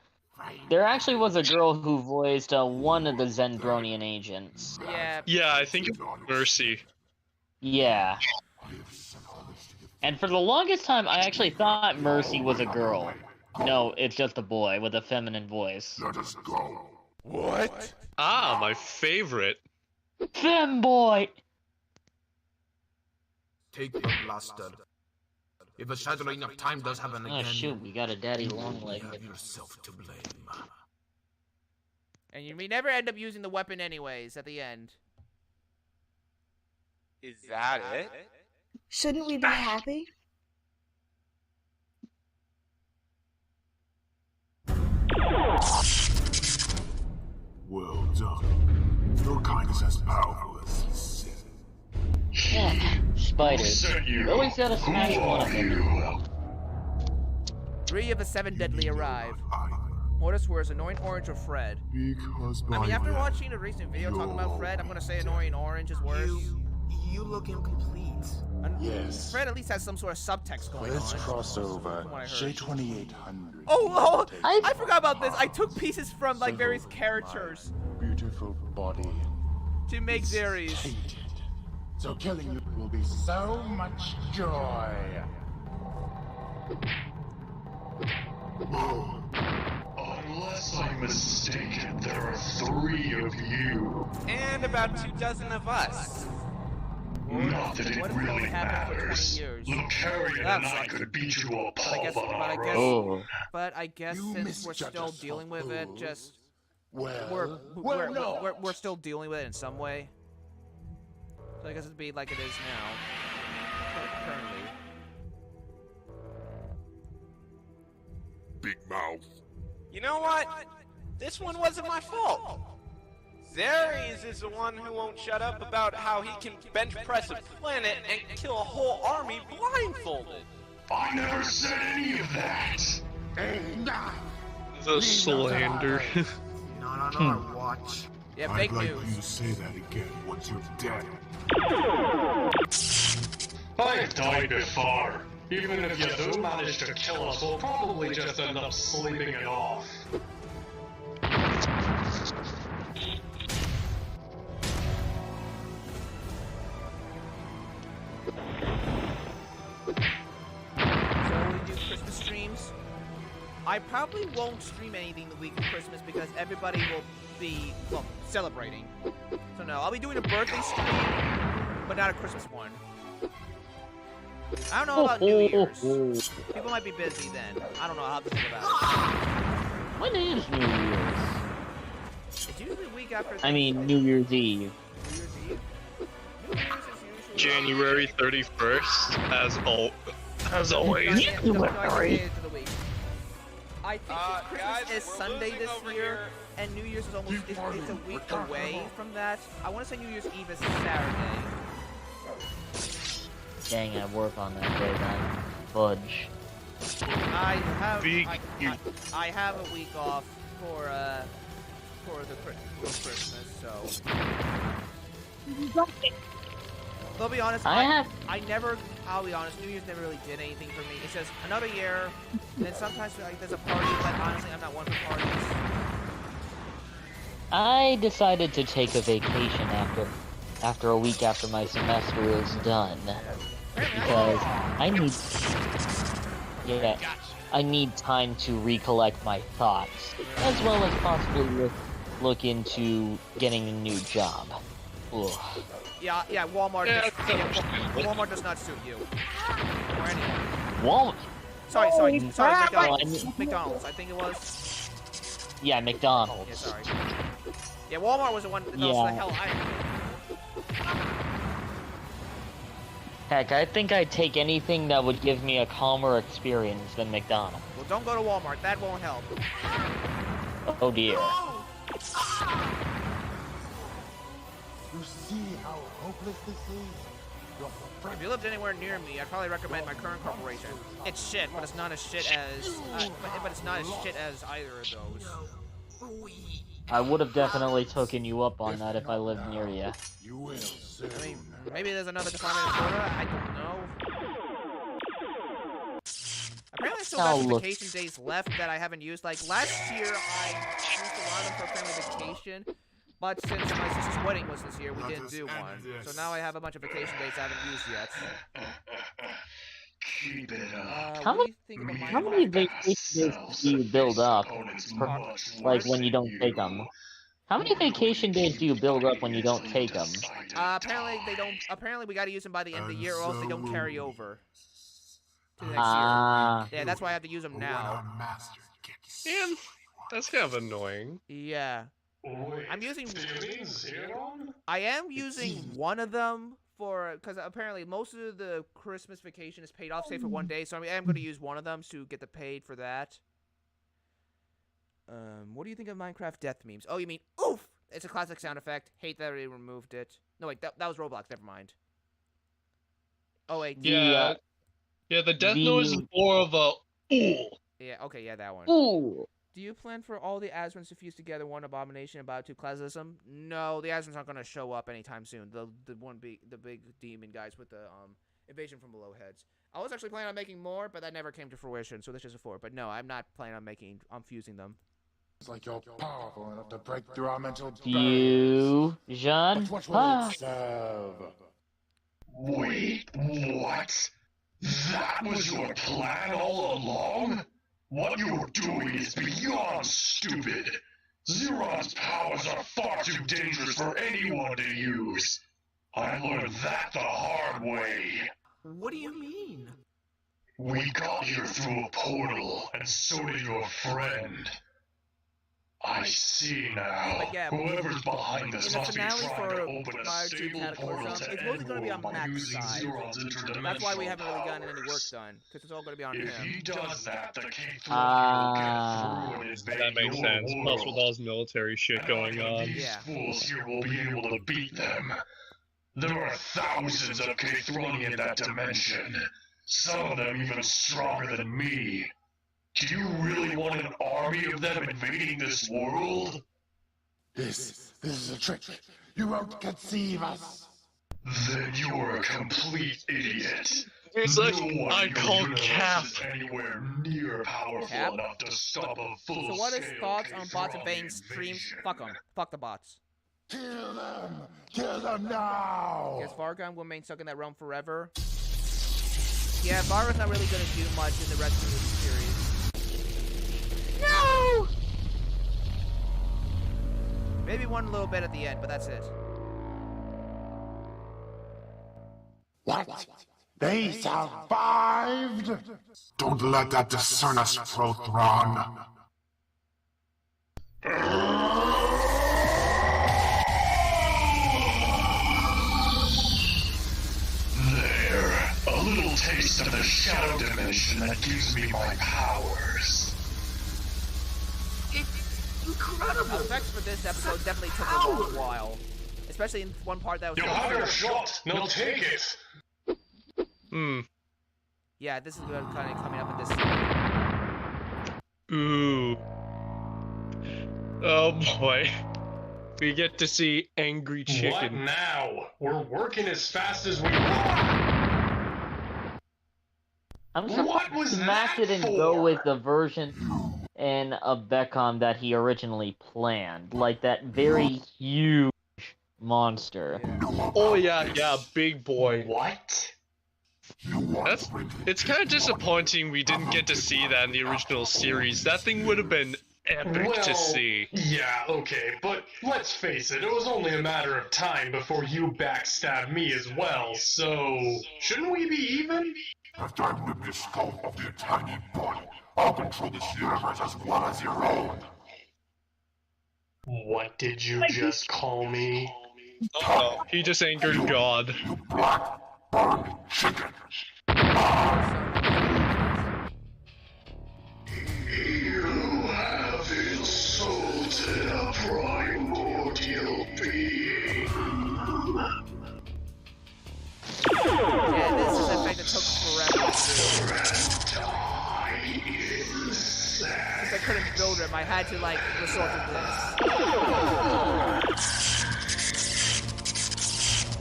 actually was a girl who voiced, one of the Zendronian agents. Yeah. Yeah, I think it's Mercy. Yeah. And for the longest time, I actually thought Mercy was a girl. No, it's just a boy with a feminine voice. Let us go. What? Ah, my favorite. Femboy! Take your blaster. If a shattering of time does happen again, Oh shoot, we got a daddy long leg. you have yourself to blame. And you may never end up using the weapon anyways, at the end. Is that it? Shouldn't we be happy? Well done. Your kind is as powerful as he said. Yeah, spiders. You always gotta smash one of them. 3 of the 7 deadly arrive. Mortis wears annoying orange or Fred. Because I mean, after watching a recent video talking about Fred, I'm gonna say annoying orange is worse. You look incomplete. Yes. Fred at least has some sort of subtext going Let's on. cross over. From what I heard. J2800. Oh, I forgot about this. I took pieces from like various characters Beautiful body. to make Zeres. Tainted. So killing you will be so much joy. Unless I'm mistaken, there are 3 of you. And about 2 dozen of us. Not that it really matters. Lucarian and I sucks. could beat you a But I guess, pulp on our but own. I guess since we're still dealing with it, just Well, we're still dealing with it in some way. So I guess it'd be like it is now. Currently. Big mouth. You know what? This one wasn't my fault. Zeres is the one who won't shut up about how he can bench press a planet and kill a whole army blindfolded. I never said any of that. The slander. Not on our watch. Yeah, I'd fake like news. you to say that again once you're dead. I've died before. Even if you do manage to kill us, we'll probably just end up sleeping it off. So we do Christmas streams. I probably won't stream anything the week of Christmas because everybody will be, well, celebrating. So no, I'll be doing a birthday stream, but not a Christmas one. I don't know about New Year's. People might be busy then. I don't know how to think about it. When is New Year's? It's usually a week after. I mean, New Year's Eve. New Year's Eve? New Year's is usually January 31st, as always. I think Christmas is Sunday this year, and New Year's is almost it's a week away from that. I want to say New Year's Eve is Saturday. Dang, I work on that day then. Fudge. I have a week off for Christmas, so. I'll be honest. I'll be honest. New Year's never really did anything for me. It's just another year. And then sometimes like there's a party, but honestly, I'm not one for parties. I decided to take a vacation after a week after my semester is done, because I need time to recollect my thoughts, as well as possibly look into getting a new job. Ugh. Yeah, Walmart. Walmart does not suit you. Or anyone. Walmart. Sorry, McDonald's. I think it was. Yeah, McDonald's. Yeah, sorry. Yeah, Walmart was the one. That was the hell Heck, I think I'd take anything that would give me a calmer experience than McDonald's. Well, don't go to Walmart. That won't help. Oh dear. You see how hopeless this is? If you lived anywhere near me, I'd probably recommend my current corporation. It's shit, but it's not as shit as. But it's not as shit as either of those. I would have definitely taken you up on that if I lived near you. You will soon. I mean, maybe there's another department in Florida. I don't know. Apparently, I still got some vacation days left that I haven't used. Like last year, I used a lot of them for family vacation. But since my sister's wedding was this year, we didn't do one. So now I have a bunch of vacation days I haven't used yet. Keep it up. How many vacation days do you build up, like when you don't take them? How many vacation days do you build up when you don't take them? Apparently they don't. Apparently we gotta use them by the end of the year, or else they don't carry over to the next year. Yeah, that's why I have to use them now. Yeah, that's kind of annoying. Yeah. I'm using. I am using one of them because apparently most of the Christmas vacation is paid off, say for one day. So I am going to use one of them to get the paid for that. What do you think of Minecraft death memes? Oh, you mean oof? It's a classic sound effect. Hate that they removed it. No wait, that was Roblox. Never mind. Oh wait. Yeah. Yeah, the death noise is more of a ooh. Yeah. Okay. Yeah, that one. Ooh. Do you plan for all the Asrans to fuse together one abomination about to classism? No, the Asrans aren't going to show up anytime soon. The big demon guys with the invasion from below heads. I was actually planning on making more, but that never came to fruition. So this is a 4. But no, I'm not planning on fusing them. It's like you're powerful enough to break through our mental Jean? What will it serve? Wait, what? That was your plan all along? What you're doing is beyond stupid. Zeron's powers are far too dangerous for anyone to use. I learned that the hard way. What do you mean? We got here through a portal, and so did your friend. I see now. Yeah, whoever's behind this must be finale trying to open a prior to stable portal to it's mostly going to be on by Mac's using side. Zeron's interdimensional That's why we haven't really power. gotten any work done, because it's all going to be on him. If he does that, the K3 Ah. will get through and invade That makes your sense. Plus with world. all this military shit going on. These fools here will be able to beat them. There are thousands of K3 in that dimension. Some of them even stronger than me. Do you really want an army of them invading this world? This is a trick. You won't conceive us. Then you're a complete idiot. It's like I call Cap. Anywhere near powerful Cap? enough to stop a full. So what is thoughts on bots invading streams? Fuck them. Fuck the bots. Kill them! Kill them now! Guess Vargon will remain stuck in that realm forever. Yeah, Vargon's not really going to do much in the rest of this series. No! Maybe one little bit at the end, but that's it. What? They survived! Don't let that discern us, Prothron. There, a little taste of the shadow dimension that gives me my powers. The effects for this episode definitely took a long while. Especially in one part that was... You'll have your shot! Now take it! Yeah, this is kind of coming up in this... Ooh. Oh boy. We get to see Angry Chicken. What now? We're working as fast as we want! I'm surprised Mac didn't go with the version of Beckham that he originally planned. Like that very huge monster. Oh yeah, big boy. What? It's kind of disappointing we didn't get to see that in the original series. That thing would have been epic to see. Yeah, okay, but let's face it was only a matter of time before you backstabbed me as well, so... shouldn't we be even? After I rip your skull off your tiny body, I'll control this universe as well as your own. What did you just call me? Oh, he just angered God. Black burned chicken. You have insulted a primordial being. Yeah, this is an effect that took forever to do. Since I couldn't build him, I had to, like, resort to this.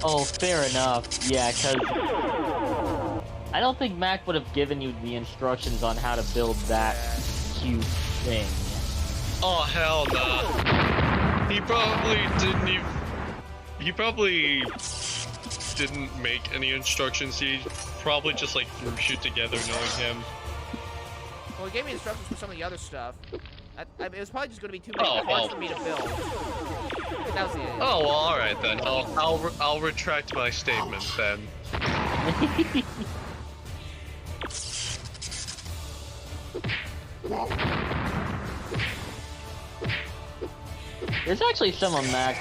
Oh, fair enough. Yeah, because I don't think Mac would have given you the instructions on how to build that cute thing. Oh, hell nah. He probably didn't even... He probably didn't make any instructions. He probably just, like, threw shit together knowing him. Well, he gave me instructions for some of the other stuff. It was probably just going to be too many parts for me to build. That was the end. Oh, well, alright then. I'll retract my statement then. There's actually some of Max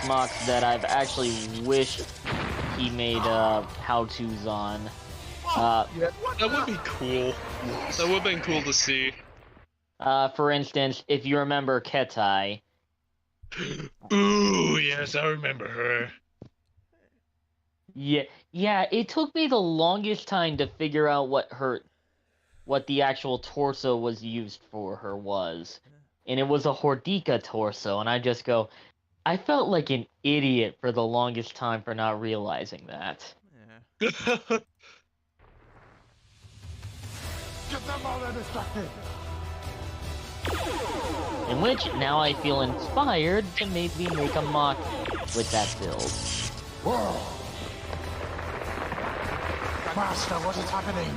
Mox that I've actually wished he made how-tos on. Yeah, that would be cool. That would have been cool to see. For instance, if you remember Ketai. Ooh, yes, I remember her. Yeah, it took me the longest time to figure out what the actual torso was used for her was. And it was a Hordika torso, and I just go, I felt like an idiot for the longest time for not realizing that. Yeah. Get them all distracted! In which, now I feel inspired to maybe make a mock with that build. Whoa! Master, what is happening?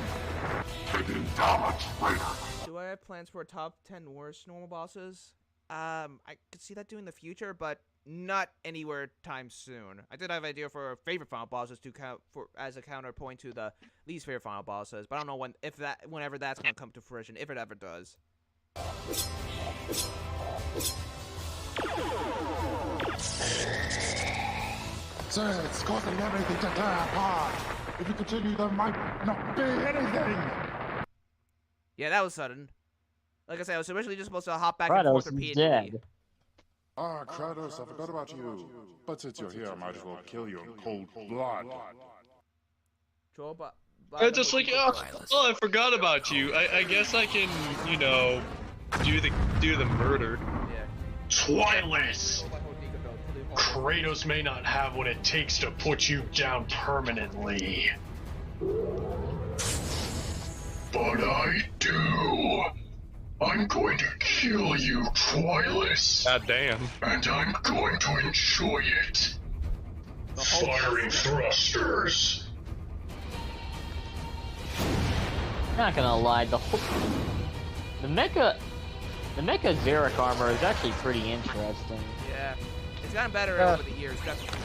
Taking down a traitor! Do I have plans for a top 10 worst normal bosses? I could see that doing in the future, but not anywhere time soon. I did have an idea for favorite final bosses to count for as a counterpoint to the least favorite final bosses, but I don't know whenever that's gonna come to fruition, if it ever does. Sir, it's causing everything to tear apart. If you continue, there might not be anything. Yeah, that was sudden. Like I said, I was originally just supposed to hop back Kratos and forth is repeatedly. dead. Ah, Kratos, I forgot about you. But since you're here, I might as well kill you in cold blood. It's just like, oh, I forgot about you. I guess I can, you know, do the murder. Yeah. Twilis! Kratos may not have what it takes to put you down permanently. But I do. I'm going to kill you, Twilis. God damn. And I'm going to enjoy it. Firing thrusters. Not gonna lie, the mecha Zarek armor is actually pretty interesting. Yeah, it's gotten better over the years, definitely.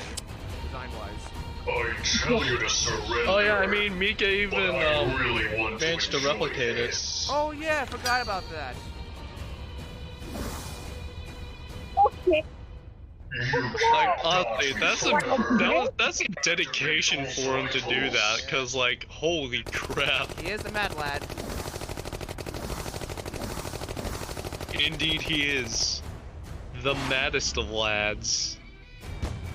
design-wise. I tell you to surrender. Oh yeah, I mean, Mika even really managed to replicate it. Oh yeah, I forgot about that. Okay. Like honestly, that's a dedication for him to do that. Cause like, holy crap. He is a mad lad. Indeed, he is the maddest of lads.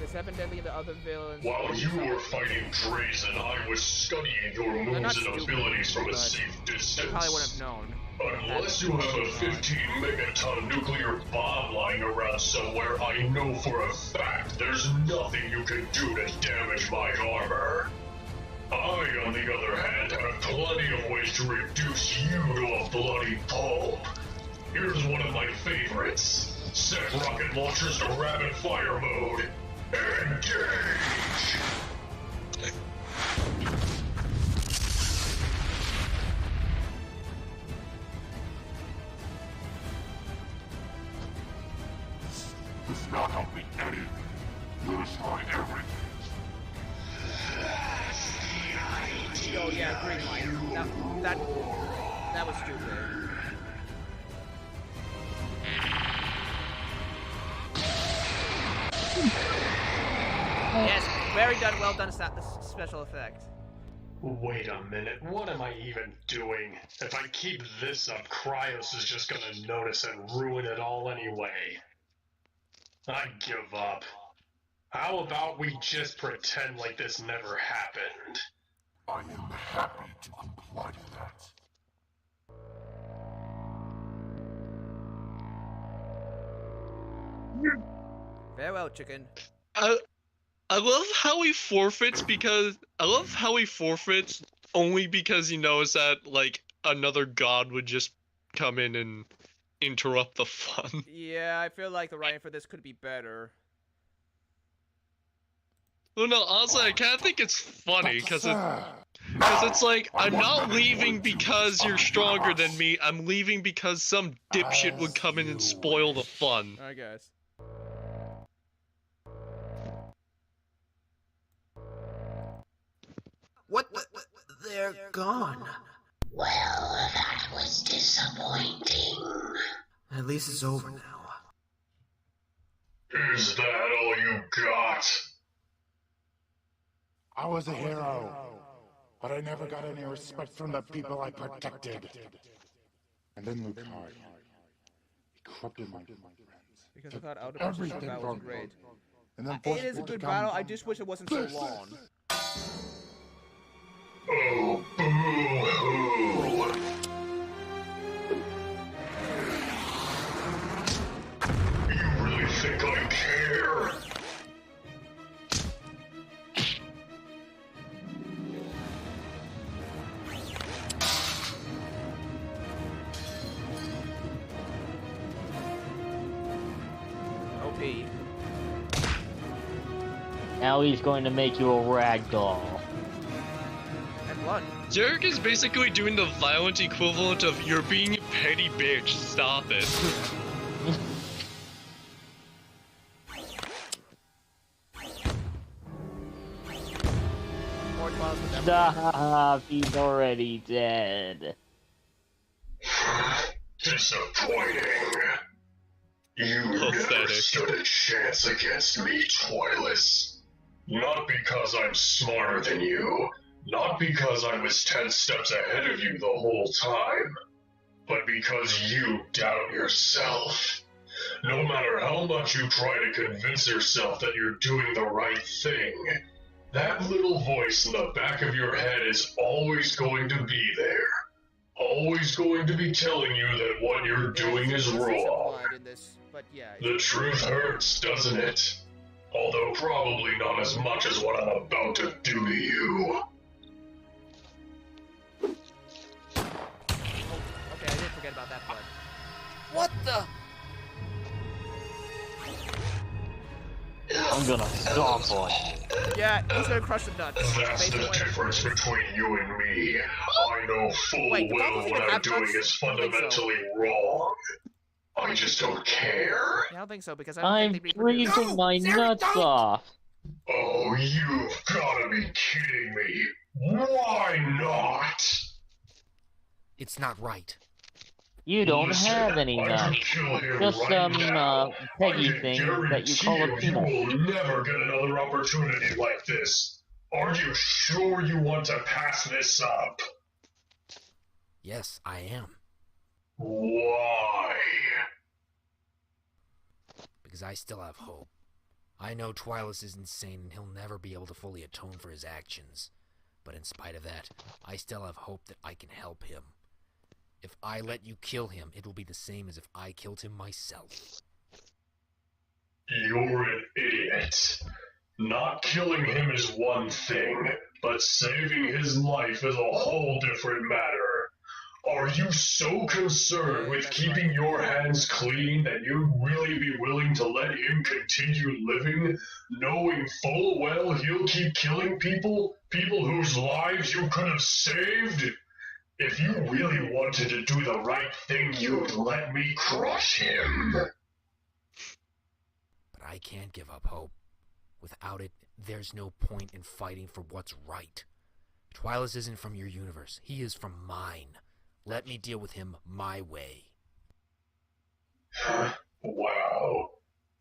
The 7 deadly of the other villains. While you were fighting Drazen, I was studying your moves and abilities from a safe distance. They probably would have known. Unless you have a 15 megaton nuclear bomb lying around somewhere, I know for a fact there's nothing you can do to damage my armor. I, on the other hand, have plenty of ways to reduce you to a bloody pulp. Here's one of my favorites. Set rocket launchers to rapid fire mode. Engage! It's not help me anything. You destroy everything. Oh yeah, green light. That was stupid. Yes, very done, well done special effect. Wait a minute, what am I even doing? If I keep this up, Cryos is just gonna notice and ruin it all anyway. I give up. How about we just pretend like this never happened? I am happy to comply to that. Farewell, chicken. I love how he forfeits only because he knows that like another god would just come in and interrupt the fun. Yeah, I feel like the writing for this could be better. Well, no, honestly, I kind of think it's funny because it's like I'm not leaving because you're stronger than me. I'm leaving because some dipshit would come in and spoil the fun. I guess. What the? They're gone. Well, that was disappointing. At least it's over now. Is that all you got? I was a hero, but I never got any respect from the people I protected. And then Lukai, he corrupted my friends. Because I thought Outer everything battle was from great. me. And then It is a good battle, I just wish it wasn't so long. Oh, boo-hoo! You really think I care? OP. Now he's going to make you a ragdoll. And blood. Derek is basically doing the violent equivalent of "you're being a petty bitch, stop it." Stop, he's already dead. Disappointing. You never stood a chance against me, Twilis. Not because I'm smarter than you, not because I was 10 steps ahead of you the whole time, but because you doubt yourself. No matter how much you try to convince yourself that you're doing the right thing, that little voice in the back of your head is always going to be there. Always going to be telling you that what you're doing is wrong. The truth hurts, doesn't it? Although probably not as much as what I'm about to do to you. Okay, I did forget about that part. What the? I'm gonna stomp on you. Yeah, he's gonna crush the nuts. That's the difference between you and me. I know full well what I'm doing is fundamentally wrong. I just don't care. Yeah, I don't think so because I don't I'm think they reproduce. freezing my nuts off. Oh, you've gotta be kidding me. Why not? It's not right. You don't have any I nuts. could kill him Just right some, now. peggy I can thing that you call a guarantee you penis. will never get another opportunity like this. Are you sure you want to pass this up? Yes, I am. Why? Because I still have hope. I know Twilis is insane and he'll never be able to fully atone for his actions. But in spite of that, I still have hope that I can help him. If I let you kill him, it will be the same as if I killed him myself. You're an idiot. Not killing him is one thing, but saving his life is a whole different matter. Are you so concerned with keeping your hands clean that you'd really be willing to let him continue living, knowing full well he'll keep killing people whose lives you could have saved? If you really wanted to do the right thing, you'd let me crush him. But I can't give up hope. Without it, there's no point in fighting for what's right. Twilis isn't from your universe. He is from mine. Let me deal with him my way. Wow.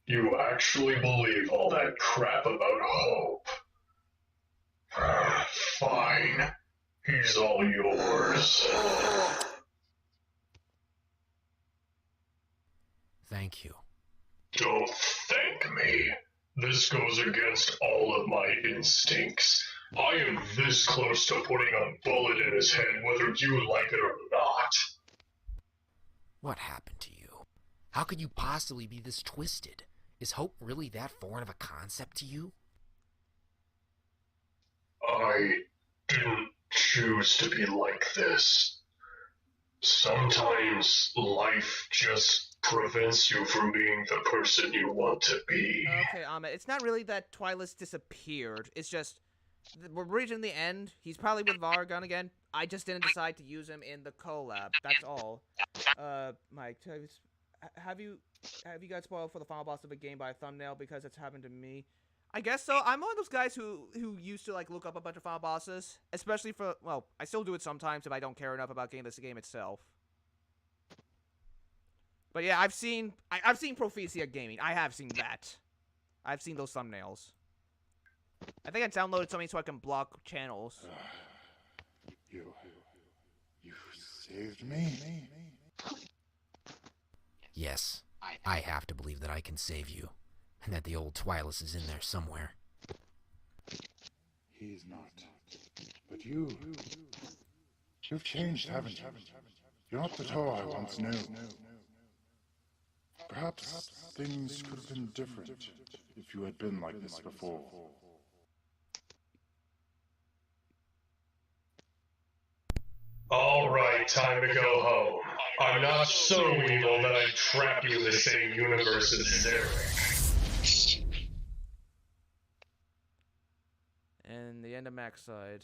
You actually believe all that crap about hope. Fine. He's all yours. Thank you. Don't thank me. This goes against all of my instincts. I am this close to putting a bullet in his head whether you like it or not. What happened to you? How could you possibly be this twisted? Is hope really that foreign of a concept to you? I didn't choose to be like this. Sometimes life just prevents you from being the person you want to be. Okay, Ahmed, it's not really that Twilis disappeared. It's just, we're reaching the end. He's probably with Vargun again. I just didn't decide to use him in the collab. That's all. Mike, have you got spoiled for the final boss of a game by a thumbnail because it's happened to me? I guess so. I'm one of those guys who used to like look up a bunch of final bosses, especially for, well, I still do it sometimes if I don't care enough about the game itself. But yeah, I've seen Prophecia Gaming. I have seen that. I've seen those thumbnails. I think I downloaded something so I can block channels. You saved me? Yes, I have to believe that I can save you, and that the old Twilis is in there somewhere. He's not. But you've changed, haven't you? You're not the Toe I once knew. Perhaps things could have been different if you had been like this before. Alright, time to go home. I'm not so evil that I'd trap you in the same universe as Zarek. And the end of Mac's side.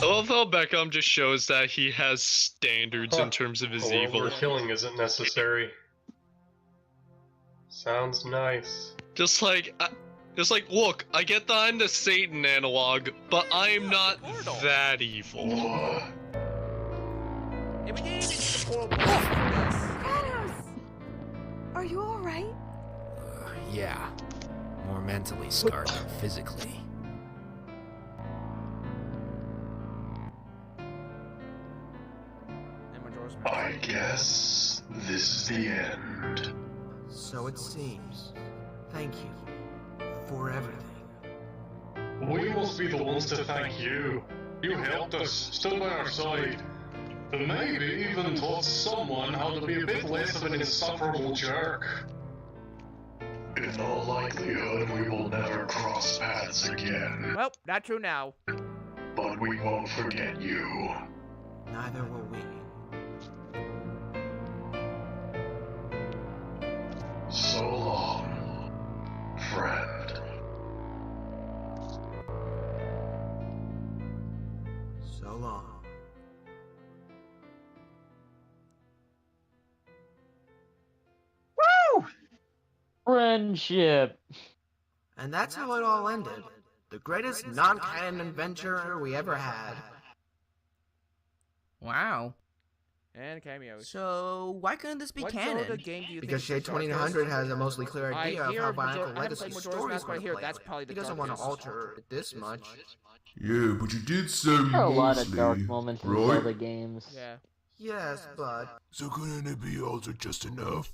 I love how Beckham just shows that he has standards in terms of his evil. Where killing isn't necessary. Sounds nice. Just like, look, I get that I'm the Satan analog, but I'm not that evil. And we didn't even need the portal for this. Kratos! Are you alright? Yeah. More mentally scarred than physically. I guess this is the end. So it seems. Thank you for everything. We must be the ones to thank you. You helped us, stood by our side, and maybe even taught someone how to be a bit less of an insufferable jerk. In all likelihood, we will never cross paths again. Well, not true now. But we won't forget you. Neither will we. So long, friend. So long. Woo! Friendship. And that's how it all ended. The greatest non-canon adventure we ever had. Wow. And cameos. So, why couldn't this be What canon? Zelda game do you Because think Shade 2900 has a mostly clear idea of how Bionicle Legacy stories right here. play. That's probably the He doesn't want to darkest. alter it this much. Yeah, but you did say There are a lot of mostly, dark moments in right? Zelda games. Yeah. Yes, but... So couldn't it be altered just enough?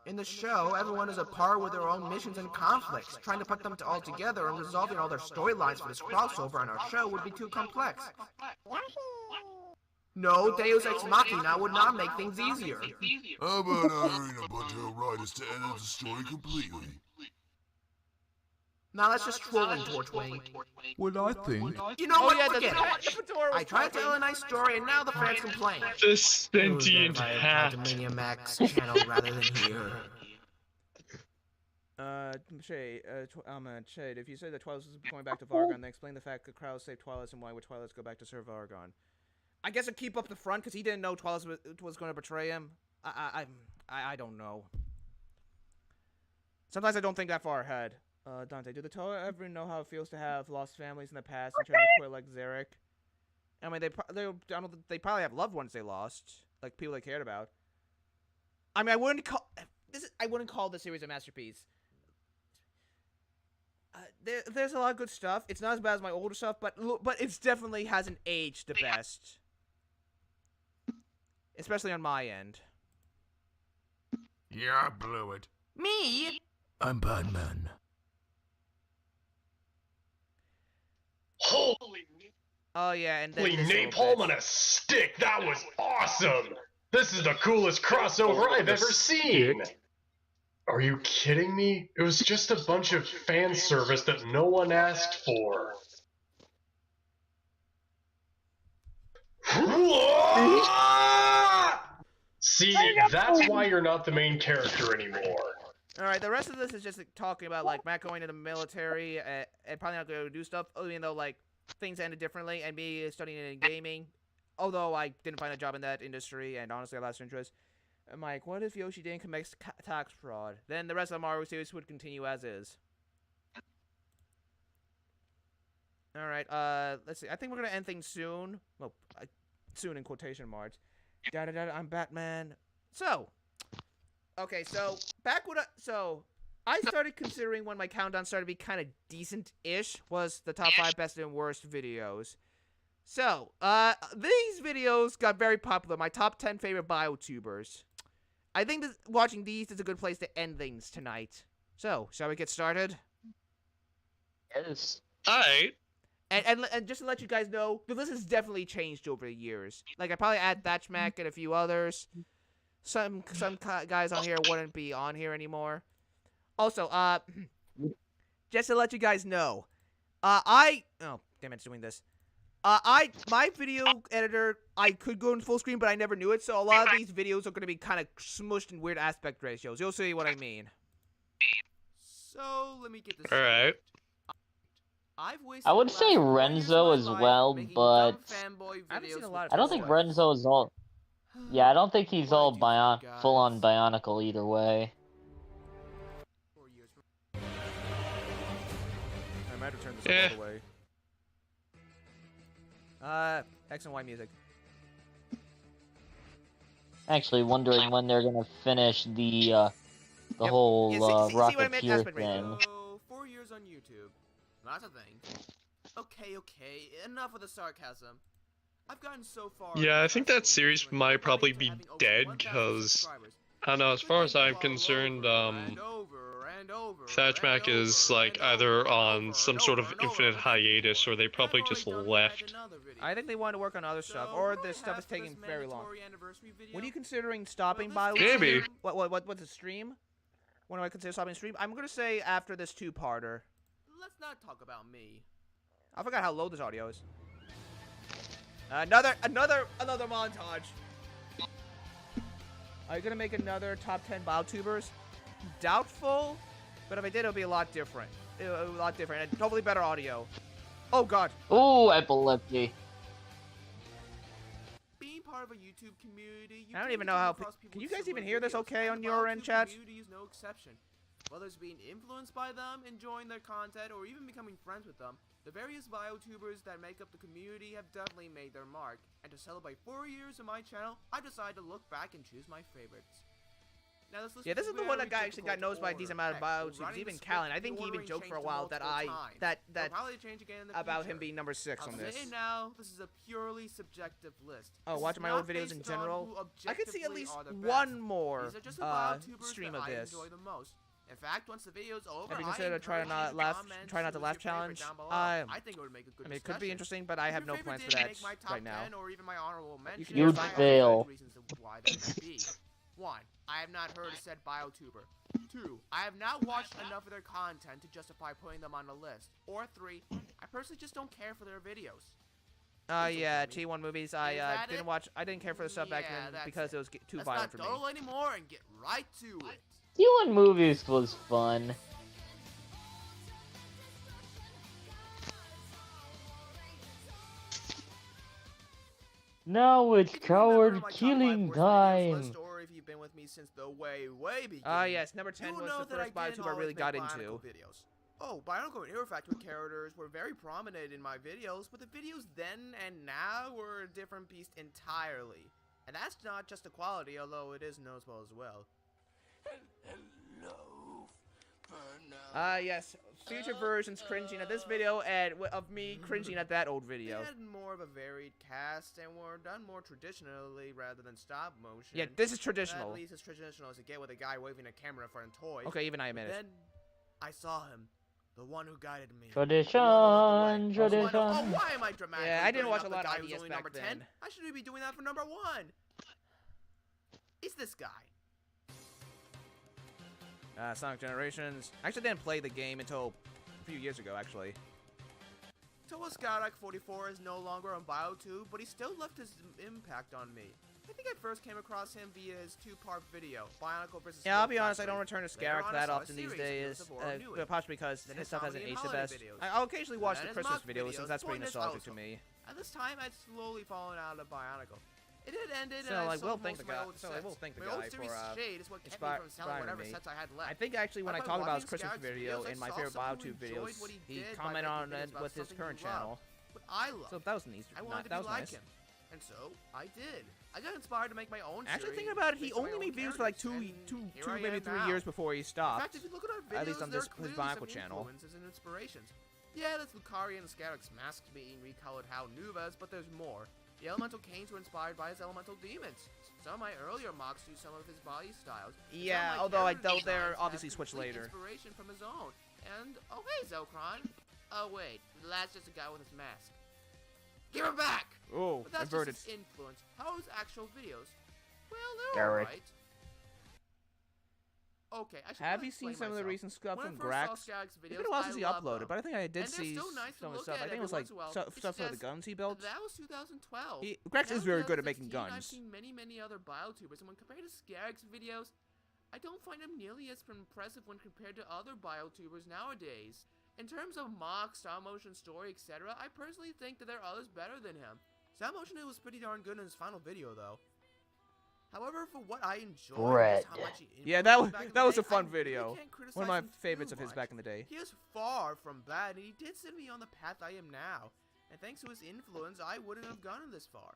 In the show, everyone is apart with their own missions and conflicts. Trying to put them all together and resolving all their storylines for this crossover on our show would be too complex. No, Deus Ex Machina would not make things easier. How about hiring a bunch of writers to edit the story completely? Now that's just trolling, Torchwing. What I think... You know what? Yeah, Forget it. I tried to tell a nice story and now the fans complain. The sentient hat. Max channel rather than here. Shade, if you say that Twilight is going back to Vargon, then explain the fact that Kraus saved Twilight and why would Twilight go back to serve Vargon? I guess I'd keep up the front because he didn't know Twilight was going to betray him. I don't know. Sometimes I don't think that far ahead. Dante, do the Toa ever know how it feels to have lost families in the past and try to quit like Zarek? I mean, they probably have loved ones they lost, like people they cared about. I mean, I wouldn't call this series a masterpiece. There's a lot of good stuff. It's not as bad as my older stuff, but it definitely hasn't aged the best, especially on my end. Yeah, I blew it. Me? I'm Batman. Holy Oh yeah, and then napalm on a stick! That was awesome! This is the coolest crossover I've ever seen! Are you kidding me? It was just a bunch of fan service that no one asked for. See, that's why you're not the main character anymore. Alright, the rest of this is just talking about, like, Matt going to the military and probably not going to do stuff, even though, like, things ended differently, and me studying in gaming, although I didn't find a job in that industry, and honestly I lost interest. I'm like, what if Yoshi didn't commit tax fraud? Then the rest of the Mario series would continue as is. Alright, let's see. I think we're going to end things soon. Well, soon in quotation marks. I'm Batman. So, okay, so, I started considering when my countdown started to be kind of decent-ish was the top 5 best and worst videos. So, these videos got very popular. My top 10 favorite biotubers. I think watching these is a good place to end things tonight. So, shall we get started? Yes. Alright. And just to let you guys know, the list has definitely changed over the years. Like, I probably add Thatchmack and a few others. Some guys on here wouldn't be on here anymore. Also, just to let you guys know, oh, damn it, it's doing this. My video editor, I could go in full screen, but I never knew it, so a lot of these videos are going to be kind of smushed in weird aspect ratios. You'll see what I mean. So, let me get this. Alright. I would say Renzo as well, but I haven't seen a lot of I don't think Renzo is all. Yeah, I don't think he's all full-on Bionicle either way. I might have to turn this all the way. X and Y music. Actually, wondering when they're gonna finish the whole Rocketeer thing. So, 4 years on YouTube. That's a thing. Okay, enough of the sarcasm. I've gotten so far. Yeah, I think that series might probably be dead, because, I don't know, as far as I'm concerned, Thatchmack is, like, either on some sort of infinite hiatus, or they probably just left. I think they want to work on other stuff, or this stuff is taking very long. What are you considering stopping by? Maybe. What's a stream? When do I consider stopping stream? I'm gonna say after this 2-parter. Let's not talk about me. I forgot how low this audio is. Another montage. Are you gonna make another top 10 biotubers? Doubtful, but if I did, it'll be a lot different. And hopefully better audio. Oh god. Ooh, epilepsy. Being part of a YouTube community, I don't even know how. Can you guys even hear this okay on your end, chat? Community is no exception. Whether it's being influenced by them, enjoying their content, or even becoming friends with them, the various biotubers that make up the community have definitely made their mark. And to celebrate 4 years of my channel, I've decided to look back and choose my favorites. Now, this is the one that actually got noticed by a decent amount of biotubers. Even Callan, I think he even joked for a while that about him being number 6 on this. Now, this is a purely subjective list. Oh, watching my old videos in general, I could see at least one more stream of this. In fact, once the video's over, have you considered try not to laugh challenge? I think it would make a good I mean, it could be interesting, but I have no plans for that right now. You'd fail. 1. I have not heard of said biotuber. 2. I have not watched enough of their content to justify putting them on the list. Or 3. I personally just don't care for their videos. Yeah, T1 movies. I didn't care for the stuff back then because it was too violent for me. Let's not dawdle anymore and get right to it. T1 movies was fun. Now it's coward killing time. Or if you've been with me since the way beginning. Yes, number 10 was the first biotuber I really got into. Videos. Oh, Bionicle and Hero Factory characters were very prominent in my videos, but the videos then and now were a different beast entirely. And that's not just the quality, although it is noticeable as well. Yes, future versions cringing at this video and of me cringing at that old video. They had more of a varied cast and were done more traditionally rather than stop motion. Yeah, this is traditional. At least as traditional as it get with a guy waving a camera in front of toys. Okay, even I admit it. Then I saw him, the one who guided me. Tradition. Oh, why am I dramatic? Yeah, I didn't watch a lot of IDS back then. 10? I should be doing that for number 1. It's this guy. Sonic Generations. I actually didn't play the game until a few years ago, actually. Tophat Rahkshi 44 is no longer on BioTube, but he still left his impact on me. I think I first came across him via his 2-part video, Bionicle vs. Yeah, I'll be honest, I don't return to Scarrick that often these days, possibly because his stuff hasn't aged the best. I'll occasionally watch the Christmas videos since that's pretty nostalgic to me. At this time, I'd slowly fallen out of Bionicle. It had ended, so and I will thank the guy. So I will thank the guy for inspiring me. I think actually when I talked about his Christmas video in my favorite BioTube videos, he commented on it with his current channel. So that was nice. That was nice. And so I did. I got inspired to make my own. Actually, thinking about it, he only made videos for like two, maybe 3 years before he stopped. In fact, if you look at our videos, at least on his Bionicle channel. And inspirations. Yeah, that's Lucario and Scarrick's masks being recolored how Nuvas, but there's more. The Elemental Canes were inspired by his Elemental Demons. Some of my earlier mocks do some of his body styles. Yeah, although I doubt they're obviously switched later. Inspiration from his own. And, oh hey, Zelkron. Oh wait, that's just a guy with his mask. Give her back! Oh, but that's inverted. Just his influence. How is actual videos? Well, they're alright. Okay, have you seen some of the recent stuff from Grax? It's been a while since he uploaded, but I think I did see some of the stuff. I think it was like stuff for the guns he built. That was 2012. Grax is very good at making guns. I've seen many other biotubers, and when compared to Scarrick's videos, I don't find him nearly as impressive when compared to other biotubers nowadays. In terms of mock, stop motion, story, etc., I personally think that there are others better than him. Stop motion was pretty darn good in his final video, though. However, for what I enjoyed, yeah, that was a fun video. One of my favorites of his back in the day. He is far from bad, and he did send me on the path I am now. And thanks to his influence, I wouldn't have gotten this far.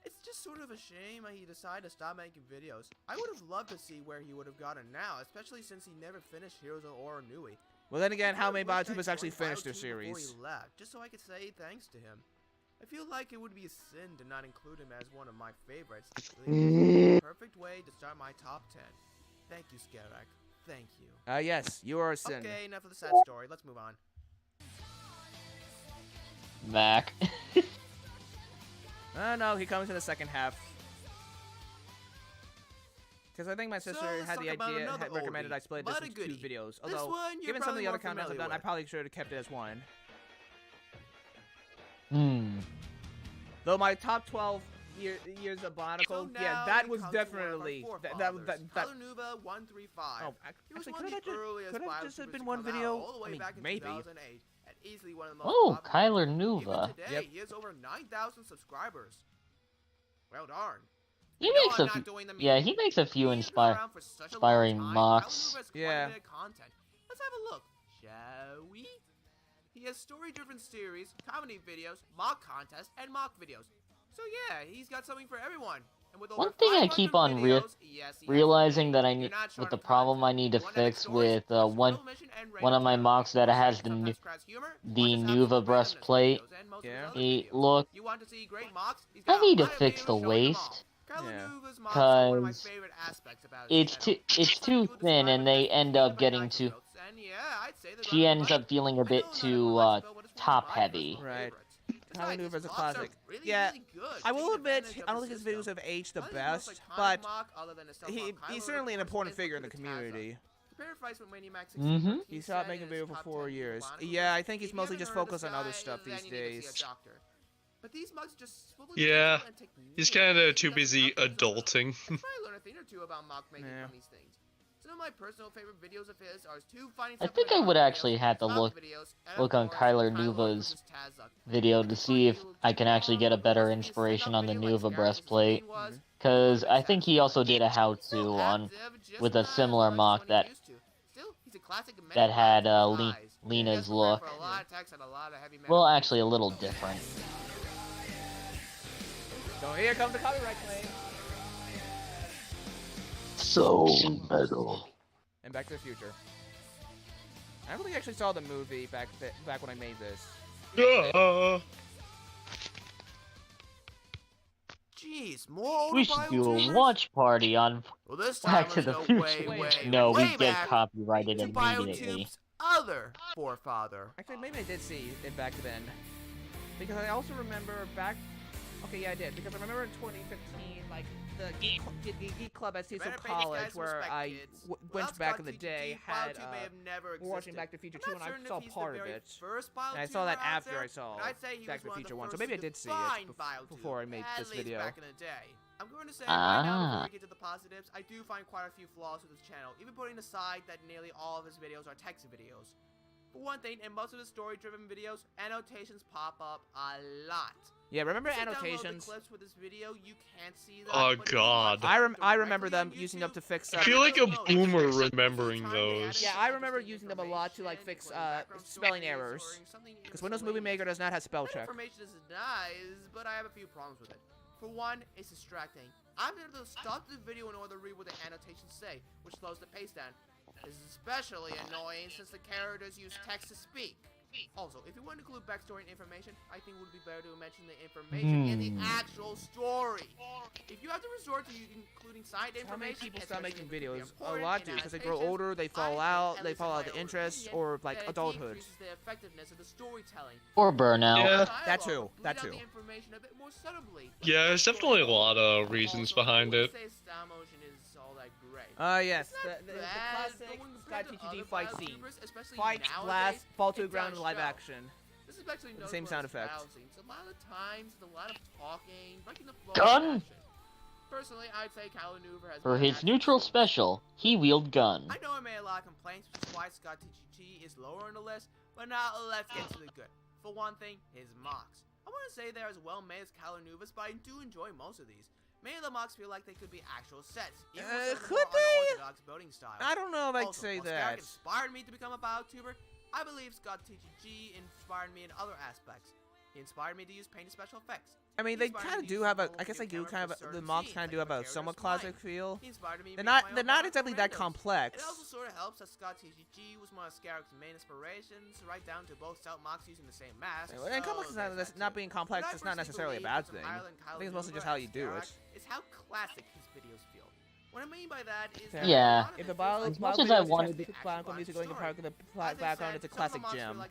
It's just sort of a shame he decided to stop making videos. I would have loved to see where he would have gotten now, especially since he never finished Heroes of Oranui. Well, then again, how many biotubers actually finished their series? Before he left, just so I could say thanks to him. I feel like it would be a sin to not include him as one of my favorites. The perfect way to start my top 10. Thank you, Scarrick. Thank you. Yes, you are a sin. Okay, enough of the sad story. Let's move on. Mac. No, he comes in the second half. Because I think my sister had the idea, had recommended I split this into 2 videos. Although, given some of the other comments I've done, I probably should have kept it as one. Though my top 12 years of Bionicle, yeah, that was definitely that. Nuva 135. Oh, actually, could have just have been one video. I mean, maybe. Easily one of the most oh, Kyler Nuva. Today, he has over 9,000 subscribers. Well darn. He makes a he makes a few inspiring mocks. Yeah. Let's have a look, shall we? He has story-driven series, comedy videos, mock contests, and mock videos. So yeah, he's got something for everyone. And with over One thing I keep on realizing that I need with the problem I need to fix with one of my mocks that has the Nuva breastplate. Look, I need to fix the waist. Because it's too thin, and they end up getting too. She ends up feeling a bit too top heavy. Right. Kylo Nuva's a classic. Yeah, I will admit, I don't think his videos have aged the best, but he's certainly an important figure in the community. He stopped making videos for 4 years. Yeah, I think he's mostly just focused on other stuff these days. But these mugs just yeah, he's kind of too busy adulting. learn a thing or two about mock making from these things. Some of my personal favorite videos of his are I think I would actually have to look on Kyler Nuva's video to see if I can actually get a better inspiration on the Nuva breastplate. Because I think he also did a how-to on with a similar mock that had Lena's look. Well, actually a little different. So here comes the copyright claim. So metal. And Back to the Future. I don't think I actually saw the movie back when I made this. Jeez, more we should do a watch party on Back to the Future. No, we get copyrighted immediately. Other forefather. Actually, maybe I did see it back then. Because I also remember back... Okay, yeah, I did. Because I remember in 2015, like, the Geek Club at Cecil College, where I went back in the day, had, watching Back to the Future 2, and I saw part of it. And I saw that after I saw Back to the Future 1, so maybe I did see it before I made this video. I'm going to say right now, before we get to the positives, I do find quite a few flaws with this channel, even putting aside that nearly all of his videos are text videos. For one thing, in most of the story-driven videos, annotations pop up a lot. Yeah, remember annotations? Clips with this video, you can't see them, oh god. I remember them using them to fix... I feel like a boomer remembering those. Yeah, I remember using them a lot to like fix spelling errors. Because Windows Movie Maker does not have spell check. Information is nice, but I have a few problems with it. For one, it's distracting. I'm able to stop the video in order to read what the annotations say, which slows the pace down. This is especially annoying since the characters use text to speak. Also, if you want to include backstory and information, I think it would be better to mention the information in the actual story. If you have to resort to including side information, how many people stop making videos? A lot do, because they grow older, they fall out of the interest, or like adulthood. The effectiveness of the storytelling. Or burnout. Yeah. That too. Yeah, there's definitely a lot of reasons behind it. Yes, the classic Scott TGG fight scene. Fight, blast, fall to the ground in live action. This is actually the same sound effect. A lot of times, a lot of talking, breaking the flow. Gun? Personally, I'd say Kylo Nuva has... For his neutral special, he wielded gun. I know I made a lot of complaints, which is why Scott TGG is lower on the list, but now let's get to the good. For one thing, his mocks. I want to say they're as well made as Kylo Nuva's, but I do enjoy most of these. Many of the mocks feel like they could be actual sets. Could they? I don't know if I'd say that. Inspired me to become a BioTuber. I believe Scott TGG inspired me in other aspects. He inspired me to use painted special effects. I mean, they kind of do have a. I guess they do kind of. The mocks kind of do have a somewhat classic feel. They're not exactly that complex. It also sort of helps that Scott TGG was one of Scarrick's main inspirations, right down to both stealth mocks using the same mask. And complex is not being complex. It's not necessarily a bad thing. I think it's mostly just how you do it. It's how classic his videos feel. What I mean by that is yeah. If the bio as much as I wanted to music going to park in the background, it's a classic gem.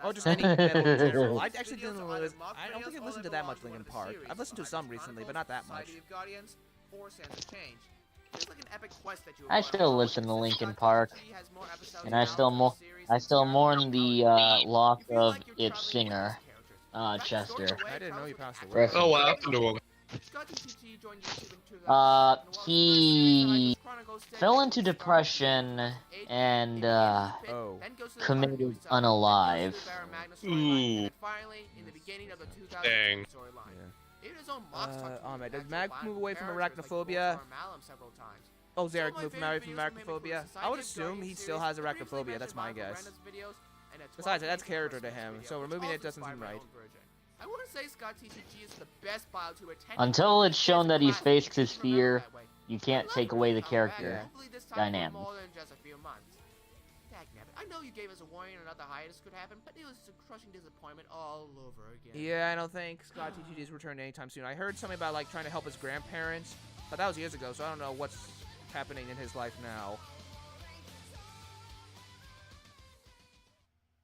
Or just any metal in general. I actually didn't listen. I don't think I've listened to that much Linkin Park. I've listened to some recently, but not that much. I still listen to Linkin Park, and I still mourn the loss of its singer, Chester. I didn't know he passed away. Oh, what happened to him? He fell into depression and committed unalive. Ooh. Dang. Even his own mocks talked to him Does Mag move away from arachnophobia? Oh, Zarek moved from arachnophobia. I would assume he still has arachnophobia. That's my guess. Besides, that's character to him, so removing it doesn't seem right. I wouldn't say Scott TCG is the best BioTuber. Until it's shown that he's faced his fear, you can't take away the character dynamic. I know you gave us a warning another hiatus could happen, but it was a crushing disappointment all over again. Yeah, I don't think Scott TCG is returning anytime soon. I heard something about like trying to help his grandparents, but that was years ago, so I don't know what's happening in his life now.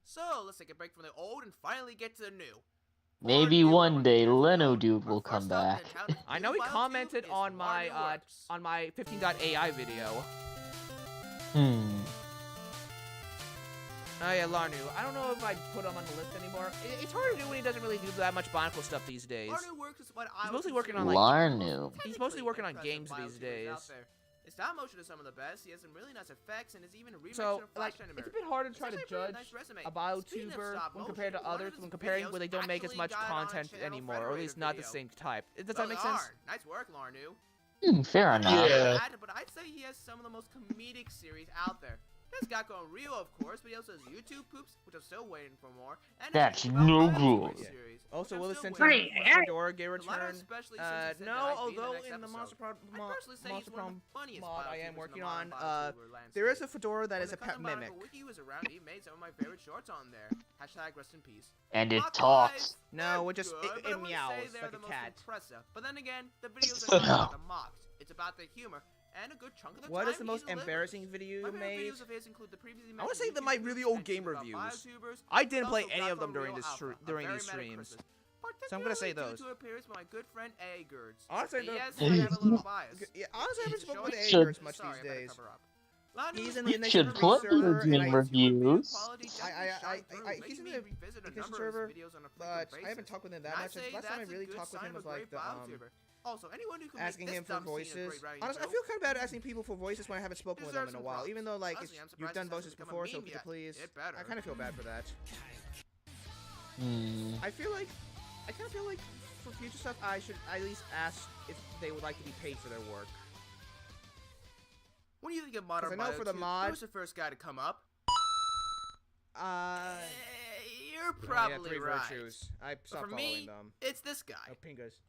So let's take a break from the old and finally get to the new. Maybe one day Leno Dude will come back. I know he commented on my 15.ai video. Oh yeah, Larnu. I don't know if I'd put him on the list anymore. It's hard to do when he doesn't really do that much Bionicle stuff these days. He's mostly working on like Larnu. He's mostly working on games these days. His stop motion is some of the best. He has some really nice effects and is even a remix So, of Flash like, it's a bit harder to try to judge a BioTuber when compared to others, when comparing where they don't make as much content anymore, or at least not the same type. Does that make sense? Nice work, Larnu. Fair enough. Yeah. But I'd say he has some of the most comedic series out there. He's got going real, of course, but he also has YouTube poops, which I'm still waiting for more. And that's no good. Also, will this Fedora Gay return? No, although in the Monster Prom mod I am working on, there is a Fedora that is a pet mimic. Wiki was around, he made some of my favorite shorts on there. Hashtag rest in peace. And it talks. No, it just it meows like a cat. But then again, the videos are not about the mocks. It's about the humor. And a good chunk of the what time is the most embarrassing video you made? I want to say my really old game reviews. I didn't play any of them during these streams. So I'm gonna say those. Honestly, honestly, I haven't spoken with A-Gerds much these days. He's in the you should play your game reviews. He's in the Ignition server, but I haven't talked with him that much. Last time I really talked with him was like the Also, anyone who can asking him for voices. Honestly, I feel kind of bad asking people for voices when I haven't spoken with them in a while. Even though, like, you've done voices before, so could you please? I kind of feel bad for that. I kind of feel like for future stuff, I should at least ask if they would like to be paid for their work. When you think of modern I know for the mod, who's the first guy to come up? You're probably right. Virtues. I stopped for following me, them. It's this guy. Oh, Pingas.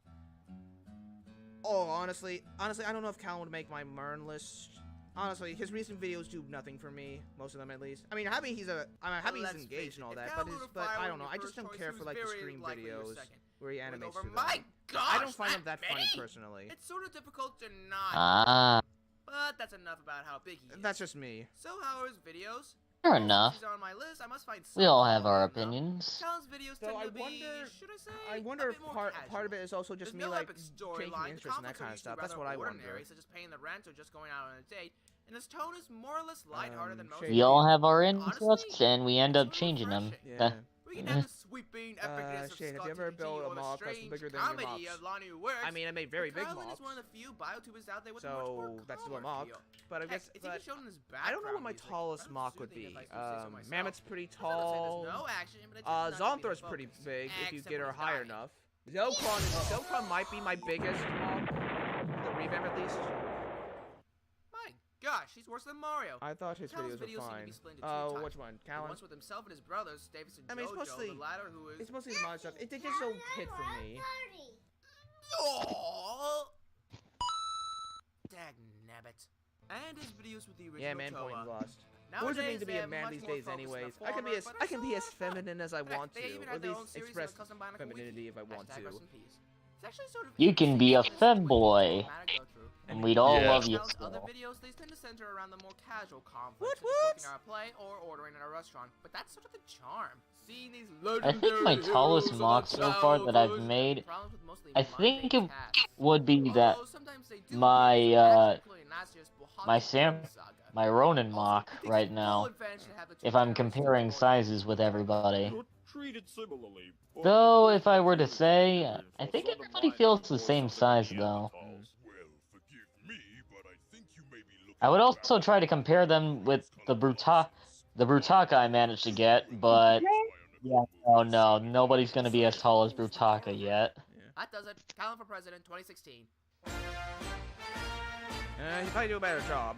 Oh, honestly, I don't know if Callan would make my Mern list. Honestly, his recent videos do nothing for me, most of them at least. I mean, happy he's engaged and all that, but I don't know. I just don't care for like the stream videos where he animates to them. My gosh, I don't find them that funny personally. It's sort of difficult to not. But that's enough about how big he is. That's just me. So how are his videos? Fair enough. On my list, I must find we all have our opinions. So I wonder if part of it is also just me like taking interest in that kind of stuff. That's what I wonder. Such as paying the rent or just going out on a date. And his tone is more or less lighthearted than most. We all have our interests, and we end up changing them. Yeah. Shane, have you ever built a mock that's bigger than your mocks? I mean, I made very big mocks. So that's still a mock. But I guess, I don't know what my tallest mock would be. Mammoth's pretty tall. Zonthor's pretty big if you get her high enough. Zocron might be my biggest mock. The revamp at least. Gosh, he's worse than Mario. I thought his videos were fine. Oh, which one? Callan? Once with himself and his brothers, Davis and I mean, the latter who is... It's mostly his mod stuff. It just don't hit for me. Aww. Dagnabbit. And his videos with the original Yeah, man, point Toa. lost. What does it mean to be a man these days anyways? I can be as feminine as I want to. Or at least express femininity if I want to. You can be a femboy. And we'd all love you. Other videos, they tend to center around the more casual conflicts, cooking our play or ordering at a restaurant. But that's sort of the charm. Seeing these I think my tallest mock so far that I've made, I think it would be that my Ronin mock right now, if I'm comparing sizes with everybody. Though, if I were to say, I think everybody feels the same size though. I would also try to compare them with the Brutaka I managed to get, but yeah, oh no, nobody's gonna be as tall as Brutaka yet. That does it. Callan for President 2016. He'd probably do a better job.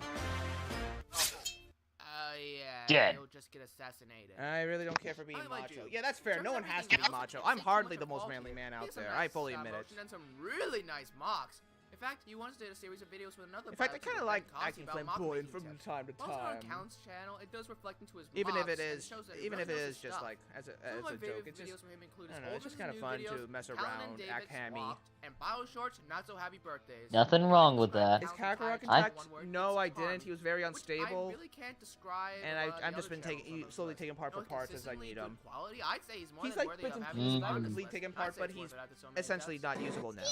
Yeah. Dead. He'll just get assassinated. I really don't care for being Mind macho. you, Yeah, that's fair. in No terms one of has to be everything else, macho. it I'm takes hardly too the much most to manly fault man here. out He has some there. nice I fully stop admit it. motion and some really nice mocks. In fact, he once did a series of videos with another. In fact, I kind of like acting flamboyant from time to Also on time. Callan's channel, it does reflect into his Even if mocks, it and is, shows that even if really it knows is his just stuff. like as a Some of my joke, favorite it's videos just, from him include I his don't know, it's old just versus kind of new fun videos, to mess Callan around, and act David's hammy. mocked, and Bio Shorts not so happy birthdays. Nothing wrong with that. Is Kakarot I- intact? No, I didn't. He was very unstable. I really can't describe. And the I've just other been channels taking on this slowly list. taking part for No, parts as I consistently need good him. Quality, I'd say he's more He's than like worthy of been having his spot on this consistently list. taking I'd part, say but it's he's worth it after so many essentially deaths. not usable now.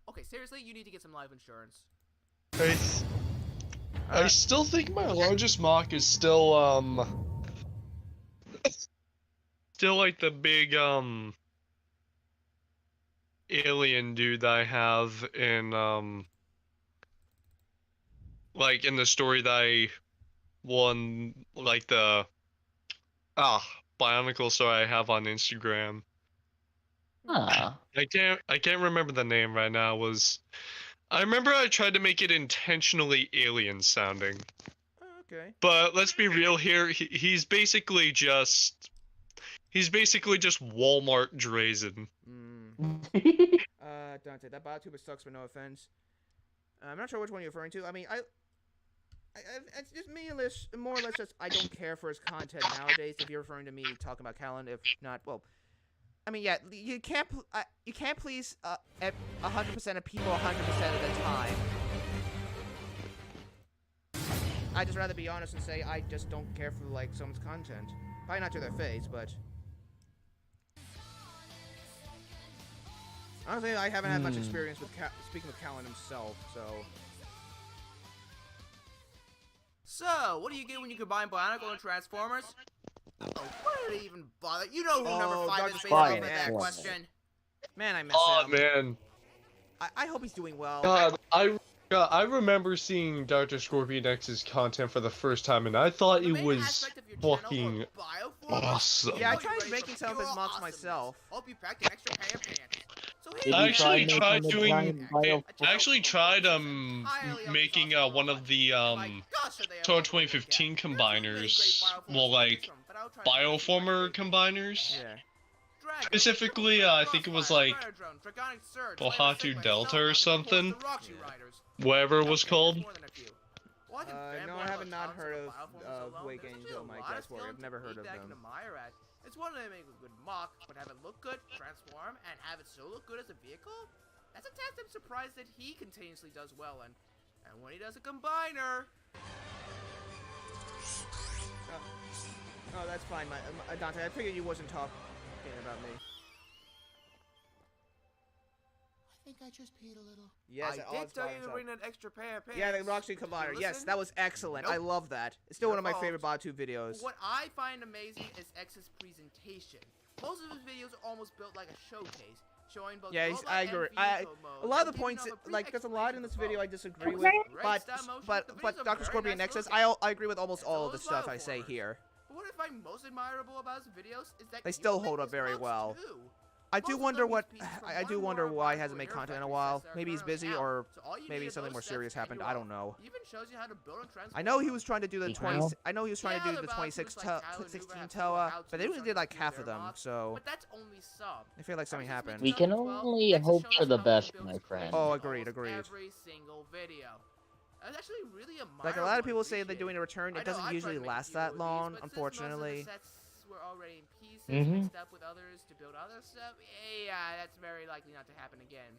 Okay, seriously, you need to get some life insurance. I still think my largest mock is still still like the big alien dude that I have in like in the story that I won, like the Bionicle story I have on Instagram. Huh. I can't remember the name right now. I remember I tried to make it intentionally alien sounding. Okay. But let's be real here. He's basically just Walmart Drazen. Dante, that BioTuber sucks for no offense. I'm not sure which one you're referring to. I mean, it's just more or less just I don't care for his content nowadays. If you're referring to me talking about Callan, if not, well, I mean, yeah, you can't please 100% of people 100% of the time. I'd just rather be honest and say I just don't care for like someone's content. Probably not to their face, but honestly, I haven't had much experience with speaking with Callan himself, so. So, what do you get when you combine Bionicle and Transformers? Oh, why did it even bother? You know who number 5 is based off of that question. Man, I miss him. Man. I hope he's doing well. God, I remember seeing Dr. Scorpion X's content for the first time, and I thought it was fucking awesome. Yeah, I tried making some of his mocks myself. Hope you packed an extra pair of pants. So I actually tried making one of the Total 2015 combiners, well, like Bioformer combiners. Yeah. Specifically, I think it was like Bohatu Delta or something. Whatever it was called. No, I have not heard of Wake Angel, my Gas Warrior. I've never heard of them. It's one to make a good mock, but have it look good, transform, and have it so look good as a vehicle? That's a task I'm surprised that he continuously does well, and when he does a combiner... Oh, that's fine, Dante. I figured you wasn't talking about me. I think I just peed a little. Yes, I did tell you to bring that extra pair of pants. Yeah, the Rahkshi combiner. Yes, that was excellent. Nope. I love that. It's still one of my favorite BioTube videos. What I find amazing is X's presentation. Most of his videos are almost built like a showcase, showing both I agree. A lot of the points, like, there's a lot in this video I disagree with, but Dr. Scorpion X says I agree with almost all of the stuff I say here. But what I find most admirable about his videos is that they still hold up very well. I do wonder why he hasn't made content in a while. Maybe he's busy, or maybe something more serious happened. I don't know. I know he was trying to do the 2016 Toa, but they only did like half of them, so I feel like something happened. We can only hope for the best, my friend. Oh, agreed. Every single video. That's actually really like a lot of people say they're doing a return. It doesn't usually last that long, unfortunately. We're already in pieces, mixed up with others to build other stuff. Yeah, that's very likely not to happen again.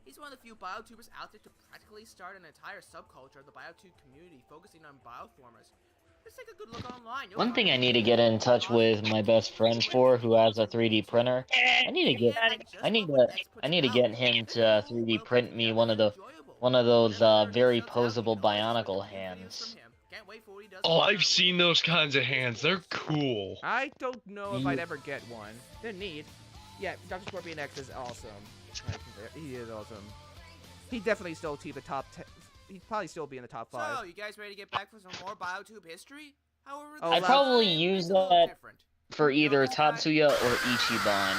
He's one of the few BioTubers out there to practically start an entire subculture of the BioTube community, focusing on bioformers. Just take a good look online. One thing I need to get in touch with my best friend for, who has a 3D printer. I need to get him to 3D print me one of those very posable Bionicle hands. Oh, I've seen those kinds of hands. They're cool. I don't know if I'd ever get one. They're neat. Yeah, Dr. Scorpion X is awesome. He is awesome. He'd definitely still be the top 10. He'd probably still be in the top 5. So, you guys ready to get back for some more BioTube history? However, I'd probably use that for either Tatsuya or Ichiban.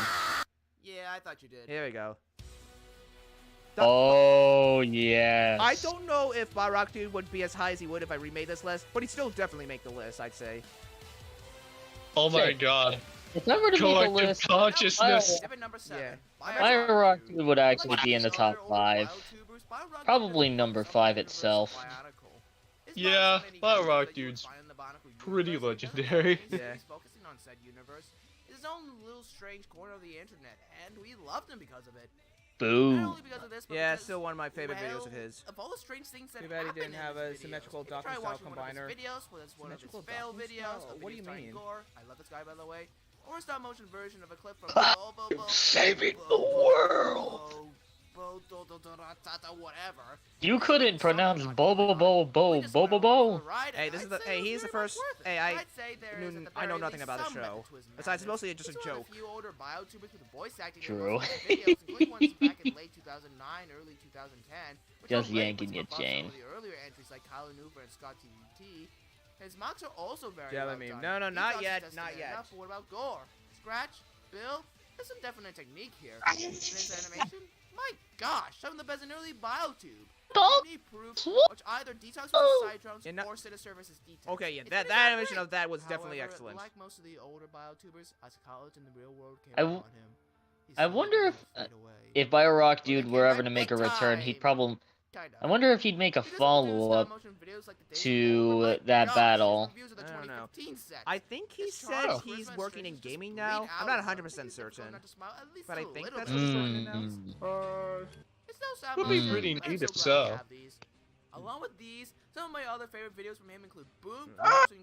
Yeah, I thought you did. Here we go. Oh, yes. I don't know if Rock Dude would be as high as he would if I remade this list, but he'd still definitely make the list, I'd say. Oh my god. If I were to make a Collective list, consciousness. Fire Rock Dude would actually be in the top 5. Probably number 5 itself. Yeah, Fire Rock Dude's pretty legendary. Yeah. Focusing on said universe, his own little strange corner of the internet, and we loved him because of it. Boo. Yeah, still one of my favorite videos of his. Of all the strange things that Too bad he didn't have a symmetrical docking style combiner. Symmetrical fail videos. What do you mean? I love this guy, by the way. Or a stop motion version of a clip from Saving the world. Whatever. You couldn't pronounce Bobo. Hey, this is the. Hey, he's the first. Hey, I know nothing about the show. Besides, it's mostly just a joke. True. Just yanking your chain. Earlier entries like Kyle Newber and Scott TVT. His mocks are also very Yeah, well I mean, done. no, not yet, not yet. Enough, but what about gore? Scratch? Build? There's some definite technique here. This animation? My gosh, some of the best in early BioTube. Proof, which either detox with Cytrones or Cita Services detox. Okay, yeah, that animation of that was definitely However, excellent. Like most of the older BioTubers, as college in the real world came upon him. I wonder if Biorock Dude were ever to make a return, he'd probably. I wonder if he'd make a follow-up to that battle. I don't know. I think he said he's working in gaming now. I'm not 100% certain, but I think that's what he's working in now. Would be pretty neat if so. Along with these, some of my other favorite videos from him include Boom,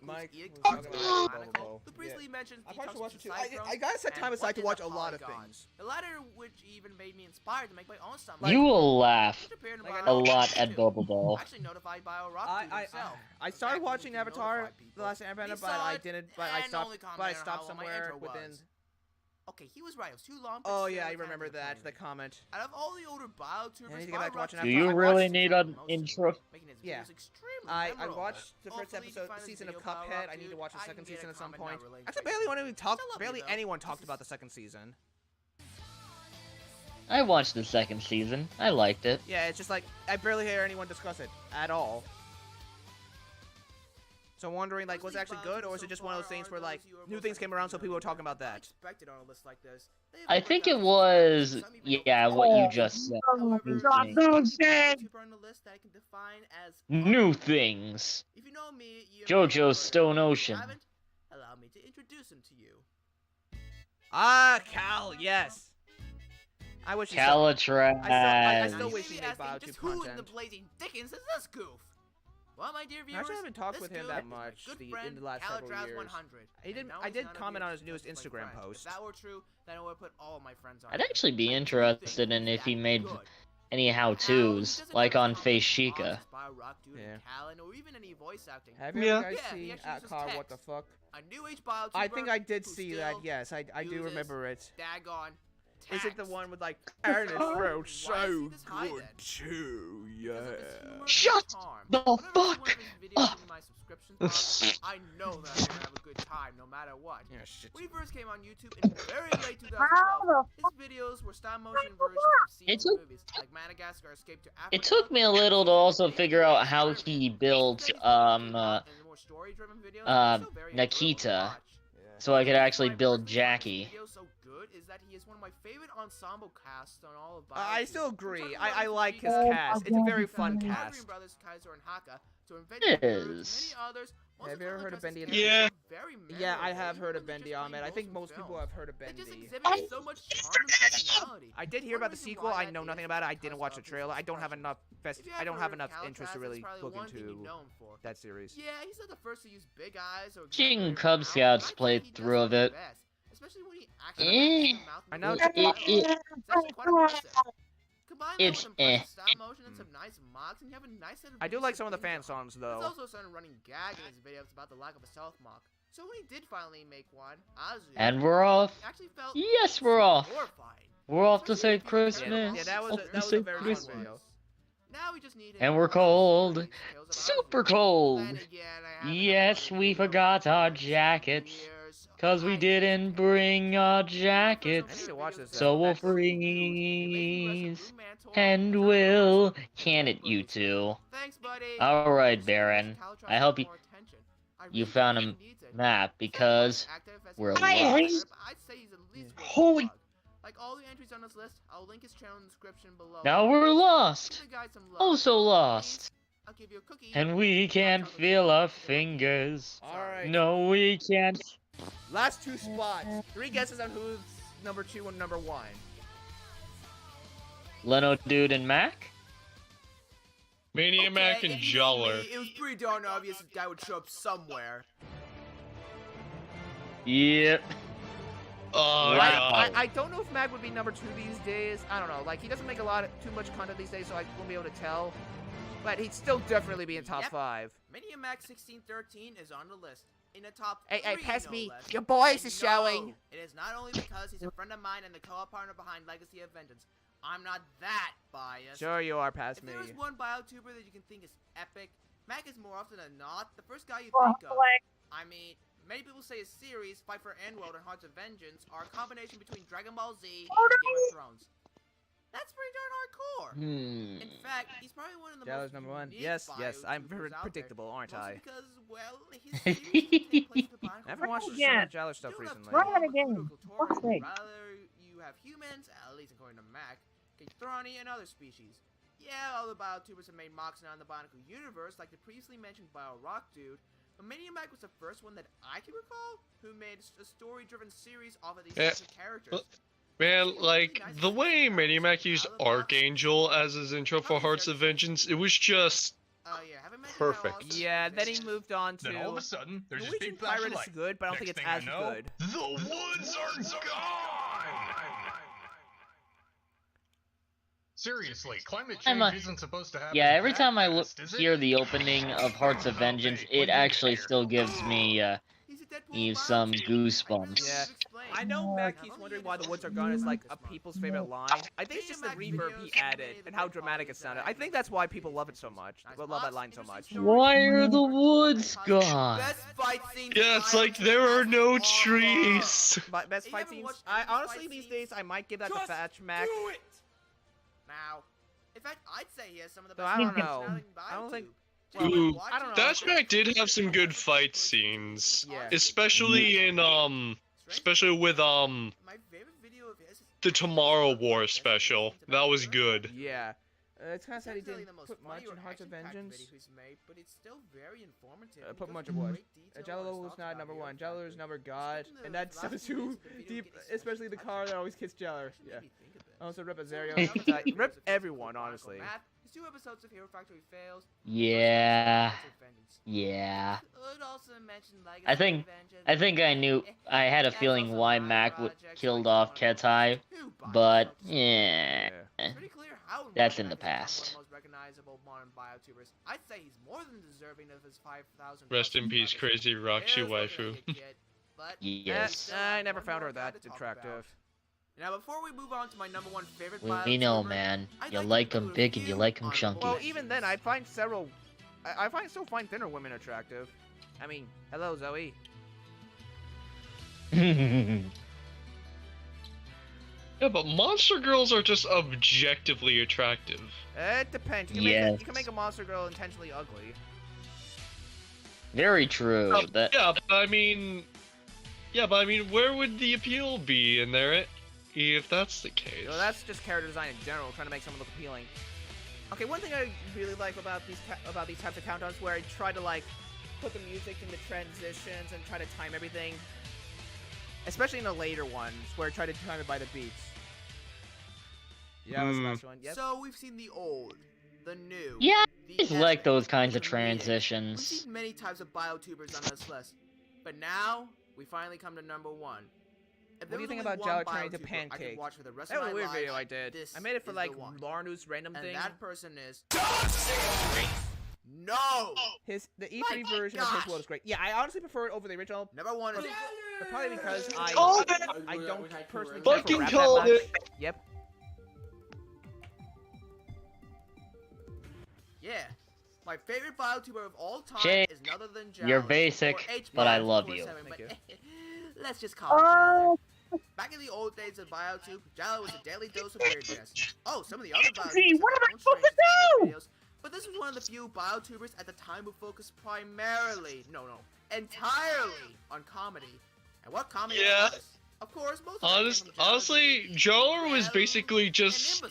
Mike, the briefly mentioned I gotta set time aside to watch a lot of things. The latter which even made me inspired to make my own stuff. You will laugh a lot at Bobo. Actually notified by himself. I started watching Avatar: The Last Airbender, but I didn't. But I stopped somewhere within. Okay, he was right. It was too long. Oh yeah, I remember that. The comment. Out of all the older BioTubers, I need to get back to watching Do you really need an intro? Yeah. I watched the first season of Cuphead. I need to watch the second season at some point. Actually, barely anyone talked about the second season. I watched the second season. I liked it. Yeah, it's just like I barely hear anyone discuss it at all. So I'm wondering, like, was it actually good, or was it just one of those things where, like, new things came around, so people were talking about that? I think it was, yeah, what you just said. New things. JoJo's Stone Ocean. Allow me to introduce him to you. Ah, Cal, yes. I wish Calatrava. I still wish he made BioTube just who in the content. blazing dickens is this goof? Well, my dear viewers, Actually, I haven't talked with him that much in the last several years. 100. I did comment on his newest Instagram post. If that were true, then I would put all of my friends on. I'd actually be interested in if he made any how-tos, like on Face Chica. Yeah. Or even any voice acting. Have you guys seen at Car What the Fuck? A new age BioTuber I think I did see that, yes, I do remember it. Daggone. Is it the one with like, and it felt so good too, yeah. Shut the fuck up! I know that I'm gonna have a good time no matter what. Yeah, shit. When he first came on YouTube in very late 2012, his videos were stop-motion versions of scenes from movies like Madagascar, Escape to Africa. It took me a little to also figure out how he built, Nikita, so I could actually build Jackie. Is that he is one of my favorite ensemble casts on all of I still agree. I like his cast. It's a very fun cast. It is. Have you ever heard of Bendy? Yeah. Yeah, I have heard of Bendy Ahmed. I think most people have heard of Bendy. I did hear about the sequel. I know nothing about it. I didn't watch the trailer. I don't have enough interest to really look into that series. Yeah, he's not the first to use big eyes or King Cub Scouts played through of it. Especially when he actually I know it's actually quite impressive. Combine that with impressive stop motion and some nice mocks, and you have a nice set of I do like some of the fan songs though. There's also a certain running gag in his videos about the lack of a stealth mock. So when he did finally make one, Azu and we're off. Actually felt yes, we're off. horrifying. We're off to save Christmas. Yeah, that was a very fun video. Now we just need and we're cold. Super cold. Yes, we forgot our jackets. 'Cause we didn't bring our jackets, I need to watch this, so we'll freeze. And we'll can it, you two. Thanks, buddy. Alright, Baron. I hope you found a map, because we're lost. Holy. Like all the entries on this list, I'll link his channel in the description below. Now we're lost. Give the guy some love. Oh, so lost. I'll give you a cookie. And we can't feel our fingers. Alright. No, we can't. Last 2 spots. 3 guesses on who's number 2 and number 1. Leno Dude and Mac? Maniac and Joller. It was pretty darn obvious this guy would show up somewhere. Yep. Oh, God. I don't know if Mag would be number 2 these days. I don't know. Like, he doesn't make too much content these days, so I won't be able to tell. But he'd still definitely be in top 5. Maniac 1613 is on the list. In the top Hey, 3, pass no me. less. Your voice is No, showing. It is not only because he's a friend of mine and the co-op partner behind Legacy of Vengeance. I'm not that biased. Sure you are, pass if me. there is one BioTuber that you can think is epic, Mac is more often than not the first guy you think of. I mean, many people say his series, Fight for Endworld and Hearts of Vengeance, are a combination between Dragon Ball Z and Game of Thrones. That's pretty darn hardcore. In fact, he's probably one of the Jaller's most number 1. unique Yes, I'm BioTubers out predictable, aren't there. I? Mostly because, well, his series take place in the Bionicle I haven't watched Force. so much Jaller stuff You have recently. Toro, Run it again. Makoto, Fuck's Torin, sake. Rather, you have humans, at least according to Mac, Kithrani, and other species. Yeah, all the BioTubers have made mocks now in the Bionicle universe, like the previously mentioned Rock Dude, but Maniac was the first one that I can recall who made a story-driven series off of these types of characters. Man, like, the way Maniac used Archangel as his intro for Hearts of Vengeance, it was just perfect. Yeah, then he moved on to... Then all of a sudden, there's this Norwegian big flash of Pirate is light. good, but I don't think Next it's thing as I know, good. The woods are gone! Seriously, climate change isn't supposed to happen. Yeah, every that time I fast, is it? hear the opening of Hearts of Vengeance, it actually still gives me some goosebumps. Yeah, I know Mac keeps wondering why the woods are gone is like a people's favorite line. I think it's just the reverb he added and how dramatic it sounded. I think that's why people love it so much. Love that line so much. Why are the woods gone? Yeah, it's like there are no trees. Best fight scenes? I honestly these days I might give that to Thatch Mac. Now, in fact, I'd say he has some of the So best. I don't know. I don't think. Ooh, I don't know. Dashback did have some good fight scenes, Yeah. especially in especially with the Tomorrow War special. That was good. Yeah. It's kind of sad he didn't the most put funny much or in Hearts of action-packed Vengeance. video he's made, but it's still very informative. Put because much of of the what? great detail in Jallo his was thoughts not about number Hero 1. Jallo is number God, Speaking and of that last stuff is few too years, the video deep, getting especially the car that always kissed Jallar. Yeah. Also rip Azario. Now, Rip everyone, honestly. his 2 episodes of Hero Factory fails. Yeah. Yeah. Could also mention Legacy I think I had a feeling why Mac killed off Ketai, but yeah. That's in the past. Most recognizable modern BioTubers. I'd say he's more than deserving of his 5,000. Rest in peace, crazy Rahkshi waifu. Yes. I never found her that attractive. Now, before we move on to my number 1 favorite We know, man. You like 'em big and you like 'em chunky. Well, even then, I find still find thinner women attractive. I mean, hello, Zoe. Yeah, but monster girls are just objectively attractive. It depends. You can make a monster girl intentionally ugly. Very true. Yeah, but I mean, where would the appeal be in there if that's the case? So that's just character design in general, trying to make someone look appealing. Okay, one thing I really like about these types of countdowns, where I try to like put the music in the transitions and try to time everything, especially in the later ones, where I try to time it by the beats. Yeah, that's the last one. Yep. So we've seen the old, the new. Yeah, the I just like those kinds of transitions. We've seen many types of BioTubers on this list, but now we finally come to number 1. What do you think about Jallar turning into Pancake? That was a weird video I did. I made it for like Larnu's random thing. And that person is No! The E3 version of his world is great. Yeah, I honestly prefer it over the original. Number 1 is but probably because I don't personally Fucking care for rap called that much. it. Yep. Yeah. My favorite BioTuber of all time Jake, is none other than Jallar. you're basic, or but I love you. H-Bot447, Thank you. Let's just call it Jowler. Back in the old days of BioTube, Jowler was a daily dose of weirdness. Oh, some of the other BioTubers what am I have supposed their to own do? videos, but this was one of the few BioTubers at the time who focused primarily, entirely on comedy. And what comedy Yeah. was? Of course, most of them came from Honestly, Jowler was basically just.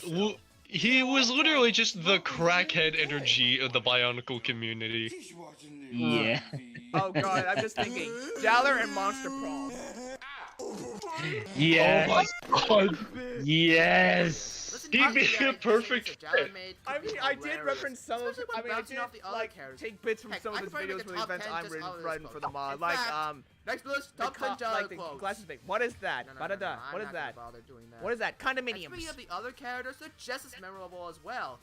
He was literally just the crackhead energy of the Bionicle community. Yeah. Oh god, I'm just thinking. Jowler and Monster Prom. Yes. Oh my god. Yes. He'd be a perfect fit. I mean, I did reference some of. I mean, I did take bits from some of his videos for the events I'm running for the mod, like Next list, top 10 Jowler quotes. Glasses big. What is that? What is that? What is that? Condominiums. Speaking of the other characters, they're just as memorable as well.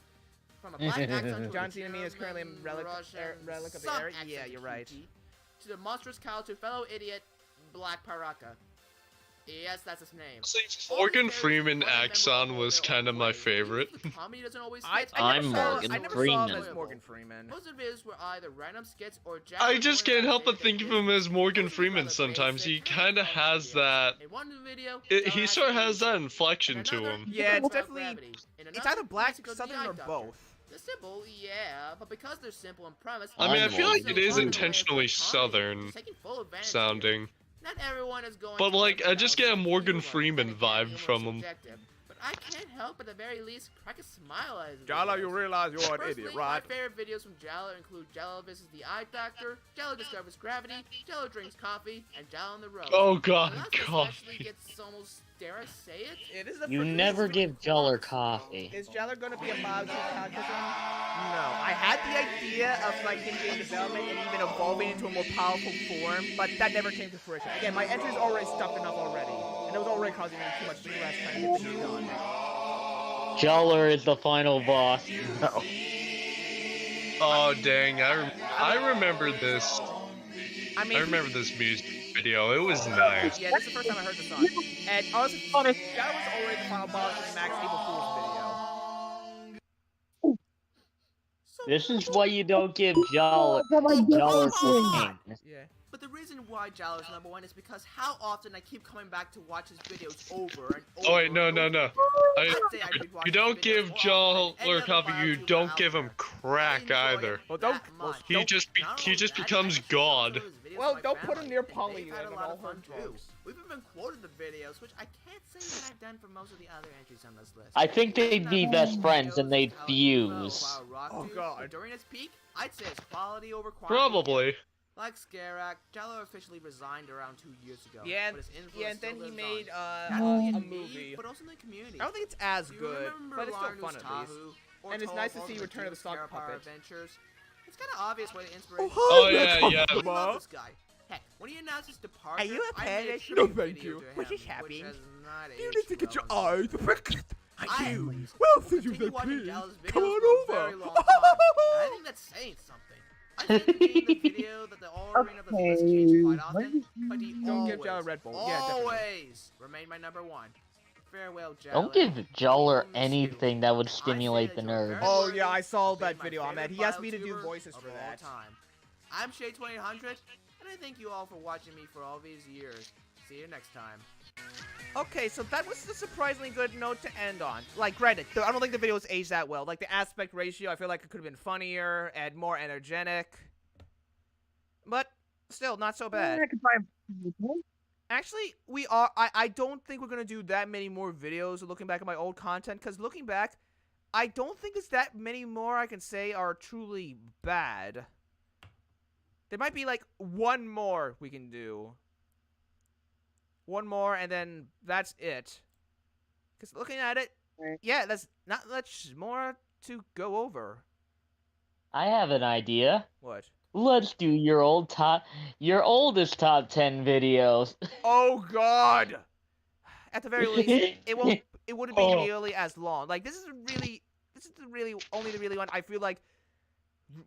From a black accent to John Cena is currently a relic of the era. Yeah, you're right. To the monstrous cow to fellow idiot Black Paraka. Yes, that's his name. Morgan Freeman Axon was kind of my favorite. I'm Morgan Freeman. Morgan Freeman. Most of his were either random skits or I just can't help but think of him as Morgan Freeman sometimes. He kind of has that. He sort of has that inflection to him. Yeah, it's definitely. It's either black, southern, or both. They're simple, yeah, but because they're simple in premise. I mean, I feel like it is intentionally southern sounding. Not everyone is going. But like, I just get a Morgan Freeman vibe from him. But I can't help at the very least crack a smile as Jowler, you realize you're an idiot, right? My favorite videos from Jowler include Jowler vs. the Eye Doctor, Jowler discovers gravity, Jowler drinks coffee, and Jowler on the road. Oh god, coffee. Gets almost, dare I say it? It is the You never give Jowler coffee. Is Jowler going to be a BioTube character? No. I had the idea of like him getting development and even evolving into a more powerful form, but that never came to fruition. Again, my entry's already stuffed enough already, and it was already causing me too much stress trying to get things done. Jowler is the final boss. No. Oh dang, I remember this. I remember this music video. It was nice. Yeah, this is the first time I heard the song. And honestly, that was already the final boss of Max April Fool's video. This is why you don't give Jowler cocaine. Yeah. But the reason why Jowler is #1 is because how often I keep coming back to watch his videos over and over. Oh wait, no. You don't give Jowler coffee. You don't give him crack either. Well, don't. He just becomes God. Well, don't put him near Polly then, and all her drugs. We've even quoted the videos, which I can't say that I've done for most of the other entries on this list. I think they'd be best friends and they'd fuse. Oh god. During its peak, I'd say it's quality over quantity. Probably. Like Scarak, Jowler officially resigned around 2 years ago. Yeah, and then he made a movie. But also in the community. I don't think it's as good, but it's still fun at least. And it's nice to see Return of the Sock Puppet. It's kind of obvious where the inspiration. Oh yeah. I love this guy. Heck, when he announced his departure, Are you a parent? No, thank you. What is happening? You need to get your eyes fixed. I do. Well, since you've been pleased, come on over. I think that's saying something. I think in the video that the ordering of the list changed quite often, but he Don't give Jowler Red Bull. Yeah, definitely. always remained my #1. Farewell, Jowler. Don't give Jowler anything that would stimulate the nerves. Oh yeah, I saw that video, Ahmed. He asked me to do voices for that. I'm Shade2800, and I thank you all for watching me for all these years. See you next time. Okay, so that was a surprisingly good note to end on. Like, granted, I don't think the videos aged that well. Like, the aspect ratio, I feel like it could have been funnier and more energetic. But, still, not so bad. Actually, I don't think we're going to do that many more videos looking back at my old content, because looking back, I don't think it's that many more I can say are truly bad. There might be, like, one more we can do. One more, and then that's it. Because looking at it, yeah, there's not much more to go over. I have an idea. What? Let's do your oldest top 10 videos. Oh God! At the very least, it wouldn't be nearly as long. Like this is only the really one I feel like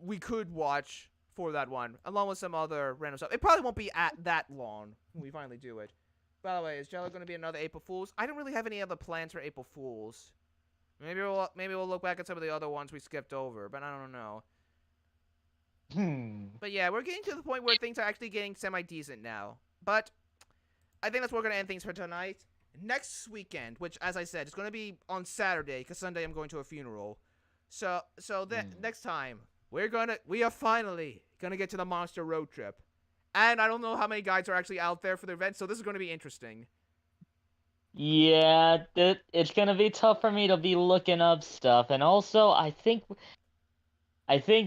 we could watch for that one, along with some other random stuff. It probably won't be that long when we finally do it. By the way, is Jowler going to be another April Fool's? I don't really have any other plans for April Fool's. Maybe we'll look back at some of the other ones we skipped over, but I don't know. But yeah, we're getting to the point where things are actually getting semi-decent now. But I think that's where we're gonna end things for tonight. Next weekend, which, as I said, is gonna be on Saturday, because Sunday I'm going to a funeral. So next time we are finally gonna get to the monster road trip, and I don't know how many guides are actually out there for the event, so this is gonna be interesting. Yeah, it's gonna be tough for me to be looking up stuff, and also I think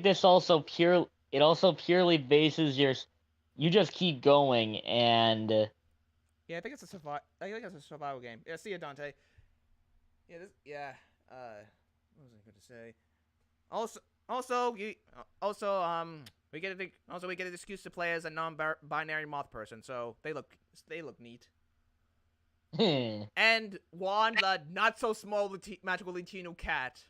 this also purely bases you just keep going and. Yeah, I think it's a survival game. Yeah, see ya, Dante. Yeah, what was I going to say? We get an excuse to play as a non-binary moth person, so they look neat. And Juan, the not so small magical Latino cat.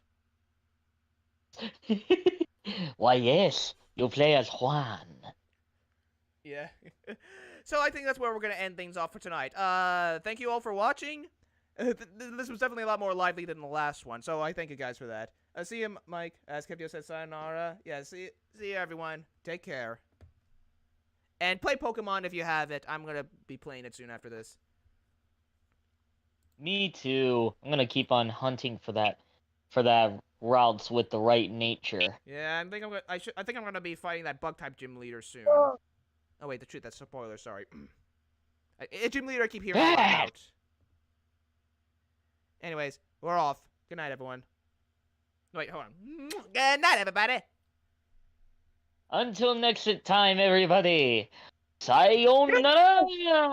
Why, yes, you play as Juan. Yeah. So I think that's where we're going to end things off for tonight. Thank you all for watching. This was definitely a lot more lively than the last one, so I thank you guys for that. See you, Mike. As Kevio said, sayonara. Yeah, see you, everyone. Take care. And play Pokemon if you have it. I'm going to be playing it soon after this. Me too. I'm going to keep on hunting for that routes with the right nature. Yeah, I think I'm going to be fighting that bug-type gym leader soon. Oh, wait, that's a spoiler, sorry. A gym leader I keep hearing a lot about. Anyways, we're off. Good night, everyone. Wait, hold on. Good night, everybody. Until next time, everybody. Sayonara!